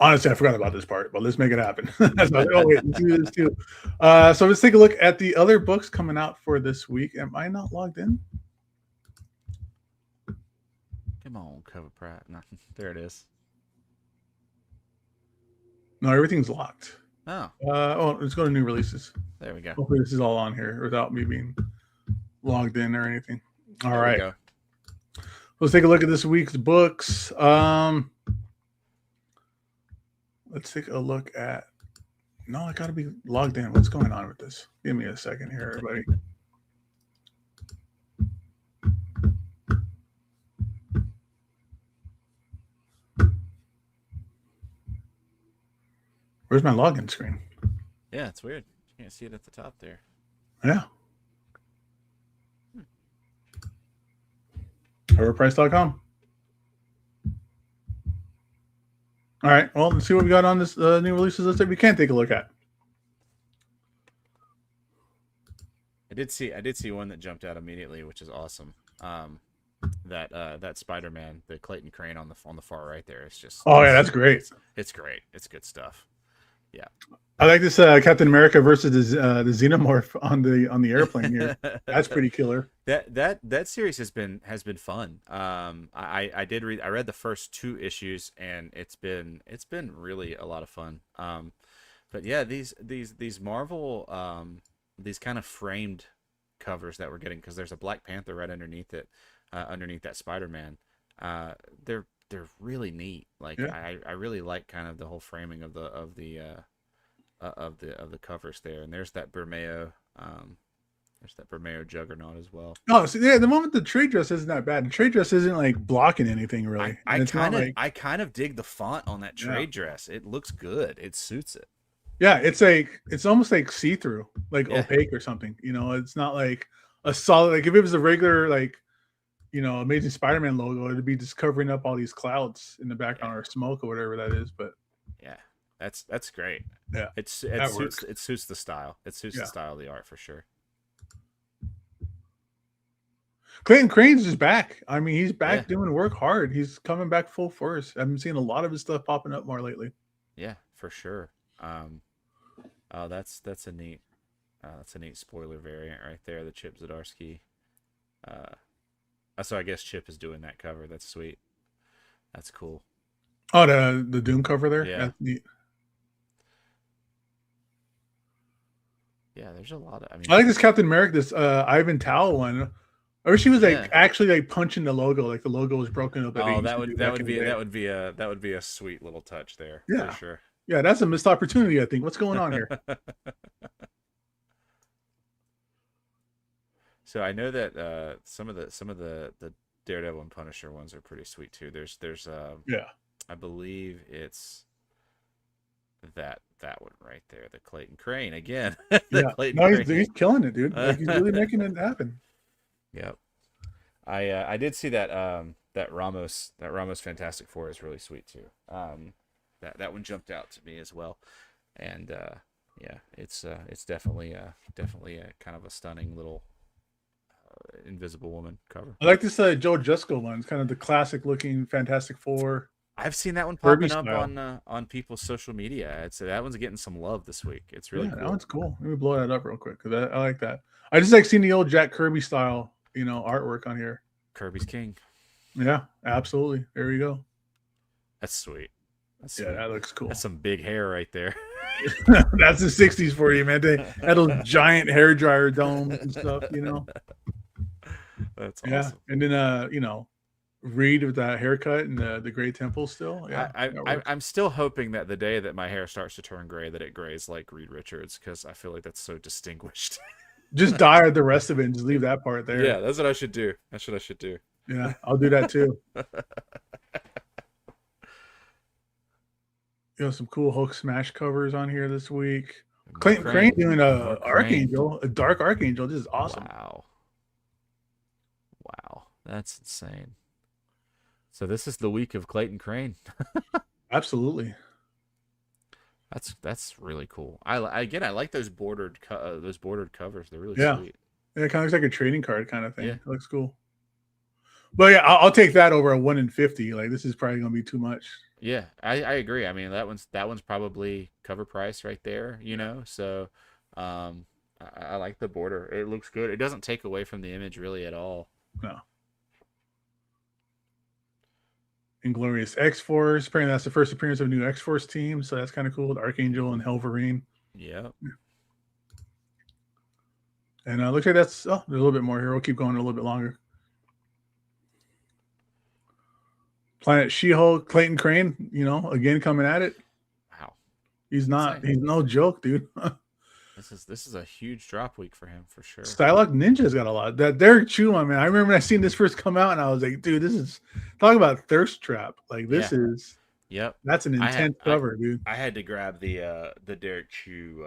Honestly, I forgot about this part, but let's make it happen. Let's do this too. So let's take a look at the other books coming out for this week. Am I not logged in? Come on, CovrPrice. No, there it is. No, everything's locked. Oh. Let's go to new releases. There we go. Hopefully this is all on here without me being logged in or anything. All right. Let's take a look at this week's books. Let's take a look at. No, I got to be logged in. What's going on with this? Give me a second here, everybody. Where's my login screen? Yeah, it's weird. You can't see it at the top there. Yeah. CovrPrice.com. All right. Well, let's see what we got on this new releases list that we can take a look at. I did see one that jumped out immediately, which is awesome. That Spider-Man, the Clayton Crane on the far right there. It's just that's great. It's great. It's good stuff. Yeah, I like this Captain America versus the Xenomorph on the airplane here. That's pretty killer. That series has been fun. I read the first 2 issues and it's been really a lot of fun. But yeah, these Marvel these kind of framed covers that we're getting, because there's a Black Panther right underneath it, underneath that Spider-Man. They're really neat. Like I really like kind of the whole framing of the covers there. And there's that Bermeo Juggernaut as well. Oh, so yeah, the moment the trade dress isn't that bad. The trade dress isn't like blocking anything really. I kind of dig the font on that trade dress. It looks good. It suits it. Yeah, it's almost like see-through, like opaque or something. You know, it's not like a solid, like if it was a regular like, you know, Amazing Spider-Man logo, it'd be just covering up all these clouds in the background or smoke or whatever that is. But yeah, that's great. Yeah, it suits the style. It suits the style of the art for sure. Clayton Crane's is back. I mean, he's back doing work hard. He's coming back full force. I've been seeing a lot of his stuff popping up more lately. Yeah, for sure. Oh, that's a neat spoiler variant right there. The Chip Zdarsky. So I guess Chip is doing that cover. That's sweet. That's cool. Oh, the Doom cover there. Yeah. That's neat. Yeah, there's a lot of. I like this Captain America, this Ivan Tao one. I wish he was actually like punching the logo, like the logo was broken up. That would be a sweet little touch there. Yeah, for sure. Yeah, that's a missed opportunity, I think. What's going on here? So I know that some of the Daredevil and Punisher ones are pretty sweet too. There's I believe it's that one right there, the Clayton Crane again. He's killing it, dude. Like, he's really making it happen. Yep. I did see that that Ramos Fantastic Four is really sweet too. That one jumped out to me as well, and it's definitely a kind of a stunning little Invisible Woman cover. I like this Joe Jusko one. It's kind of the classic looking Fantastic Four. I've seen that one Kirby popping up style. on people's social media. I'd say that one's getting some love this week. It's really Yeah, cool. that one's cool. Let me blow that up real quick because I like that. I just like seeing the old Jack Kirby style, artwork on here. Kirby's King. Yeah, absolutely. There we go. That's sweet. That's Yeah, sweet. that looks cool. That's some big hair right there. That's the 60s for you, man. They had those giant hair dryer domes and stuff, That's Yeah. awesome. And then Reed with that haircut and the gray temples still. Yeah. I'm still hoping that the day that my hair starts to turn gray, that it grays like Reed Richards, because I feel like that's so distinguished. Just dye the rest of it and just leave that part there. Yeah, that's what I should do. That's what I should do. Yeah, I'll do that too. Some cool Hulk Smash covers on here this week. Clayton Crane doing a Archangel, a Dark Archangel. This is awesome. Wow, that's insane. So this is the week of Clayton Crane. Absolutely. That's really cool. I like those bordered covers. They're really sweet. Yeah, it kind of looks like a trading card kind of thing. Yeah. It looks cool. But yeah, I'll take that over a 1 in 50. Like this is probably gonna be too much. Yeah, I agree. I mean that one's probably cover price right there. So I like the border. It looks good. It doesn't take away from the image really at all. No. Inglorious X-Force. Apparently that's the first appearance of a new X-Force team, so that's kind of cool with Archangel and Helverine. Yeah. And looks like there's a little bit more here. We'll keep going a little bit longer. Planet She-Hulk, Clayton Crane, again coming at it. Wow. He's no joke, dude. This is a huge drop week for him for sure. Psylocke Ninja's got a lot. That Derek Chu, man. I remember when I seen this first come out and I was like, dude, this is talk about thirst trap. Like this is that's an intense cover, dude. I had to grab the Derek Chu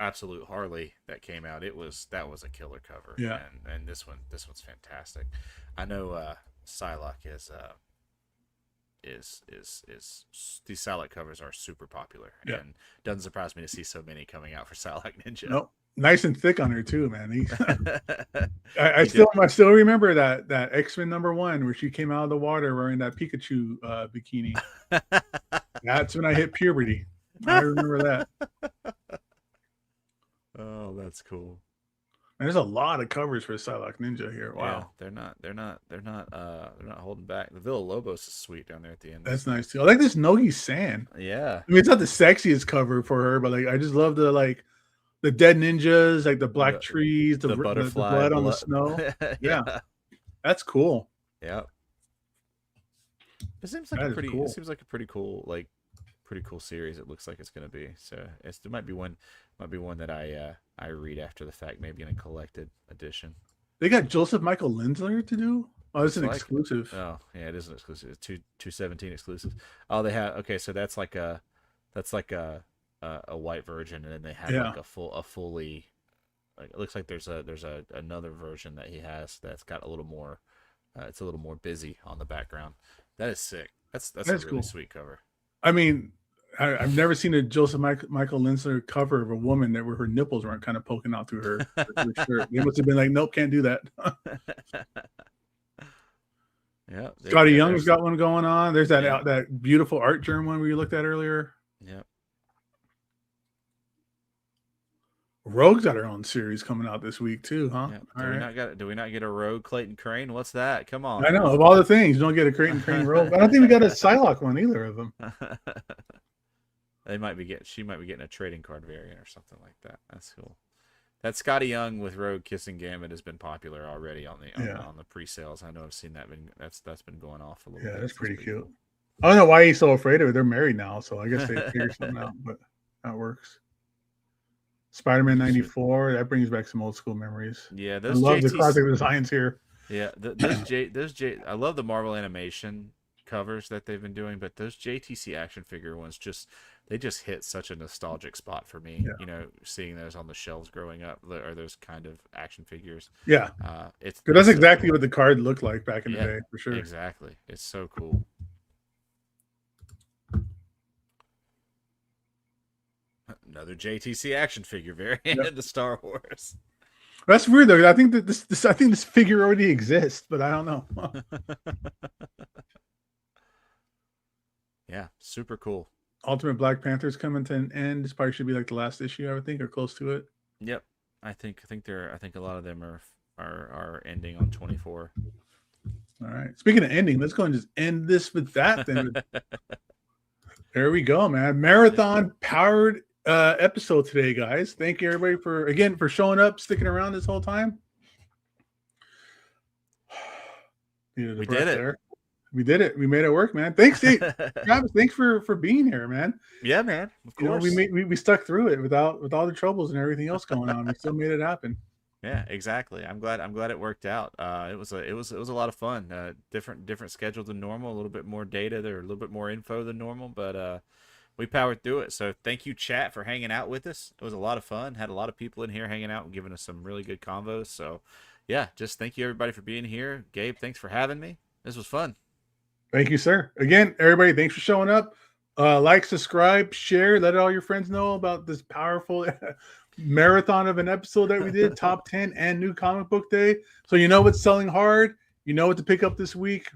Absolute Harley that came out. That was a killer cover. Yeah. And this one's fantastic. I know Psylocke is these Psylocke covers are super popular, and doesn't surprise me to see so many coming out for Psylocke Ninja. Nope. Nice and thick on her too, man. I still remember that X-Men #1 where she came out of the water wearing that Pikachu bikini. That's when I hit puberty. I remember that. Oh, that's cool. And there's a lot of covers for Psylocke Ninja here. Wow. Yeah, they're not holding back. The Villa Lobos is sweet down there at the end. That's nice too. I like this Nogi San. Yeah. I mean, it's not the sexiest cover for her, but like I just love the dead ninjas, like the black trees, the butterfly, the blood on the snow. Yeah. That's cool. Yeah. It seems like a pretty cool series. It looks like it's going to be. So it might be one that I read after the fact, maybe in a collected edition. They got Joseph Michael Linsler to do. Oh, it's an exclusive. Oh, yeah, it is an exclusive. It's 217 exclusives. Oh, they have so that's like a white version, and then they have like a fully. Like, it looks like there's another version that he has that's got a little more. It's a little more busy on the background. That is sick. That's a really cool. Sweet cover. I mean, I've never seen a Joseph Michael Linsler cover of a woman where her nipples weren't kind of poking out through her shirt. They must have been like, nope, can't do that. Yeah. Scotty Young's got one going on. There's that beautiful Artgerm one we looked at earlier. Yeah. Rogue's got her own series coming out this week too, huh? Yeah. Do we not get a Rogue Clayton Crane? What's that? Come on. I know, of all the things, you don't get a Clayton Crane Rogue. I don't think we got a Psylocke one either of them. She might be getting a trading card variant or something like that. That's cool. That Scotty Young with Rogue Kissing Gambit has been popular already on the pre-sales. I know I've seen that that's been going off a little bit. Yeah, that's pretty cute. Cool. I don't know why he's so afraid of it. They're married now, so I guess they figure something out, but that works. Spider-Man 94, that brings back some old school memories. Yeah, I love the classic designs here. Yeah, I love the Marvel animation covers that they've been doing, but those JTC action figure ones just hit such a nostalgic spot for me. Yeah. Seeing those on the shelves growing up, or those kind of action figures. Yeah, that's exactly what the card looked like back in the day, for sure. Exactly, it's so cool. Another JTC action figure variant into Star Wars. That's weird though. I think that this figure already exists, but I don't know. Yeah, super cool. Ultimate Black Panther's coming to an end. This probably should be like the last issue, I would think, or close to it. Yep. I think a lot of them are ending on 24. All right. Speaking of ending, let's go and just end this with that then. There we go, man. Marathon powered episode today, guys. Thank you everybody for showing up, sticking around this whole time. We did it. There. We did it. We made it work, man. Thanks, Travis. Thanks for being here, man. Yeah, man. Of course. You know, we stuck through it with all the troubles and everything else going on. We still made it happen. Yeah, exactly. I'm glad it worked out. It was a lot of fun. Different schedule than normal. A little bit more data there, a little bit more info than normal, but we powered through it. So thank you, chat, for hanging out with us. It was a lot of fun. Had a lot of people in here hanging out and giving us some really good convos. So yeah, just thank you everybody for being here. Gabe, thanks for having me. This was fun. Thank you, sir. Again, everybody, thanks for showing up. Like, subscribe, share, let all your friends know about this powerful marathon of an episode that we did, top 10 and new comic book day. So you know what's selling hard. You know what to pick up this week.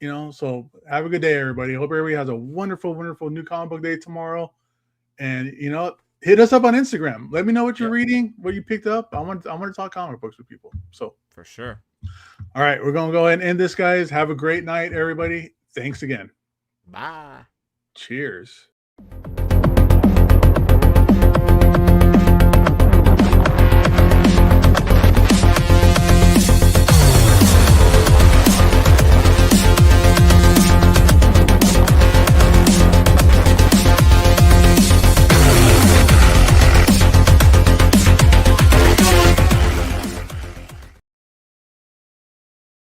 You know, so have a good day, everybody. Hope everybody has a wonderful, wonderful new comic book day tomorrow. And you know, hit us up on Instagram. Let me know what you're reading, what you picked up. I want to talk comic books with people. So for sure. All right, we're gonna go ahead and end this, guys. Have a great night, everybody. Thanks again. Bye. Cheers.